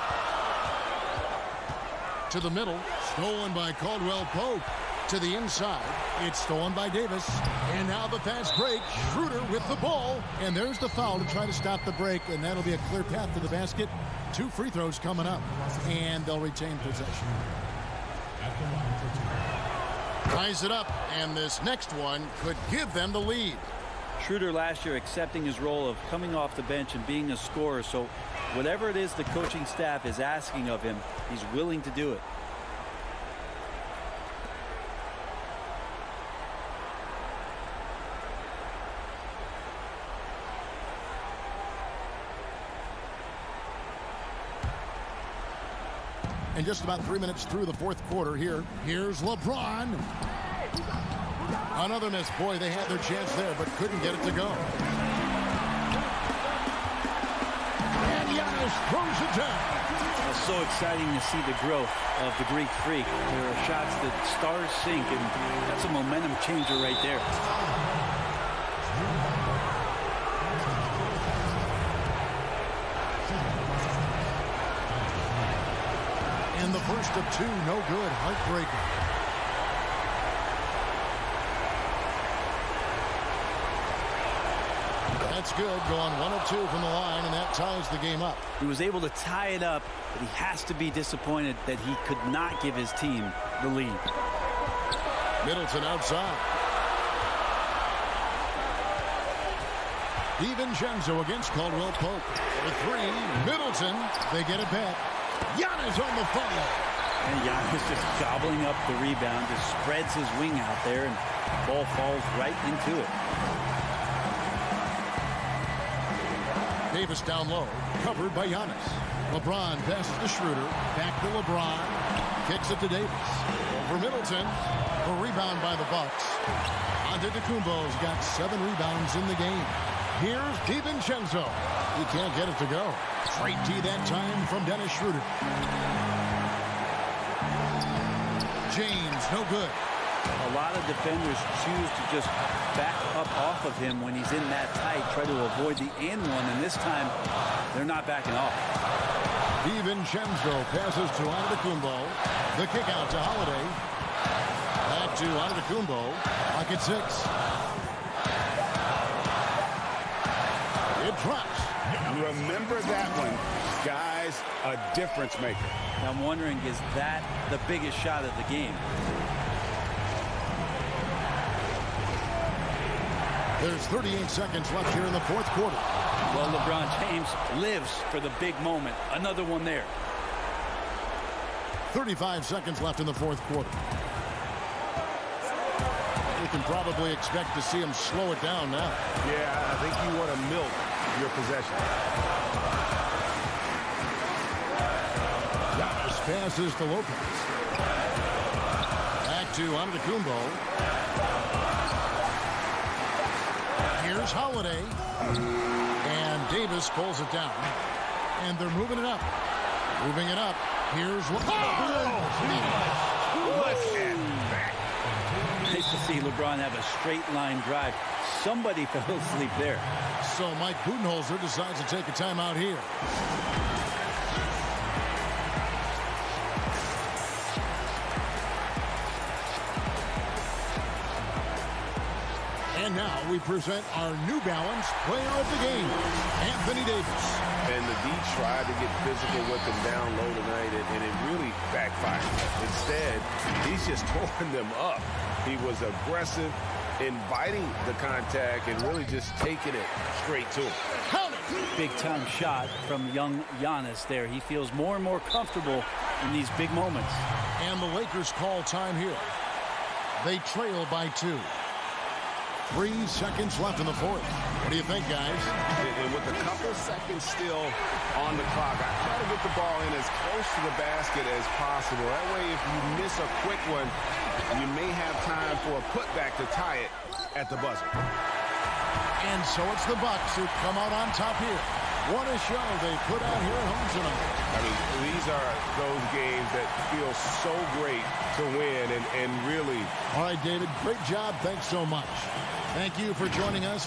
To the middle. Stolen by Caldwell Pope. To the inside. It's stolen by Davis. And now the fast break. Schroeder with the ball. And there's the foul to try to stop the break. And that'll be a clear path to the basket. 2 free throws coming up. And they'll retain possession. Ties it up. And this next one could give them the lead. Schroeder last year accepting his role of coming off the bench and being a scorer. So whatever it is the coaching staff is asking of him, he's willing to do it. And just about 3 minutes through the fourth quarter here. Here's LeBron. Another miss. Boy, they had their chance there, but couldn't get it to go. And Giannis throws it down. It's so exciting to see the growth of the Greek Freak. There are shots that stars sink, and that's a momentum changer right there. And the first of 2, no good. Heartbreaker. That's good. Going 1 of 2 from the line, and that ties the game up. He was able to tie it up, but he has to be disappointed that he could not give his team the lead. Middleton outside. DiVincenzo against Caldwell Pope. For 3, Middleton. They get it back. Giannis on the follow. And Giannis just gobbling up the rebound, just spreads his wing out there, and the ball falls right into it. Davis down low, covered by Giannis. LeBron passes to Schroeder. Back to LeBron. Kicks it to Davis. Over Middleton. The rebound by the Bucks. Antetokounmpo's got 7 rebounds in the game. Here's DiVincenzo. He can't get it to go. Straight D that time from Dennis Schroeder. James, no good. A lot of defenders choose to just back up off of him when he's in that tight, try to avoid the and one, and this time they're not backing off. DiVincenzo passes to Antetokounmpo. The kick out to Holiday. Back to Antetokounmpo. Pocket 6. It drops. Remember that one. Guys, a difference maker. I'm wondering, is that the biggest shot of the game? There's 38 seconds left here in the fourth quarter. Well, LeBron James lives for the big moment. Another one there. 35 seconds left in the fourth quarter. We can probably expect to see him slow it down now. Yeah, I think you want to milk your possession. Giannis passes to Lopez. Back to Antetokounmpo. Here's Holiday. And Davis pulls it down. And they're moving it up. Moving it up. Here's what. Look at that. Nice to see LeBron have a straight line drive. Somebody fell asleep there. So Mike Budenholzer decides to take a timeout here. And now we present our New Balance player of the game, Anthony Davis. And the D tried to get physical with him down low tonight, and it really backfired. Instead, he's just tore them up. He was aggressive, inviting the contact, and really just taking it straight to him. Big-time shot from young Giannis there. He feels more and more comfortable in these big moments. And the Lakers call time here. They trail by 2. 3 seconds left in the fourth. What do you think, guys? And with a couple seconds still on the clock, I try to get the ball in as close to the basket as possible. That way, if you miss a quick one, you may have time for a putback to tie it at the buzzer. And so it's the Bucks who come out on top here. What a show they put out here at home tonight. I mean, these are those games that feel so great to win and really. All right, David, great job. Thanks so much. Thank you for joining us.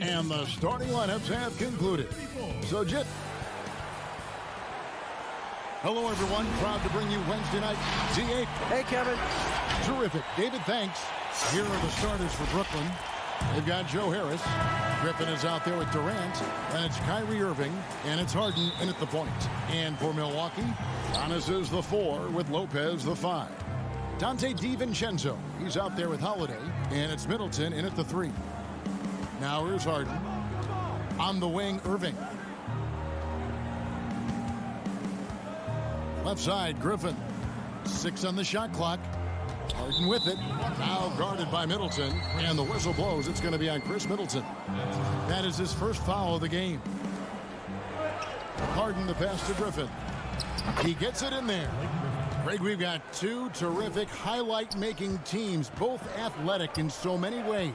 And the starting lineups have concluded. So, Jit. Hello, everyone. Proud to bring you Wednesday night D8. Hey, Kevin. Terrific. David, thanks. Here are the starters for Brooklyn. They've got Joe Harris. Griffin is out there with Durant. And it's Kyrie Irving. And it's Harden in at the point. And for Milwaukee, Giannis is the 4 with Lopez the 5. Dante DiVincenzo. He's out there with Holiday. And it's Middleton in at the 3. Now here's Harden. On the wing, Irving. Left side, Griffin. 6 on the shot clock. Harden with it. Now guarded by Middleton. And the whistle blows. It's going to be on Chris Middleton. That is his first foul of the game. Harden the pass to Griffin. He gets it in there. Greg, we've got two terrific highlight-making teams, both athletic in so many ways.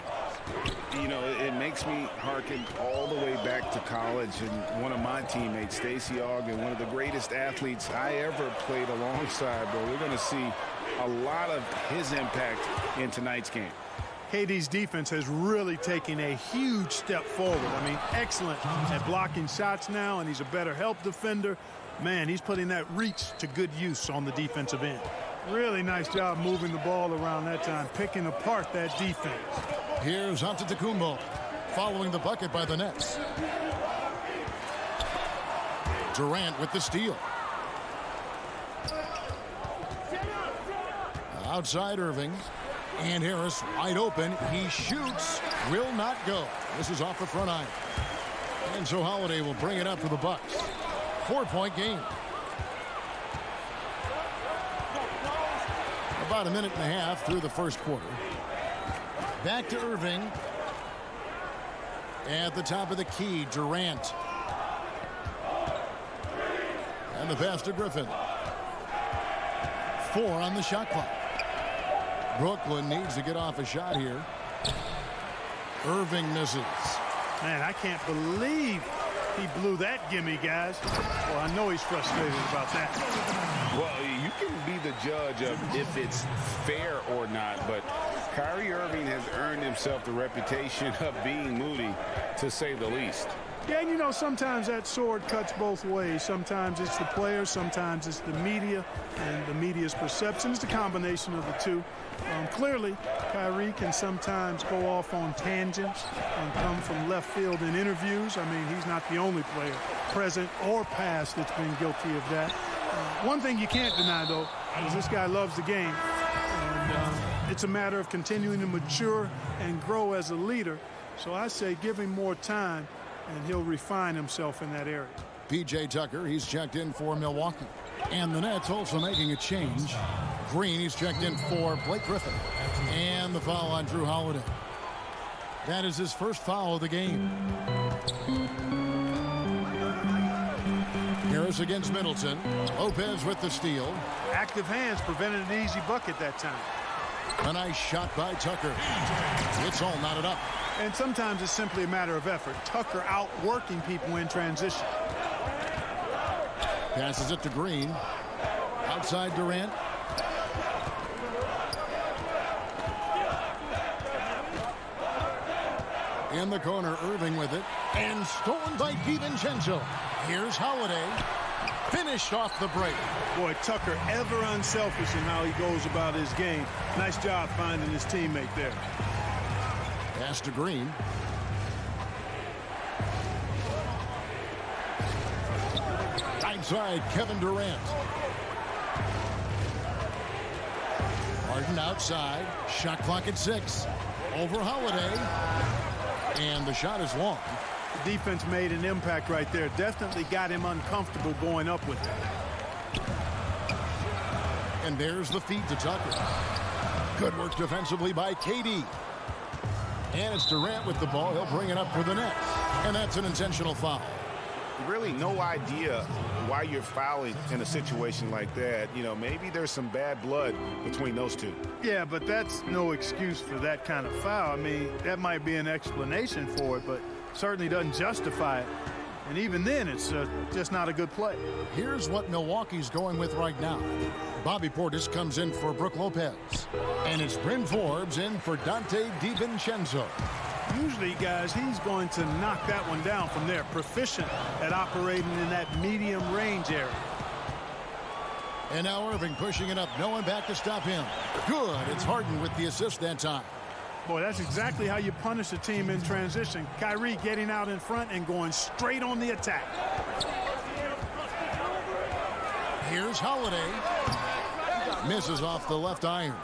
You know, it makes me hearken all the way back to college, and one of my teammates, Stacey Ogden, one of the greatest athletes I ever played alongside, bro. We're going to see a lot of his impact in tonight's game. KD's defense has really taken a huge step forward. I mean, excellent at blocking shots now, and he's a better help defender. Man, he's putting that reach to good use on the defensive end. Really nice job moving the ball around that time, picking apart that defense. Here's Antetokounmpo following the bucket by the Nets. Durant with the steal. Outside Irving. And Harris wide open. He shoots. Will not go. This is off the front iron. And so Holiday will bring it up for the Bucks. 4-point game. About a minute and a half through the first quarter. Back to Irving. At the top of the key, Durant. And the pass to Griffin. 4 on the shot clock. Brooklyn needs to get off a shot here. Irving misses. Man, I can't believe he blew that gimme, guys. Well, I know he's frustrated about that. Well, you can be the judge of if it's fair or not, but Kyrie Irving has earned himself the reputation of being moody, to say the least. Yeah, and you know, sometimes that sword cuts both ways. Sometimes it's the player, sometimes it's the media, and the media's perception. It's the combination of the two. Clearly, Kyrie can sometimes go off on tangents and come from left field in interviews. I mean, he's not the only player, present or past, that's been guilty of that. One thing you can't deny, though, is this guy loves the game. And it's a matter of continuing to mature and grow as a leader. So I say give him more time, and he'll refine himself in that area. P.J. Tucker, he's checked in for Milwaukee. And the Nets also making a change. Green, he's checked in for Blake Griffin. And the foul on Drew Holiday. That is his first foul of the game. Harris against Middleton. Lopez with the steal. Active hands prevented an easy bucket that time. A nice shot by Tucker. It's all knotted up. And sometimes it's simply a matter of effort. Tucker outworking people in transition. Passes it to Green. Outside Durant. In the corner, Irving with it. And stolen by DiVincenzo. Here's Holiday. Finished off the break. Boy, Tucker ever unselfish in how he goes about his game. Nice job finding his teammate there. Pass to Green. Outside, Kevin Durant. Harden outside. Shot clock at 6. Over Holiday. And the shot is long. Defense made an impact right there. Definitely got him uncomfortable going up with it. And there's the feed to Tucker. Good work defensively by KD. And it's Durant with the ball. He'll bring it up for the net. And that's an intentional foul. Really no idea why you're fouling in a situation like that. You know, maybe there's some bad blood between those two. Yeah, but that's no excuse for that kind of foul. I mean, that might be an explanation for it, but certainly doesn't justify it. And even then, it's just not a good play. Here's what Milwaukee's going with right now. Bobby Portis comes in for Brook Lopez. And it's Bryn Forbes in for Dante DiVincenzo. Usually, guys, he's going to knock that one down from there. Proficient at operating in that medium range area. And now Irving pushing it up. No one back to stop him. Good. It's Harden with the assist that time. Boy, that's exactly how you punish a team in transition. Kyrie getting out in front and going straight on the attack. Here's Holiday. Misses off the left iron.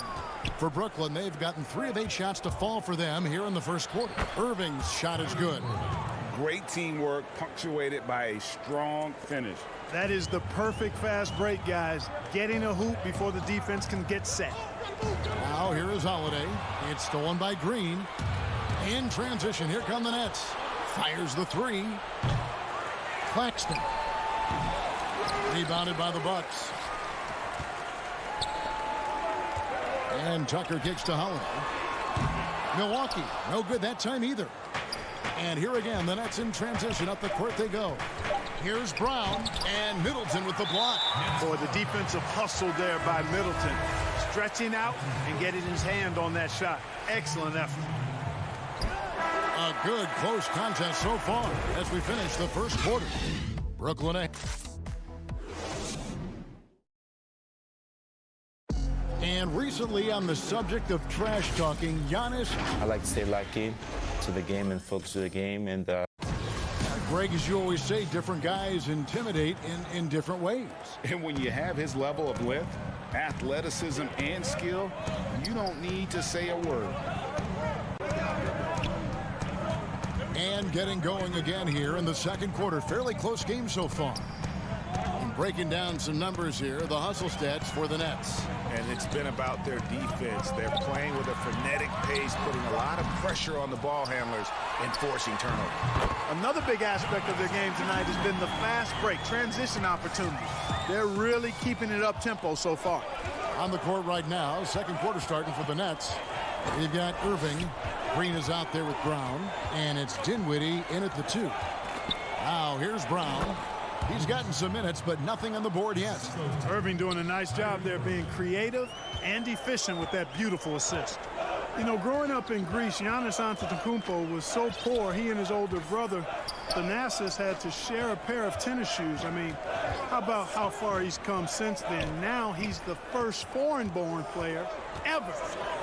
For Brooklyn, they've gotten 3 of 8 shots to fall for them here in the first quarter. Irving's shot is good. Great teamwork punctuated by a strong finish. That is the perfect fast break, guys. Getting a hoop before the defense can get set. Now here is Holiday. It's stolen by Green. In transition, here come the Nets. Fires the 3. Claxton. Rebounded by the Bucks. And Tucker kicks to Holiday. Milwaukee, no good that time either. And here again, the Nets in transition. Up the court they go. Here's Brown and Middleton with the block. Boy, the defensive hustle there by Middleton. Stretching out and getting his hand on that shot. Excellent effort. A good close contest so far as we finish the first quarter. Brooklyn. And recently on the subject of trash talking, Giannis. I like to stay locked in to the game and focus to the game. And Greg, as you always say, different guys intimidate in different ways. And when you have his level of length, athleticism, and skill, you don't need to say a word. And getting going again here in the second quarter. Fairly close game so far. And breaking down some numbers here, the hustle stats for the Nets. And it's been about their defense. They're playing with a frenetic pace, putting a lot of pressure on the ball handlers and forcing turnover. Another big aspect of their game tonight has been the fast break, transition opportunities. They're really keeping it up tempo so far. On the court right now, second quarter starting for the Nets. We've got Irving. Green is out there with Brown. And it's Dinwiddie in at the 2. Now here's Brown. He's gotten some minutes, but nothing on the board yet. Irving doing a nice job there, being creative and efficient with that beautiful assist. You know, growing up in Greece, Giannis Antetokounmpo was so poor, he and his older brother, Thanasis, had to share a pair of tennis shoes. I mean, how about how far he's come since then? Now he's the first foreign-born player ever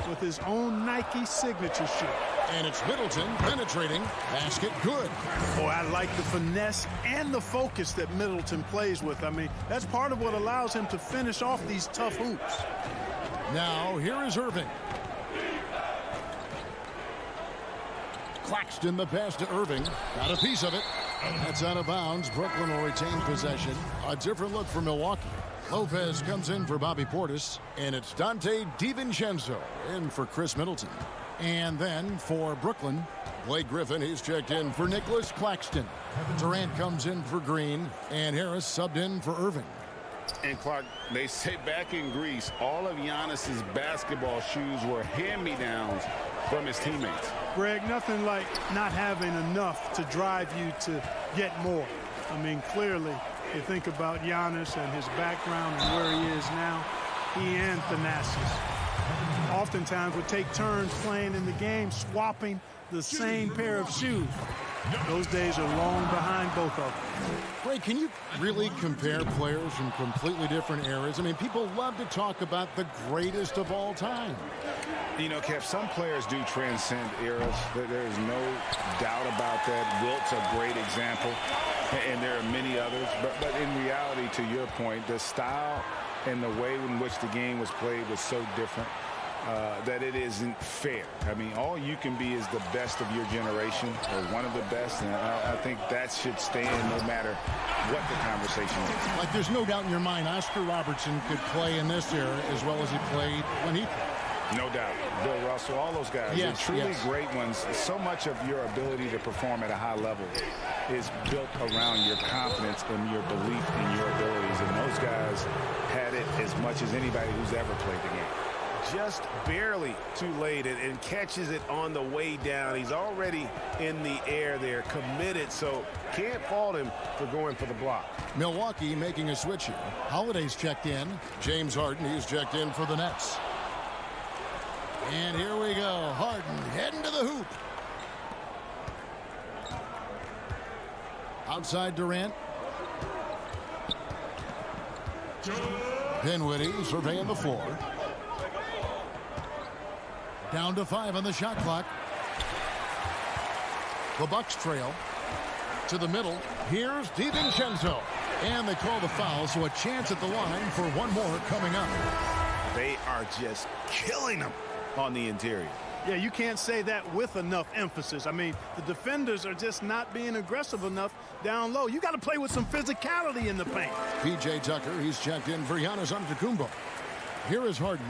with his own Nike signature shoe. And it's Middleton penetrating. Basket good. Boy, I like the finesse and the focus that Middleton plays with. I mean, that's part of what allows him to finish off these tough hoops. Now, here is Irving. Claxton the pass to Irving. Got a piece of it. That's out of bounds. Brooklyn will retain possession. A different look for Milwaukee. Lopez comes in for Bobby Portis. And it's Dante DiVincenzo in for Chris Middleton. And then for Brooklyn, Blake Griffin, he's checked in for Nicholas Claxton. Durant comes in for Green, and Harris subbed in for Irving. And Clark, they say back in Greece, all of Giannis's basketball shoes were hand-me-downs from his teammates. Greg, nothing like not having enough to drive you to get more. I mean, clearly, You think about Giannis and his background and where he is now. He and Thanasis oftentimes would take turns playing in the game, swapping the same pair of shoes. Those days are long behind both of them. Ray, can you really compare players from completely different eras? I mean, people love to talk about the greatest of all time. You know, Kev, some players do transcend eras. There's no doubt about that. Wilt's a great example, and there are many others. But in reality, to your point, the style and the way in which the game was played was so different that it isn't fair. I mean, all you can be is the best of your generation, or one of the best, and I think that should stand no matter what the conversation is. Like, there's no doubt in your mind Oscar Robertson could play in this era as well as he played when he played. No doubt. Bill Russell, all those guys, yes, they're truly yes. great ones. So much of your ability to perform at a high level is built around your confidence and your belief in your abilities. And those guys had it as much as anybody who's ever played the game. Just barely too late and catches it on the way down. He's already in the air there, committed, so can't fault him for going for the block. Milwaukee making a switch here. Holiday's checked in. James Harden, he's checked in for the Nets. And here we go. Harden heading to the hoop. Outside Durant. Dinwiddie surveying the floor. Down to 5 on the shot clock. The Bucks trail to the middle. Here's DiVincenzo. And they call the foul, so a chance at the line for one more coming up. They are just killing them on the interior. Yeah, you can't say that with enough emphasis. I mean, the defenders are just not being aggressive enough down low. You got to play with some physicality in the paint. P.J. Tucker, he's checked in for Giannis Antetokounmpo. Here is Harden.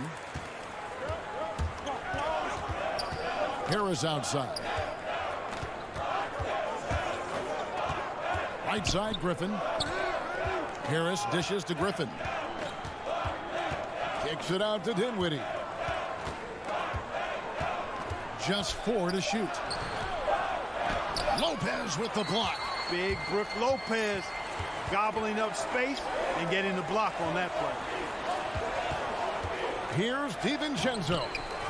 Harris outside. Right side, Griffin. Harris dishes to Griffin. Kicks it out to Dinwiddie. Just 4 to shoot. Lopez with the block. Big Brook Lopez gobbling up space and getting the block on that play. Here's DiVincenzo.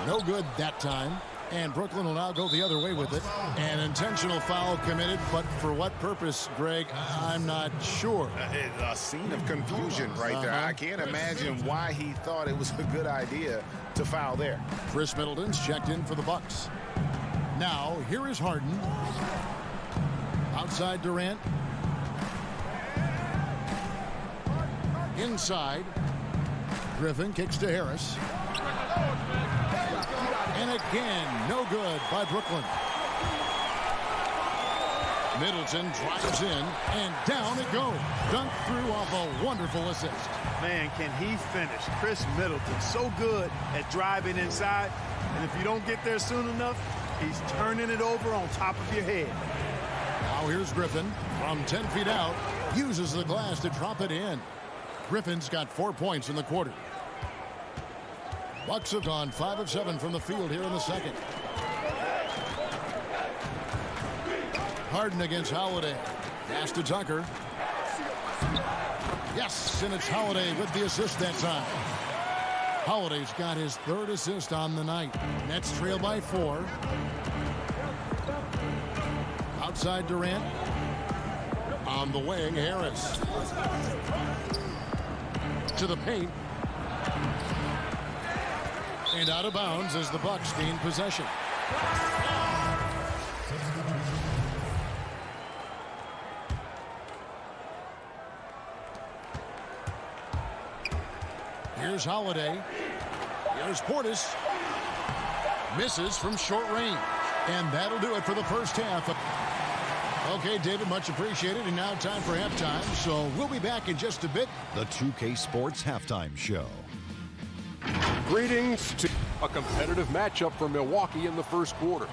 No good that time. And Brooklyn will now go the other way with it. An intentional foul committed, but for what purpose, Greg, I'm not sure. A scene of confusion right there. I can't imagine why he thought it was a good idea to foul there. Chris Middleton's checked in for the Bucks. Now, here is Harden. Outside Durant. Inside. Griffin kicks to Harris. And again, no good by Brooklyn. Middleton drives in, and down it goes. Dunked through off a wonderful assist. Man, can he finish? Chris Middleton, so good at driving inside. And if you don't get there soon enough, he's turning it over on top of your head. Now here's Griffin from 10 feet out. Uses the glass to drop it in. Griffin's got 4 points in the quarter. Bucks have gone 5 of 7 from the field here in the second. Harden against Holiday. Pass to Tucker. Yes, and it's Holiday with the assist that time. Holiday's got his 3rd assist on the night. Nets trail by 4. Outside Durant. On the wing, Harris. To the paint. And out of bounds as the Bucks gain possession. Here's Holiday. Here's Portis. Misses from short range. And that'll do it for the first half. Okay, David, much appreciated. And now time for halftime. So we'll be back in just a bit. The 2K Sports Halftime Show. Greetings to a competitive matchup for Milwaukee in the first quarter.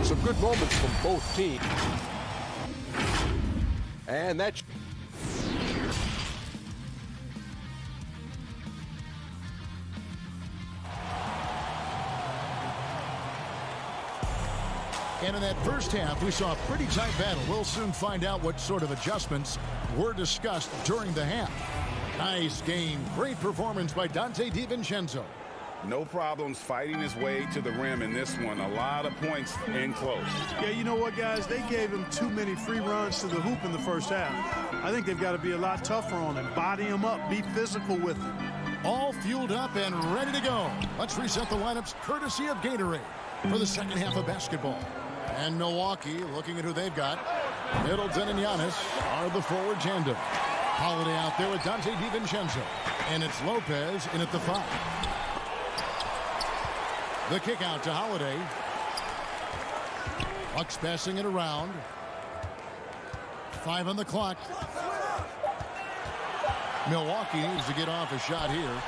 Some good moments from both teams. And that's And in that first half, we saw a pretty tight battle. We'll soon find out what sort of adjustments were discussed during the half. Nice game. Great performance by Donte DiVincenzo. No problems fighting his way to the rim in this one. A lot of points in close. Yeah, you know what, guys? They gave him too many free runs to the hoop in the first half. I think they've got to be a lot tougher on him. Body him up. Be physical with him. All fueled up and ready to go. Let's reset the lineups courtesy of Gatorade for the second half of basketball. And Milwaukee, looking at who they've got, Middleton and Giannis are the forward tandem. Holiday out there with Donte DiVincenzo. And it's Lopez in at the 5. The kick out to Holiday. Bucks passing it around. 5 on the clock. Milwaukee needs to get off a shot here.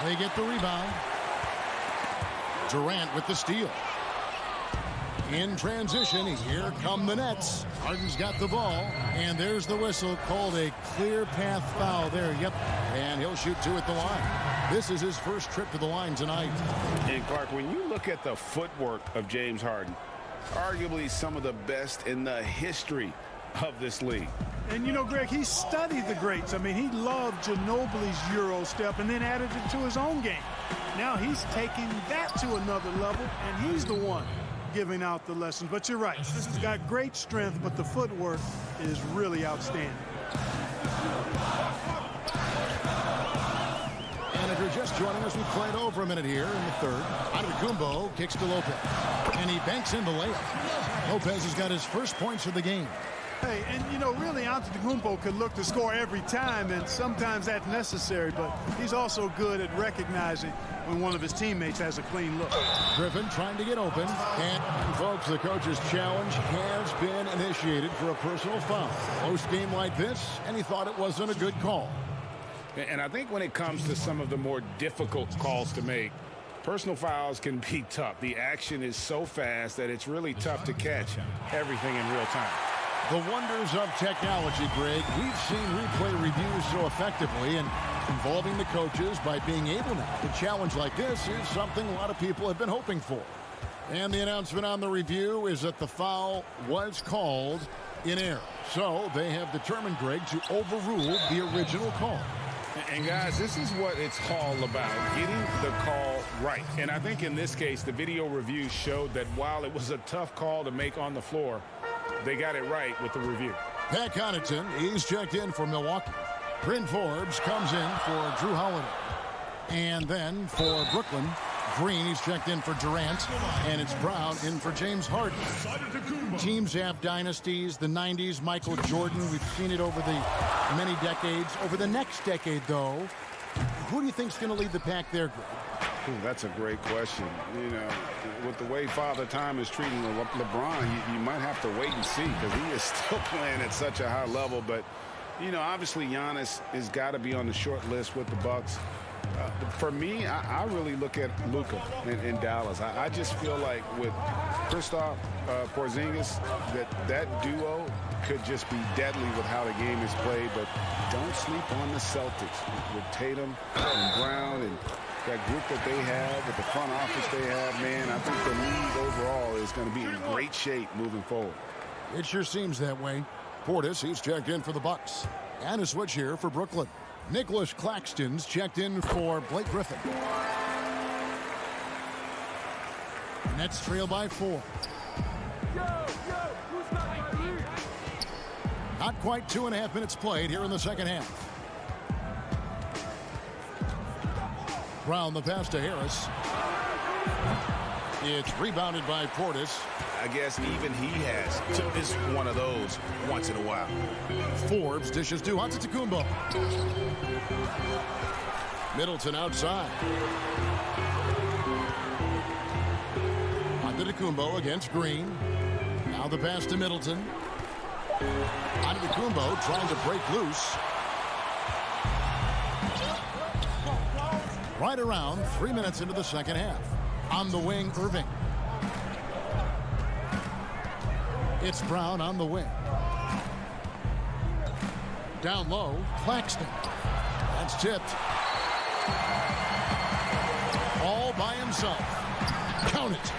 They get the rebound. Durant with the steal. In transition, here come the Nets. Harden's got the ball, and there's the whistle, called a clear path foul there. Yep, and he'll shoot 2 at the line. This is his first trip to the line tonight. And Clark, when you look at the footwork of James Harden, arguably some of the best in the history of this league. And, you know, Greg, he studied the greats. I mean, he loved Ginobili's Euro step and then added it to his own game. Now he's taking that to another level, and he's the one giving out the lessons. But you're right. He's got great strength, but the footwork is really outstanding. And if you're just joining us, we played over a minute here in the third. Antetokounmpo kicks to Lopez, and he banks in the layup. Lopez has got his first points of the game. Hey, and you know, really, Antetokounmpo could look to score every time, and sometimes that's necessary, but he's also good at recognizing when one of his teammates has a clean look. Griffin trying to get open, and folks, the coach's challenge has been initiated for a personal foul. Close game like this, and he thought it wasn't a good call. And I think when it comes to some of the more difficult calls to make, personal fouls can be tough. The action is so fast that it's really tough to catch everything in real time. The wonders of technology, Greg. We've seen replay reviews so effectively, and involving the coaches by being able now to challenge like this is something a lot of people have been hoping for. And the announcement on the review is that the foul was called in error. So they have determined, Greg, to overrule the original call. And guys, this is what it's all about, getting the call right. And I think in this case, the video review showed that while it was a tough call to make on the floor, they got it right with the review. Pat Connaughton, he's checked in for Milwaukee. Bryn Forbes comes in for Drew Holiday. And then for Brooklyn, Green, he's checked in for Durant. And it's Brown in for James Harden. Teams have dynasties. The 90s, Michael Jordan. We've seen it over the many decades. Over the next decade, though, who do you think's going to lead the pack there, Greg? Ooh, that's a great question. You know, with the way Father Time is treating LeBron, you might have to wait and see because he is still playing at such a high level. But, you know, obviously Giannis has got to be on the short list with the Bucks. For me, I really look at Luka in Dallas. I just feel like with Kristaps Porzingis, that duo could just be deadly with how the game is played. But don't sleep on the Celtics with Tatum and Brown and that group that they have, with the front office they have, man. I think the league overall is going to be in great shape moving forward. It sure seems that way. Portis, he's checked in for the Bucks. And a switch here for Brooklyn. Nicholas Claxton's checked in for Blake Griffin. Nets trail by 4. Not quite 2.5 minutes played here in the second half. Brown the pass to Harris. It's rebounded by Portis. I guess even he has to miss one of those once in a while. Forbes dishes to Antetokounmpo. Middleton outside. Antetokounmpo against Green. Now the pass to Middleton. Antetokounmpo trying to break loose. Right around 3 minutes into the second half. On the wing, Irving. It's Brown on the wing. Down low, Claxton. That's tipped. All by himself. Count it.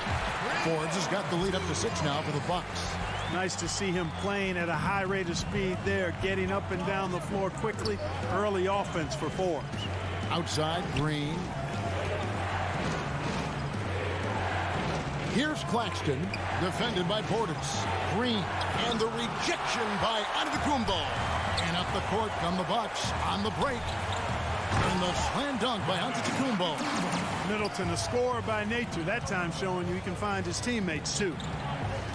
Forbes has got the lead up to 6 now for the Bucks. Nice to see him playing at a high rate of speed there, getting up and down the floor quickly. Early offense for Forbes. Outside, Green. Here's Claxton, defended by Portis. Green, and the rejection by Antetokounmpo. And up the court come the Bucks on the break. And the slam dunk by Antetokounmpo. Middleton, a scorer by nature, that time showing you he can find his teammates too.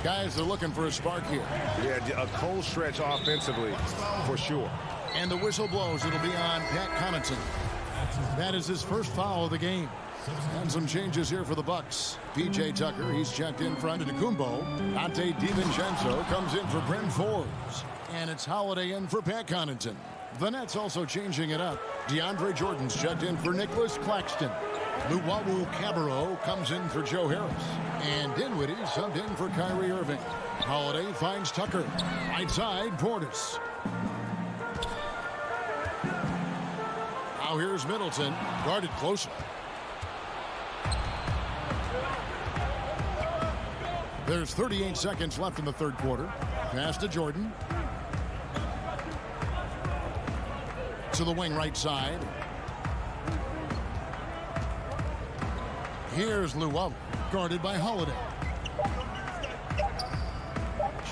Guys are looking for a spark here. Yeah, a cold stretch offensively, for sure. And the whistle blows. It'll be on Pat Connaughton. That is his first foul of the game. And some changes here for the Bucks. P.J. Tucker, he's checked in for Antetokounmpo. Dante DiVincenzo comes in for Bryn Forbes. And it's Holiday in for Pat Connaughton. The Nets also changing it up. DeAndre Jordan's checked in for Nicholas Claxton. Luwawu Cabarro comes in for Joe Harris. And Dinwiddie subbed in for Kyrie Irving. Holiday finds Tucker. Right side, Portis. Now here's Middleton, guarded closer. There's 38 seconds left in the third quarter. Pass to Jordan. To the wing right side. Here's Luwawu, guarded by Holiday.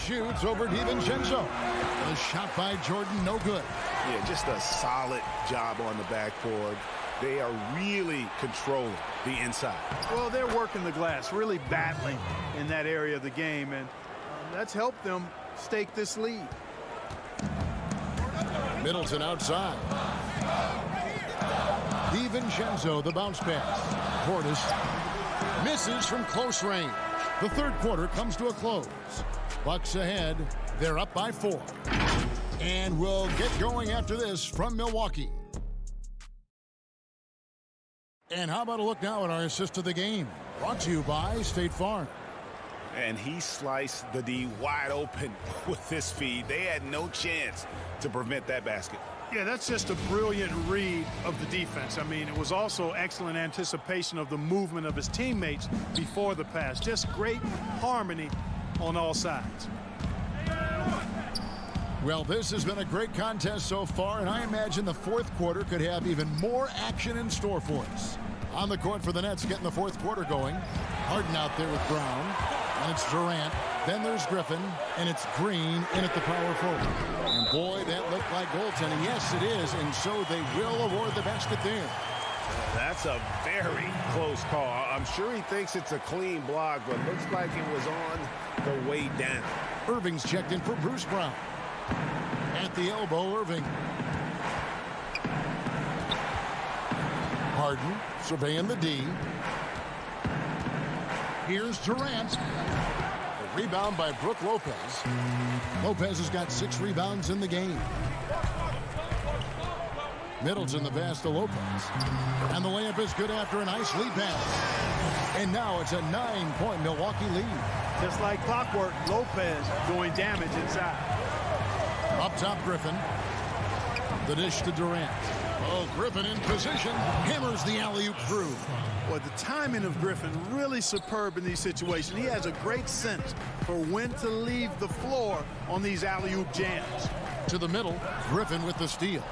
Shoots over DiVincenzo. A shot by Jordan, no good. Yeah, just a solid job on the backboard. They are really controlling the inside. Well, they're working the glass, really battling in that area of the game, and that's helped them stake this lead. Middleton outside. DiVincenzo, the bounce pass. Portis misses from close range. The third quarter comes to a close. Bucks ahead. They're up by 4. And we'll get going after this from Milwaukee. And how about a look now at our assist of the game? Brought to you by State Farm. And he sliced the D wide open with his feed. They had no chance to prevent that basket. Yeah, that's just a brilliant read of the defense. I mean, it was also excellent anticipation of the movement of his teammates before the pass. Just great harmony on all sides. Well, this has been a great contest so far, and I imagine the fourth quarter could have even more action in store for us. On the court for the Nets, getting the fourth quarter going. Harden out there with Brown, and it's Durant. Then there's Griffin, and it's Green in at the power forward. And boy, that looked like goaltending. Yes, it is, and so they will award the basket there. That's a very close call. I'm sure he thinks it's a clean block, but looks like it was on the way down. Irving's checked in for Bruce Brown. At the elbow, Irving. Harden surveying the D. Here's Durant. A rebound by Brook Lopez. Lopez has got 6 rebounds in the game. Middleton the pass to Lopez. And the layup is good after a nice lead pass. And now it's a 9-point Milwaukee lead. Just like clockwork, Lopez doing damage inside. Up top, Griffin. The dish to Durant. Oh, Griffin in position. Hammers the alley-oop through. Well, the timing of Griffin really superb in these situations. He has a great sense for when to leave the floor on these alley-oop jams. To the middle, Griffin with the steal.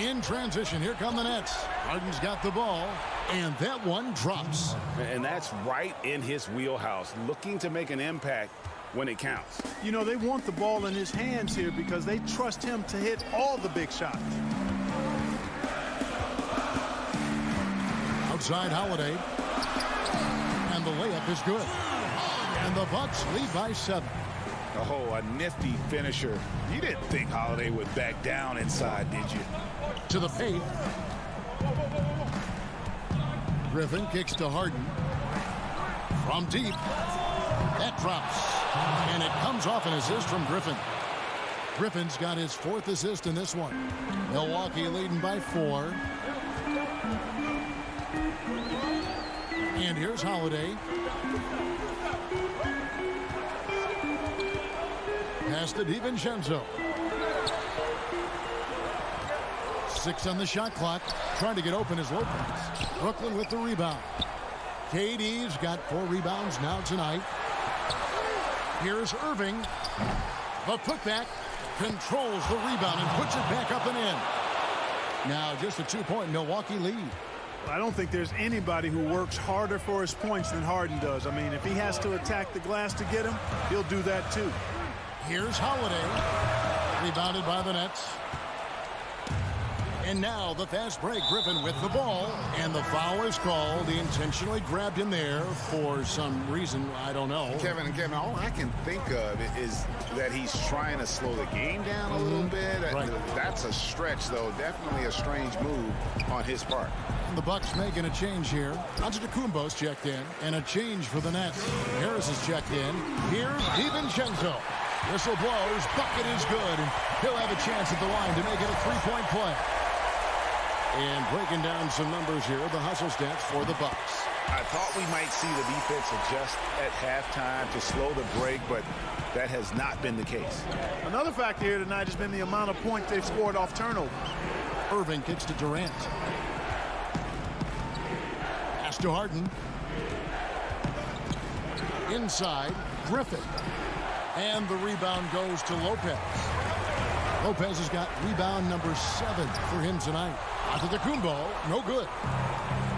In transition, here come the Nets. Harden's got the ball, and that one drops. And that's right in his wheelhouse, looking to make an impact when it counts. You know, they want the ball in his hands here because they trust him to hit all the big shots. Outside Holiday. And the layup is good. And the Bucks lead by 7. Oh, a nifty finisher. You didn't think Holiday would back down inside, did you? To the paint. Griffin kicks to Harden. From deep. That drops. And it comes off an assist from Griffin. Griffin's got his 4th assist in this one. Milwaukee leading by 4. And here's Holiday. Pass to DiVincenzo. 6 on the shot clock. Trying to get open is Lopez. Brooklyn with the rebound. KD's got 4 rebounds now tonight. Here's Irving. The putback controls the rebound and puts it back up and in. Now just a 2-point Milwaukee lead. I don't think there's anybody who works harder for his points than Harden does. I mean, if he has to attack the glass to get him, he'll do that too. Here's Holiday. Rebounded by the Nets. And now the fast break. Griffin with the ball. And the foul is called. He intentionally grabbed him there for some reason. I don't know. Kevin, all I can think of is that he's trying to slow the game down a little bit. Right. That's a stretch, though. Definitely a strange move on his part. And the Bucks making a change here. Antetokounmpo's checked in. And a change for the Nets. Harris is checked in. Here's DiVincenzo. Whistle blows. Bucket is good. And he'll have a chance at the line to make it a 3-point play. And breaking down some numbers here, the hustle stats for the Bucks. I thought we might see the defense adjust at halftime to slow the break, but that has not been the case. Another factor here tonight has been the amount of points they've scored off turnover. Irving kicks to Durant. Pass to Harden. Inside, Griffin. And the rebound goes to Lopez. Lopez has got rebound number 7 for him tonight. Antetokounmpo, no good.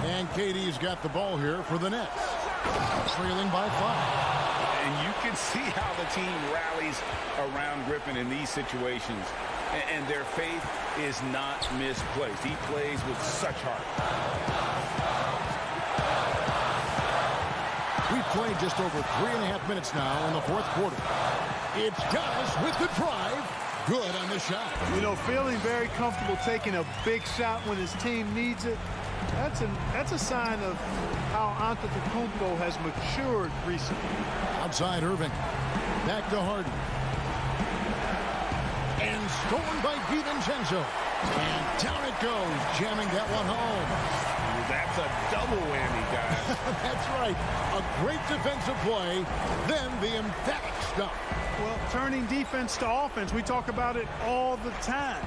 And KD's got the ball here for the Nets. Trailing by 5. And you can see how the team rallies around Griffin in these situations. And their faith is not misplaced. He plays with such heart. We've played just over 3.5 minutes now in the 4th quarter. It's Giannis with the drive. Good on the shot. You know, feeling very comfortable taking a big shot when his team needs it. That's a sign of how Antetokounmpo has matured recently. Outside Irving. Back to Harden. And stolen by DiVincenzo. And down it goes, jamming that one home. That's a double whammy, guys. That's right. A great defensive play, then the emphatic stop. Well, turning defense to offense, we talk about it all the time.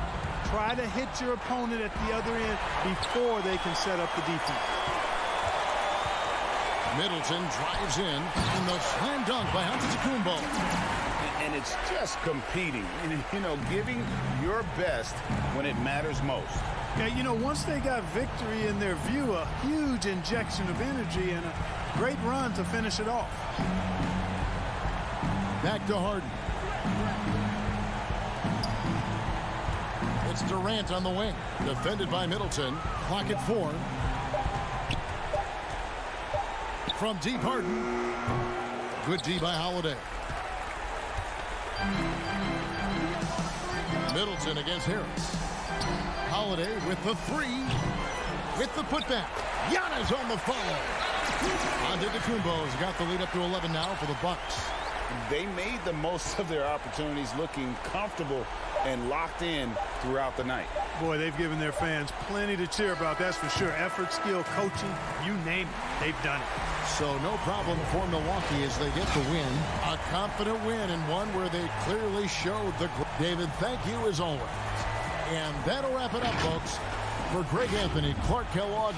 Try to hit your opponent at the other end before they can set up the defense. Middleton drives in, and the slam dunk by Antetokounmpo. And it's just competing, you know, giving your best when it matters most. Yeah, you know, once they got victory in their view, a huge injection of energy and a great run to finish it off. Back to Harden. It's Durant on the wing. Defended by Middleton. Clock at 4. From deep, Harden. Good D by Holiday. Middleton against Harris. Holiday with the 3. With the putback. Giannis on the follow. Antetokounmpo's got the lead up to 11 now for the Bucks. They made the most of their opportunities, looking comfortable and locked in throughout the night. Boy, they've given their fans plenty to cheer about, that's for sure. Effort, skill, coaching, you name it, they've done it. So no problem for Milwaukee as they get the win. A confident win and one where they clearly showed the... David, thank you as always. And that'll wrap it up, folks. For Greg Anthony, Clark Kellogg.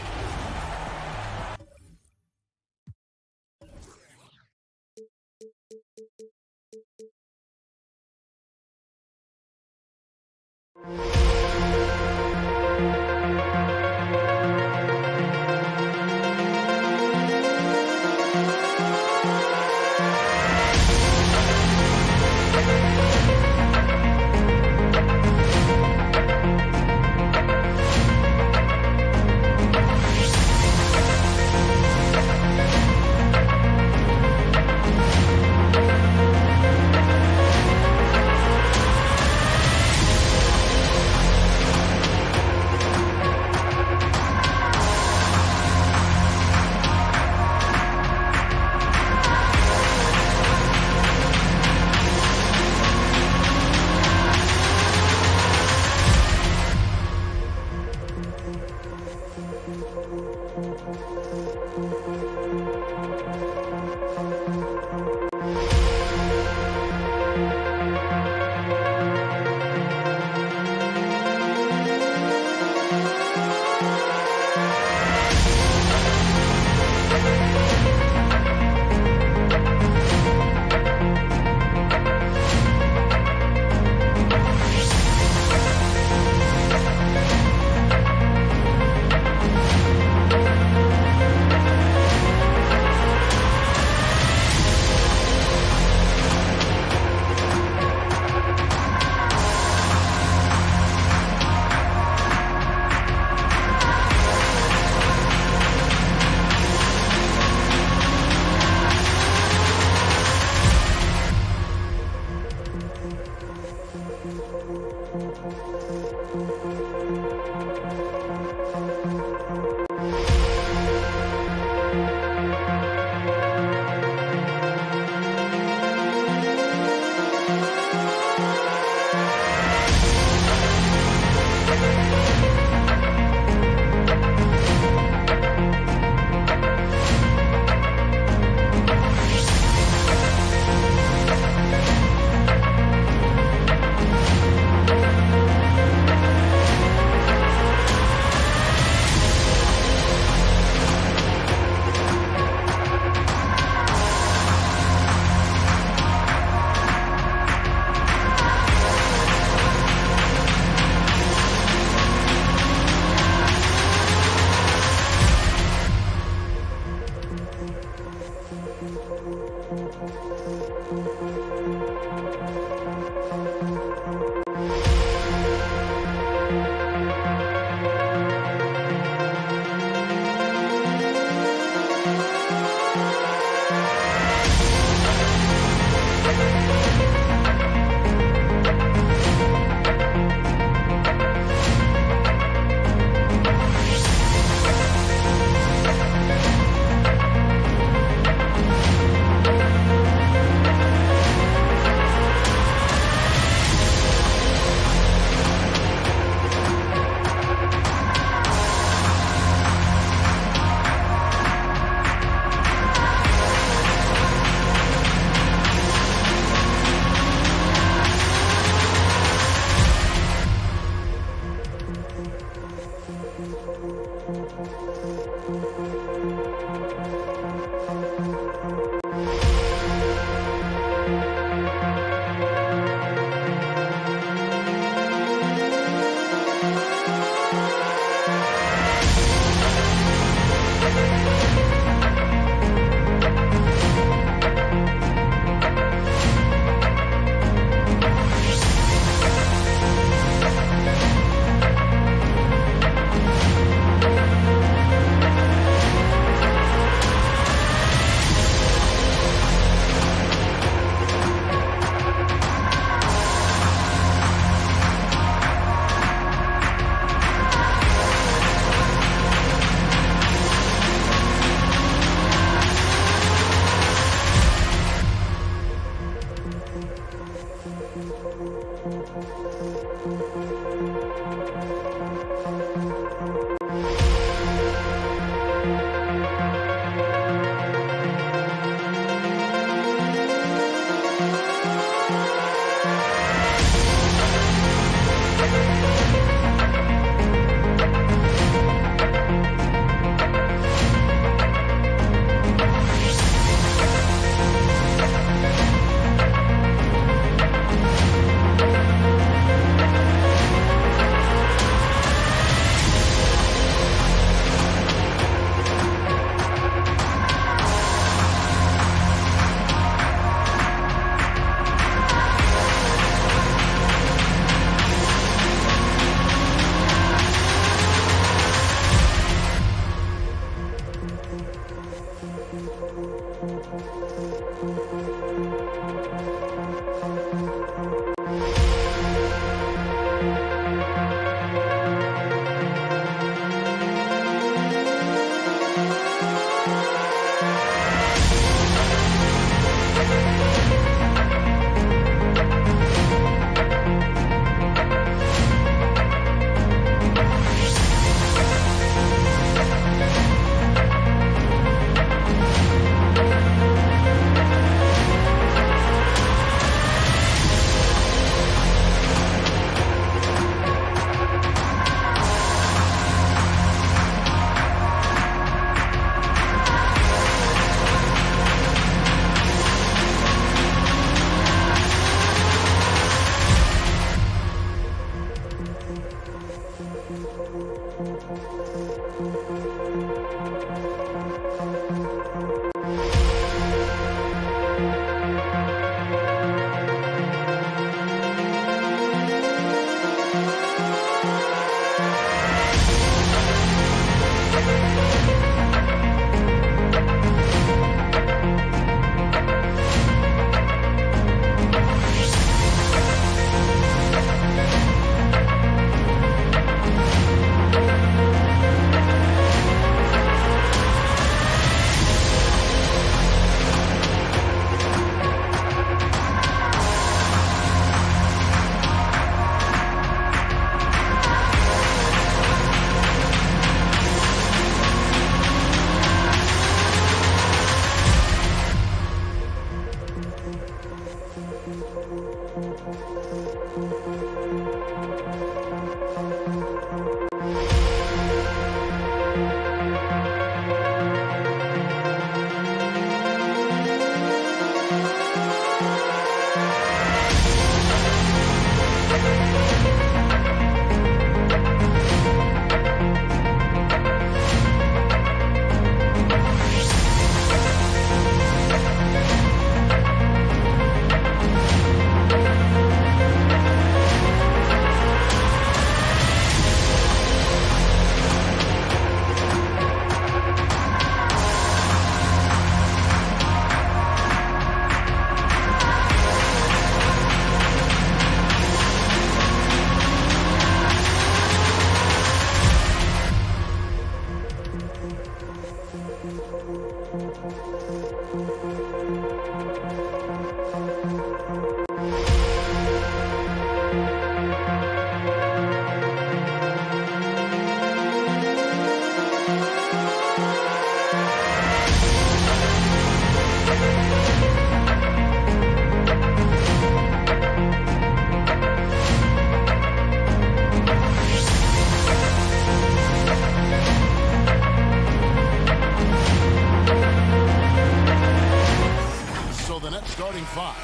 Starting five.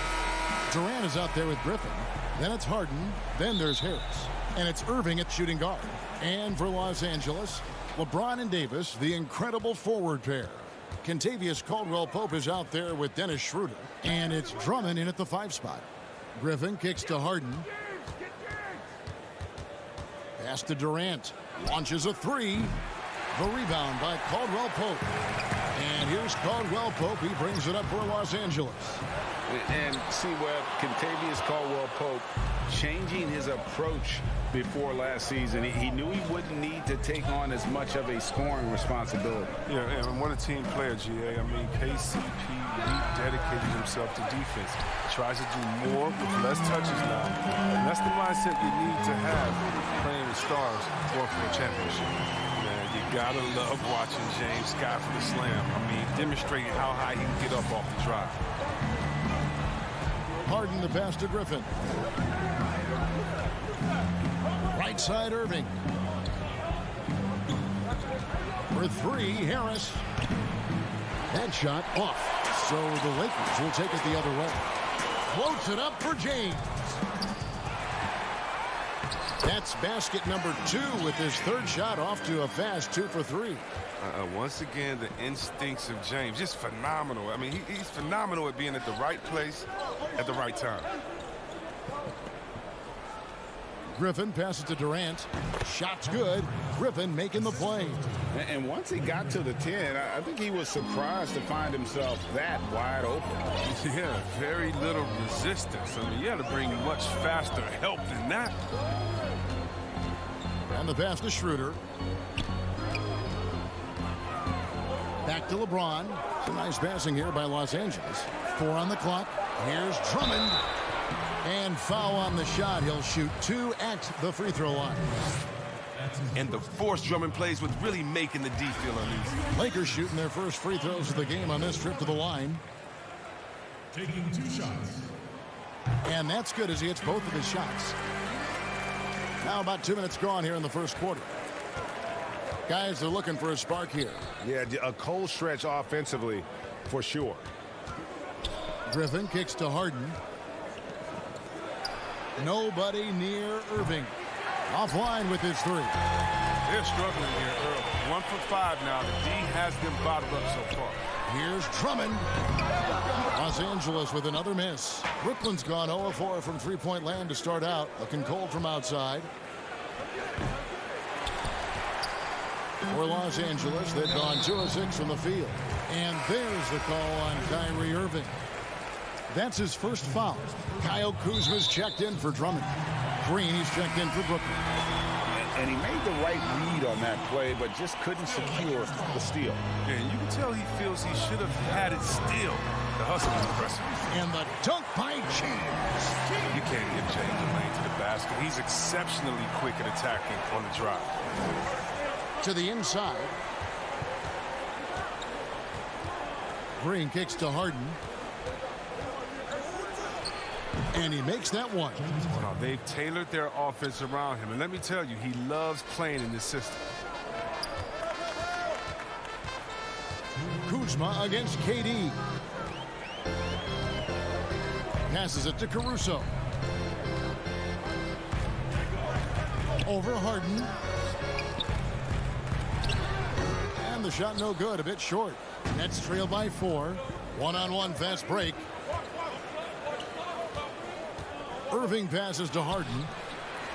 Durant is out there with Griffin. Then it's Harden. Then there's Harris. And it's Irving at shooting guard. And for Los Angeles, LeBron and Davis, the incredible forward pair. Kentavious Caldwell-Pope is out there with Dennis Schroeder. And it's Drummond in at the 5 spot. Griffin kicks to Harden. Pass to Durant. Launches a 3. The rebound by Caldwell-Pope. And here's Caldwell-Pope. He brings it up for Los Angeles. And see, Webb, Kentavious Caldwell-Pope changing his approach before last season. He knew he wouldn't need to take on as much of a scoring responsibility. Yeah, and what a team player, GA. I mean, KCP rededicated himself to defense. Tries to do more with less touches now. And that's the mindset you need to have playing with stars going for a championship. Man, you gotta love watching James Scott for the slam. I mean, demonstrating how high he can get up off the drive. Harden the pass to Griffin. Right side Irving. For 3, Harris. That shot off. So the Lakers will take it the other way. Floats it up for James. That's basket number 2 with his 3rd shot off to a fast 2 for 3. Once again, the instincts of James, just phenomenal. I mean, he's phenomenal at being at the right place at the right time. Griffin passes to Durant. Shot's good. Griffin making the play. And once he got to the 10, I think he was surprised to find himself that wide open. Yeah, very little resistance. I mean, you had to bring much faster help than that. And the pass to Schroeder. Back to LeBron. Some nice passing here by Los Angeles. 4 on the clock. Here's Drummond. And foul on the shot. He'll shoot 2 at the free throw line. And the force Drummond plays with really making the D feel uneasy. Lakers shooting their first free throws of the game on this trip to the line. Taking 2 shots. And that's good as he hits both of his shots. Now about 2 minutes gone here in the first quarter. Guys are looking for a spark here. Yeah, a cold stretch offensively for sure. Griffin kicks to Harden. Nobody near Irving. Offline with his 3. They're struggling here early. 1 for 5 now. The D has them bottled up so far. Here's Drummond. Los Angeles with another miss. Brooklyn's gone 0 of 4 from three-point land to start out. Looking cold from outside. For Los Angeles, they've gone 2 of 6 from the field. And there's the call on Kyrie Irving. That's his first foul. Kyle Kuzma's checked in for Drummond. Green, he's checked in for Brooklyn. And he made the right read on that play, but just couldn't secure the steal. Yeah, and you can tell he feels he should have had it still. The hustle is impressive. And the dunk by James. You can't give James a lane to the basket. He's exceptionally quick at attacking on the drive. To the inside. Green kicks to Harden. And he makes that one. Well, they've tailored their offense around him. And let me tell you, he loves playing in this system. Kuzma against KD. Passes it to Caruso. Over Harden. And the shot no good, a bit short. Nets trail by 4. One-on-one fast break. Irving passes to Harden.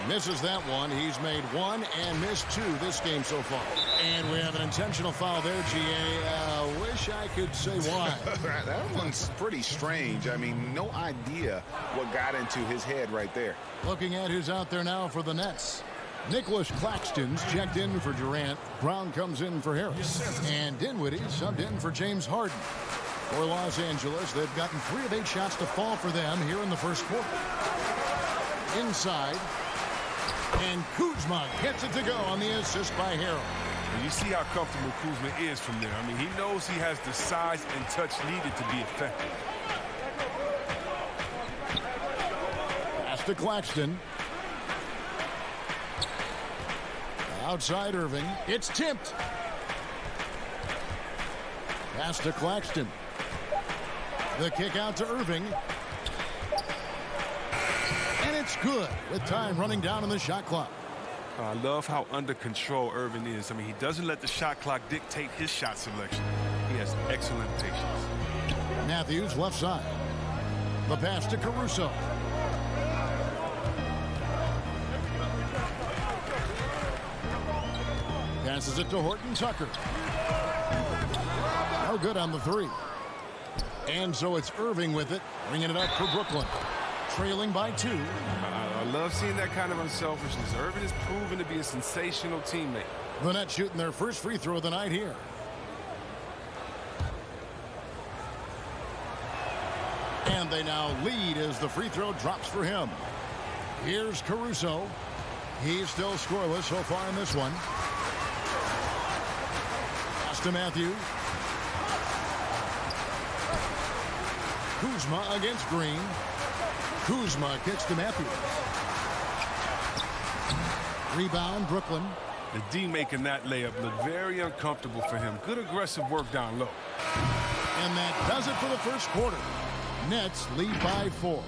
Misses that one. He's made 1 and missed 2 this game so far. And we have an intentional foul there, GA. Wish I could say why. That one's pretty strange. I mean, no idea what got into his head right there. Looking at who's out there now for the Nets. Nicholas Claxton's checked in for Durant. Brown comes in for Harris. And Dinwiddie subbed in for James Harden. For Los Angeles, they've gotten 3 of 8 shots to fall for them here in the first quarter. Inside. And Kuzma gets it to go on the assist by Harrell. And you see how comfortable Kuzma is from there. I mean, he knows he has the size and touch needed to be effective. Pass to Claxton. Outside Irving. It's tipped. Pass to Claxton. The kick out to Irving. And it's good with time running down on the shot clock. I love how under control Irving is. I mean, he doesn't let the shot clock dictate his shot selection. He has excellent patience. Matthews left side. The pass to Caruso. Passes it to Horton Tucker. No good on the 3. And so it's Irving with it, bringing it up for Brooklyn. Trailing by 2. I love seeing that kind of unselfishness. Irving is proven to be a sensational teammate. The Nets shooting their first free throw of the night here. And they now lead as the free throw drops for him. Here's Caruso. He's still scoreless so far in this one. Pass to Matthews. Kuzma against Green. Kuzma kicks to Matthews. Rebound, Brooklyn. The D making that layup look very uncomfortable for him. Good aggressive work down low. And that does it for the first quarter. Nets lead by 4.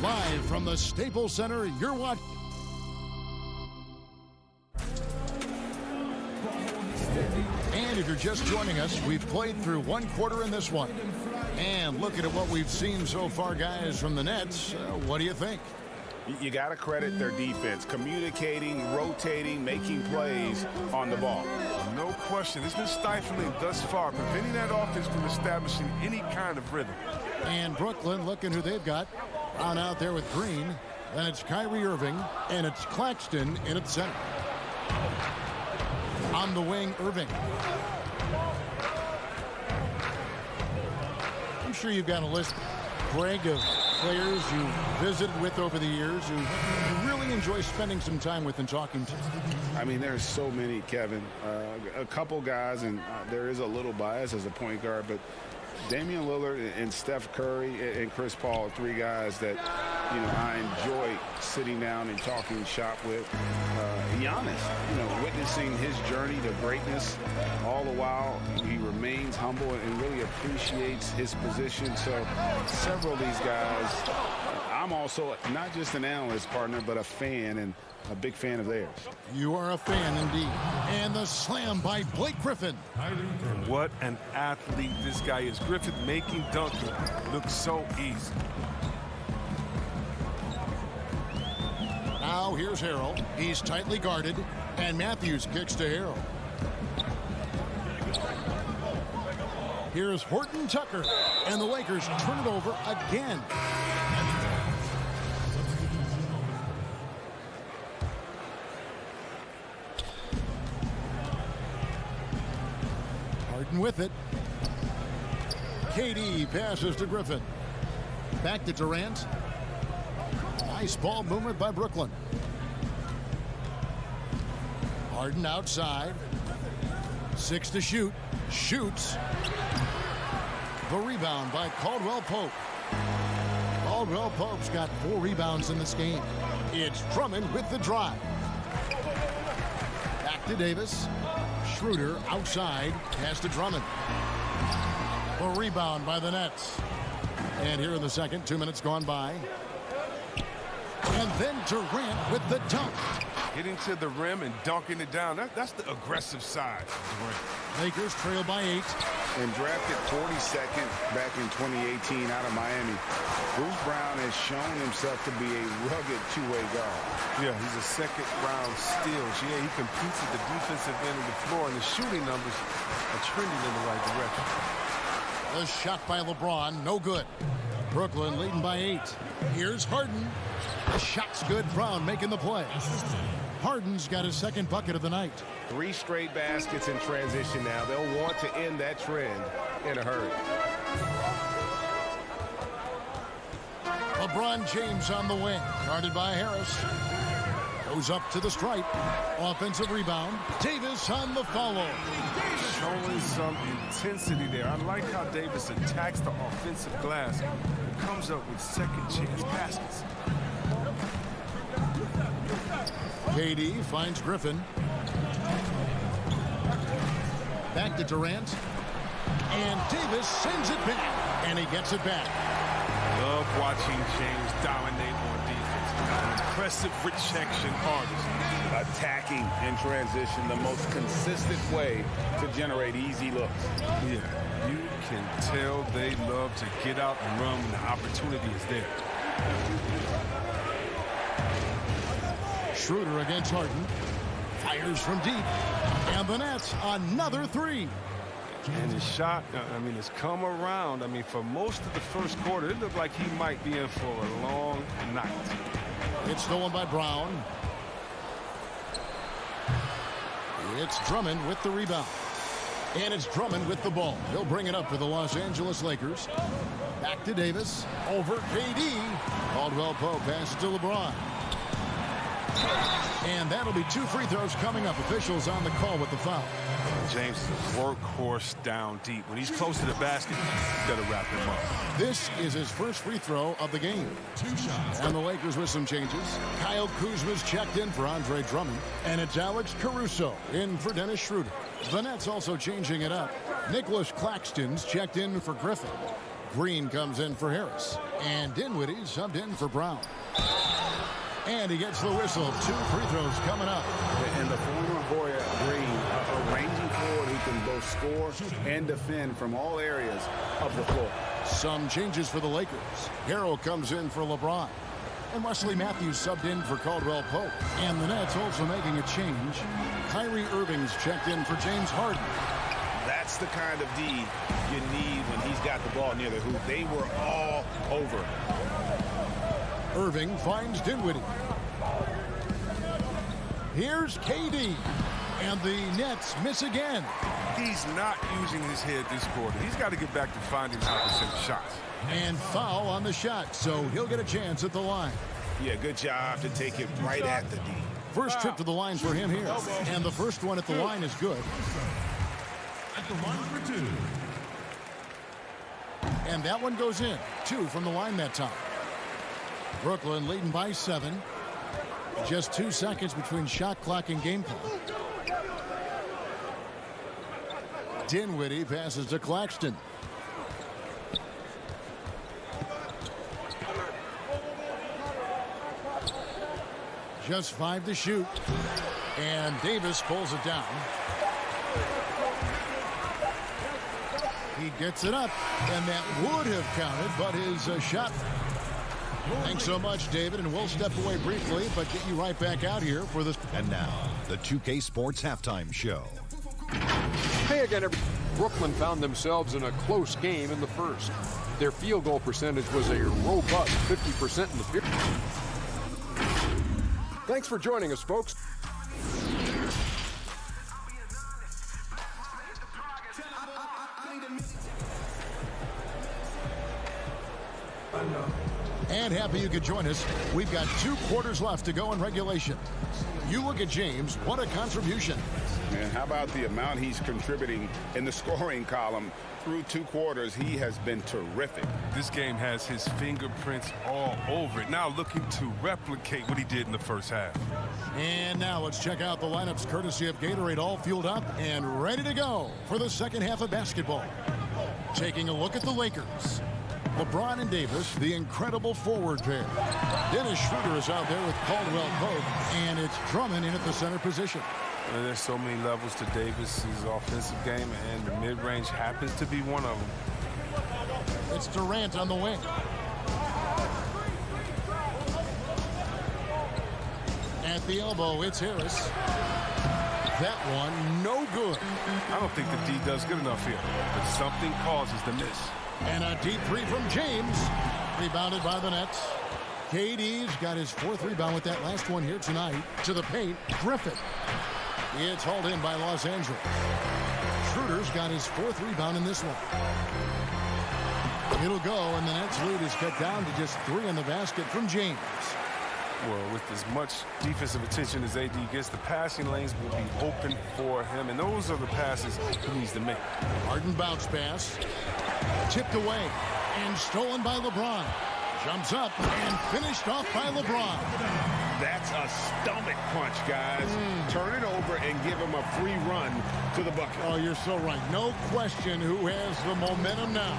Live from the Staples Center, you're watching. And if you're just joining us, we've played through 1 quarter in this one. And looking at what we've seen so far, guys, from the Nets, what do you think? You got to credit their defense, communicating, rotating, making plays on the ball. No question. It's been stifling thus far, preventing that offense from establishing any kind of rhythm. And Brooklyn, looking who they've got. Brown out there with Green. Then it's Kyrie Irving, and it's Claxton in at center. On the wing, Irving. I'm sure you've got a list, Greg, of players you've visited with over the years who you really enjoy spending some time with and talking to. I mean, there's so many, Kevin. A couple guys, and there is a little bias as a point guard, but Damian Lillard and Steph Curry and Chris Paul are 3 guys that, you know, I enjoy sitting down and talking shop with. Giannis, you know, witnessing his journey to greatness, all the while he remains humble and really appreciates his position. So several of these guys, I'm also not just an analyst, partner, but a fan and a big fan of theirs. You are a fan indeed. And the slam by Blake Griffin. And what an athlete this guy is. Griffin making dunking look so easy. Now here's Harrell. He's tightly guarded, and Matthews kicks to Harrell. Here's Horton Tucker, and the Lakers turn it over again. Harden with it. KD passes to Griffin. Back to Durant. Nice ball movement by Brooklyn. Harden outside. 6 to shoot. Shoots. The rebound by Caldwell Pope. Caldwell Pope's got 4 rebounds in this game. It's Drummond with the drive. Back to Davis. Schroeder outside. Pass to Drummond. The rebound by the Nets. And here in the second, 2 minutes gone by. And then Durant with the dunk. Getting to the rim and dunking it down. That's the aggressive side. Lakers trail by 8. And drafted 42nd back in 2018 out of Miami, Bruce Brown has shown himself to be a rugged 2-way guard. Yeah, he's a second-round steal. Yeah, he competes at the defensive end of the floor, and the shooting numbers are trending in the right direction. The shot by LeBron, no good. Brooklyn leading by 8. Here's Harden. The shot's good. Brown making the play. Harden's got his second bucket of the night. 3 straight baskets in transition now. They'll want to end that trend in a hurry. LeBron James on the wing, guarded by Harris. Goes up to the stripe. Offensive rebound. Davis on the follow. Showing some intensity there. I like how Davis attacks the offensive glass and comes up with second chance baskets. KD finds Griffin. Back to Durant. And Davis sends it back. And he gets it back. Love watching James dominate on defense. An impressive rejection artist. Attacking in transition, the most consistent way to generate easy looks. Yeah, you can tell they love to get out and run when the opportunity is there. Schroeder against Harden. Fires from deep. And the Nets, another 3. And his shot, I mean, it's come around. I mean, for most of the first quarter, it looked like he might be in for a long night. It's stolen by Brown. It's Drummond with the rebound. And it's Drummond with the ball. He'll bring it up for the Los Angeles Lakers. Back to Davis. Over KD. Caldwell Pope passes to LeBron. And that'll be 2 free throws coming up. Officials on the call with the foul. James is a workhorse down deep. When he's close to the basket, you got to wrap him up. This is his first free throw of the game. 2 shots. And the Lakers with some changes. Kyle Kuzma's checked in for Andre Drummond. And it's Alex Caruso in for Dennis Schroeder. The Nets also changing it up. Nicholas Claxton's checked in for Griffin. Green comes in for Harris. And Dinwiddie subbed in for Brown. And he gets the whistle. 2 free throws coming up. And the former Hoya Green, a ranging forward who can both score and defend from all areas of the floor. Some changes for the Lakers. Harrell comes in for LeBron. And Wesley Matthews subbed in for Caldwell Pope. And the Nets also making a change. Kyrie Irving's checked in for James Harden. That's the kind of D you need when he's got the ball near the hoop. They were all over. Irving finds Dinwiddie. Here's KD. And the Nets miss again. He's not using his head this quarter. He's got to get back to finding how to send shots. And foul on the shot, so he'll get a chance at the line. Yeah, good job to take it right at the D. First trip to the line for him here. And the first one at the line is good. At the line for 2. And that one goes in. 2 from the line that time. Brooklyn leading by 7. Just 2 seconds between shot clock and game clock. Dinwiddie passes to Claxton. Just 5 to shoot. And Davis pulls it down. He gets it up. And that would have counted, but his shot. Thanks so much, David, and we'll step away briefly, but get you right back out here for this. And now, the 2K Sports Halftime Show. Hey again, Brooklyn found themselves in a close game in the first. Their field goal percentage was a robust 50% in the fifth. Thanks for joining us, folks. And happy you could join us. We've got 2 quarters left to go in regulation. You look at James, what a contribution. And how about the amount he's contributing in the scoring column through 2 quarters? He has been terrific. This game has his fingerprints all over it. Now looking to replicate what he did in the first half. And now let's check out the lineups courtesy of Gatorade, all fueled up and ready to go for the second half of basketball. Taking a look at the Lakers. LeBron and Davis, the incredible forward pair. Dennis Schroeder is out there with Caldwell Pope, and it's Drummond in at the center position. And there's so many levels to Davis's offensive game, and the mid-range happens to be one of them. It's Durant on the wing. At the elbow, it's Harris. That one, no good. I don't think the D does good enough here, but something causes the miss. And a deep 3 from James. Rebounded by the Nets. KD's got his 4th rebound with that last one here tonight. To the paint, Griffin. It's hauled in by Los Angeles. Schroeder's got his 4th rebound in this one. It'll go, and the Nets' lead is cut down to just 3 in the basket from James. Well, with as much defensive attention as AD gets, the passing lanes will be open for him, and those are the passes he needs to make. Harden bounce pass. Tipped away and stolen by LeBron. Jumps up and finished off by LeBron. That's a stomach punch, guys. Turn it over and give him a free run to the bucket. Oh, you're so right. No question who has the momentum now.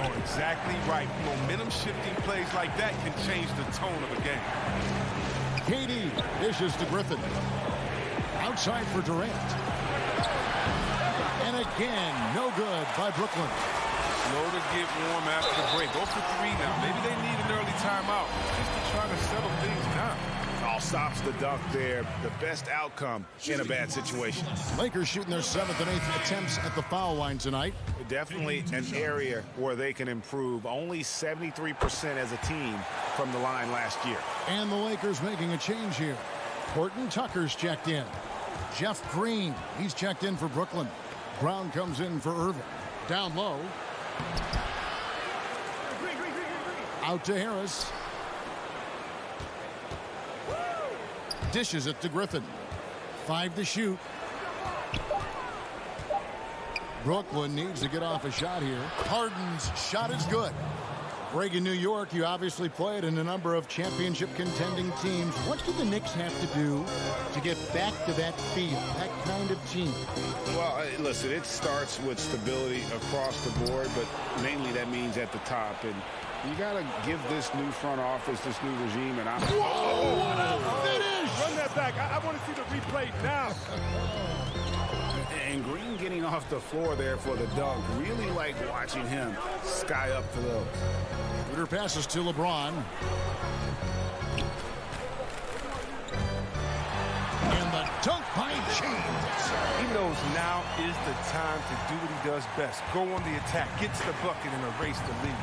Oh, exactly right. Momentum-shifting plays like that can change the tone of a game. KD dishes to Griffin. Outside for Durant. And again, no good by Brooklyn. Slow to get warm after the break. 0 for 3 now. Maybe they need an early timeout just to try to settle things down. All stops the dunk there. The best outcome in a bad situation. Lakers shooting their 7th and 8th attempts at the foul line tonight. Definitely an area where they can improve. Only 73% as a team from the line last year. And the Lakers making a change here. Horton Tucker's checked in. Jeff Green, he's checked in for Brooklyn. Brown comes in for Irving. Down low. Out to Harris. Dishes it to Griffin. 5 to shoot. Brooklyn needs to get off a shot here. Harden's shot is good. Greg, in New York, you obviously played in a number of championship contending teams. What do the Knicks have to do to get back to that field, that kind of team? Well, listen, it starts with stability across the board, but mainly that means at the top. And you got to give this new front office, this new regime, an opportunity. Whoa, what a finish! Run that back. I want to see the replay now. And Green getting off the floor there for the dunk. Really like watching him sky up for those. Shooter passes to LeBron. And the dunk by James. He knows now is the time to do what he does best. Go on the attack, get to the bucket, and erase the lead.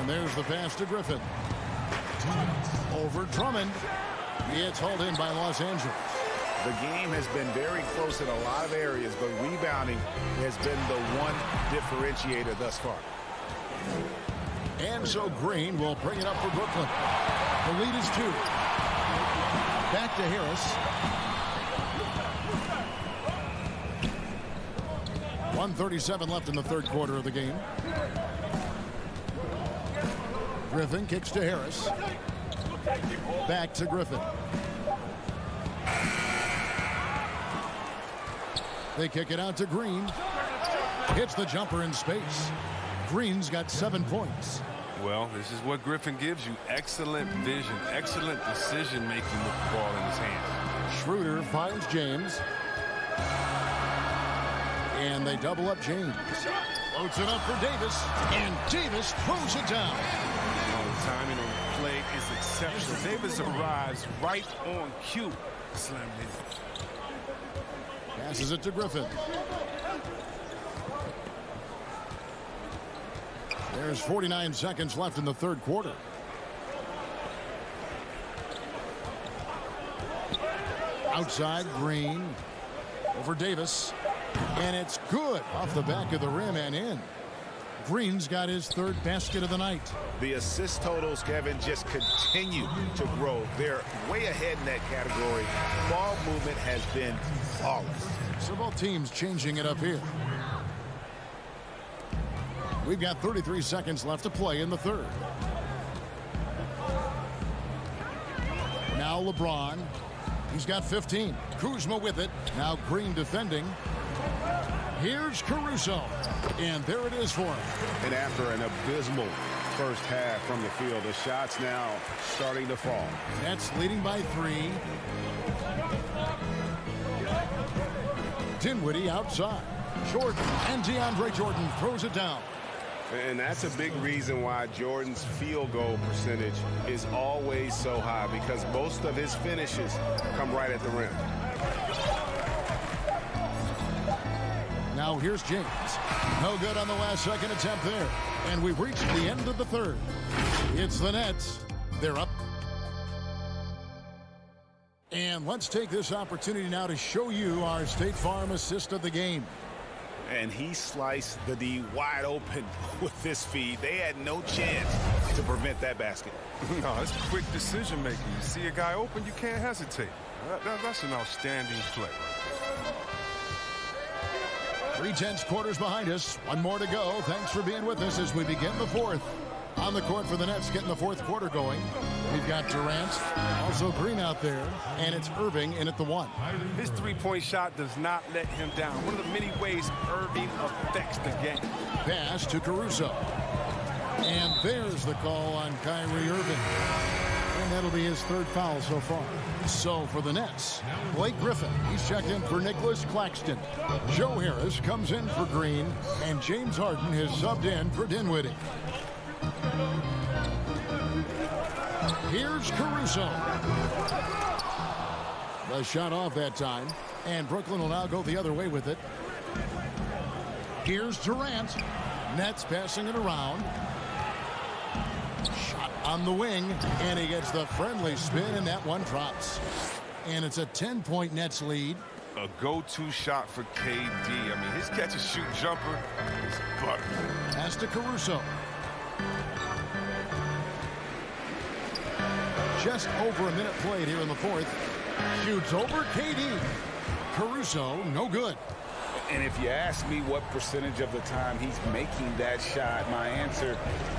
And there's the pass to Griffin. Over Drummond. It's hauled in by Los Angeles. The game has been very close in a lot of areas, but rebounding has been the one differentiator thus far. And so Green will bring it up for Brooklyn. The lead is 2. Back to Harris. 1:37 left in the 3rd quarter of the game. Griffin kicks to Harris. Back to Griffin. They kick it out to Green. Hits the jumper in space. Green's got 7 points. Well, this is what Griffin gives you. Excellent vision, excellent decision-making with the ball in his hands. Schroeder finds James. And they double up James. Floats it up for Davis. And Davis throws it down. The timing on the play is exceptional. Davis arrives right on cue. Slammed in. Passes it to Griffin. There's 49 seconds left in the 3rd quarter. Outside, Green. Over Davis. And it's good off the back of the rim and in. Green's got his 3rd basket of the night. The assist totals, Kevin, just continue to grow. They're way ahead in that category. Ball movement has been flawless. So both teams changing it up here. We've got 33 seconds left to play in the 3rd. Now LeBron. He's got 15. Kuzma with it. Now Green defending. Here's Caruso. And there it is for him. And after an abysmal first half from the field, the shots now starting to fall. Nets leading by 3. Dinwiddie outside. Jordan, and DeAndre Jordan throws it down. And that's a big reason why Jordan's field goal percentage is always so high, because most of his finishes come right at the rim. Now here's James. No good on the last second attempt there. And we've reached the end of the third. It's the Nets. They're up. And let's take this opportunity now to show you our State Farm assist of the game. And he sliced the D wide open with this feed. They had no chance to prevent that basket. No, it's quick decision making. You see a guy open, you can't hesitate. That's an outstanding play. 3/10 quarters behind us. One more to go. Thanks for being with us as we begin the fourth. On the court for the Nets, getting the fourth quarter going. We've got Durant, also Green out there, and it's Irving in at the one. His three-point shot does not let him down. One of the many ways Irving affects the game. Pass to Caruso. And there's the call on Kyrie Irving. And that'll be his third foul so far. So for the Nets, Blake Griffin, he's checked in for Nicholas Claxton. Joe Harris comes in for Green, and James Harden has subbed in for Dinwiddie. Here's Caruso. The shot off that time, and Brooklyn will now go the other way with it. Here's Durant. Nets passing it around. Shot on the wing, and he gets the friendly spin, and that one drops. And it's a 10-point Nets lead. A go-to shot for KD. I mean, his catch-and-shoot jumper is butter. Pass to Caruso. Just over a minute played here in the fourth. Shoots over KD. Caruso, no good. And if you ask me what percentage of the time he's making that shot, my answer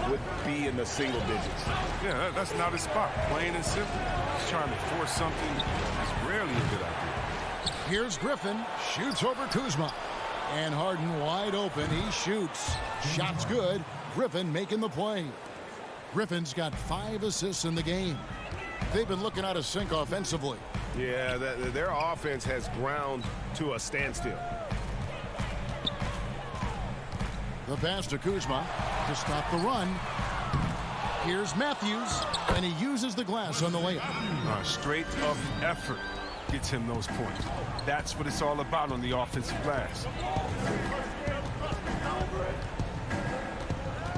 would be in the single digits. Yeah, that's not his spot. Plain and simple. He's trying to force something that's rarely a good idea. Here's Griffin. Shoots over Kuzma. And Harden wide open. He shoots. Shot's good. Griffin making the play. Griffin's got 5 assists in the game. They've been looking out of sync offensively. Yeah, their offense has ground to a standstill. The pass to Kuzma to stop the run. Here's Matthews, and he uses the glass on the layup. Straight up effort gets him those points. That's what it's all about on the offensive glass.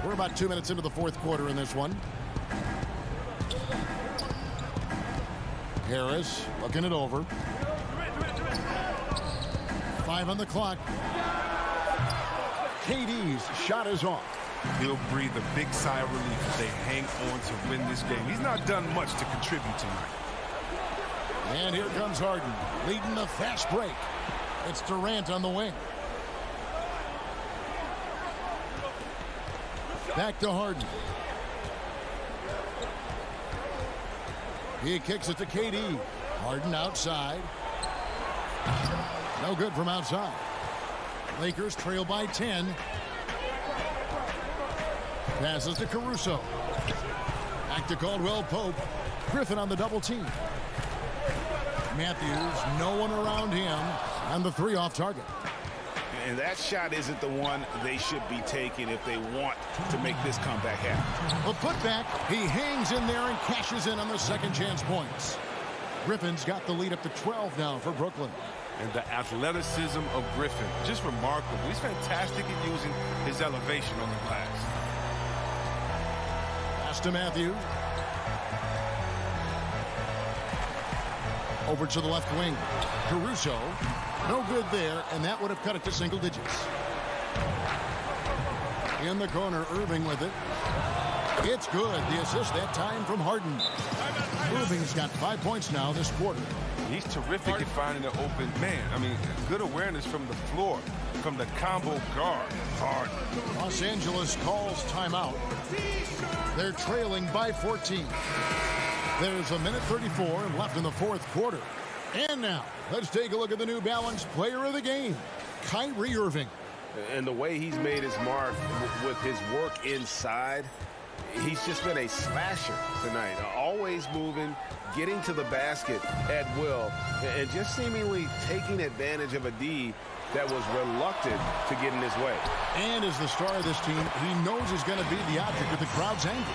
We're about 2 minutes into the fourth quarter in this one. Harris looking it over. 5 on the clock. KD's shot is off. He'll breathe a big sigh of relief if they hang on to win this game. He's not done much to contribute tonight. And here comes Harden, leading the fast break. It's Durant on the wing. Back to Harden. He kicks it to KD. Harden outside. No good from outside. Lakers trail by 10. Passes to Caruso. Back to Caldwell Pope. Griffin on the double team. Matthews, no one around him. And the 3 off target. And that shot isn't the one they should be taking if they want to make this comeback happen. A putback. He hangs in there and cashes in on the second chance points. Griffin's got the lead up to 12 now for Brooklyn. And the athleticism of Griffin, just remarkable. He's fantastic at using his elevation on the glass. Pass to Matthews. Over to the left wing. Caruso. No good there, and that would have cut it to single digits. In the corner, Irving with it. It's good. The assist that time from Harden. Irving's got 5 points now this quarter. He's terrific at finding an open man. I mean, good awareness from the floor, from the combo guard. Harden. Los Angeles calls timeout. They're trailing by 14. There's a minute 34 left in the fourth quarter. And now, let's take a look at the New Balance player of the game, Kyrie Irving. And the way he's made his mark with his work inside, he's just been a slasher tonight. Always moving, getting to the basket at will, and just seemingly taking advantage of a D that was reluctant to get in his way. And as the star of this team, he knows he's going to be the object of the crowd's anger.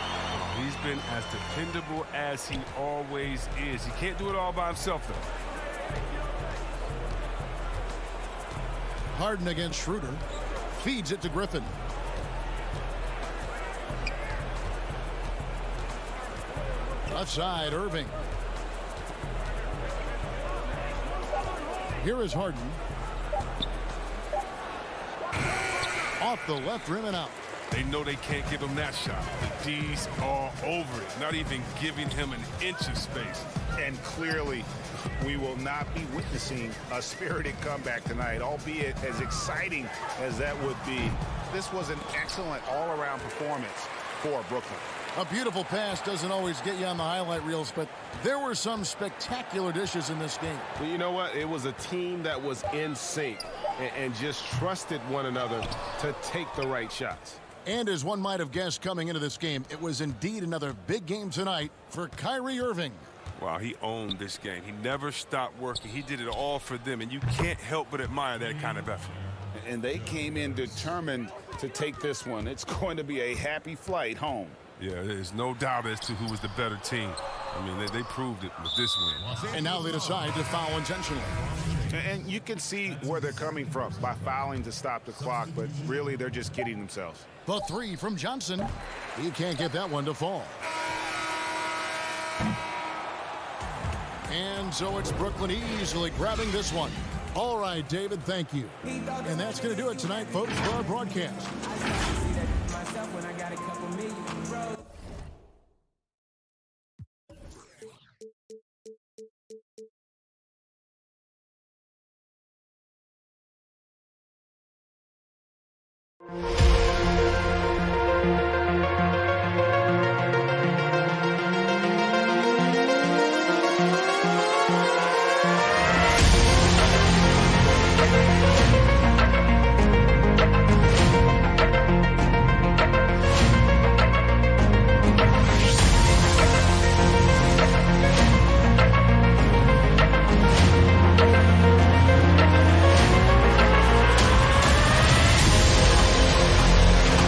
He's been as dependable as he always is. He can't do it all by himself, though. Harden against Schroeder. Feeds it to Griffin. Left side, Irving. Here is Harden. Off the left rim and out. They know they can't give him that shot. The D's all over it, not even giving him an inch of space. And clearly, we will not be witnessing a spirited comeback tonight, albeit as exciting as that would be. This was an excellent all-around performance for Brooklyn. A beautiful pass doesn't always get you on the highlight reels, but there were some spectacular dishes in this game. Well, you know what? It was a team that was in sync and just trusted one another to take the right shots. And as one might have guessed coming into this game, it was indeed another big game tonight for Kyrie Irving. Wow, he owned this game. He never stopped working. He did it all for them, and you can't help but admire that kind of effort. And they came in determined to take this one. It's going to be a happy flight home. Yeah, there's no doubt as to who was the better team. I mean, they proved it with this win. And now they decide to foul intentionally. And you can see where they're coming from by fouling to stop the clock, but really they're just kidding themselves. The three from Johnson. He can't get that one to fall. And so it's Brooklyn easily grabbing this one. All right, David, thank you. And that's going to do it tonight, folks, for our broadcast.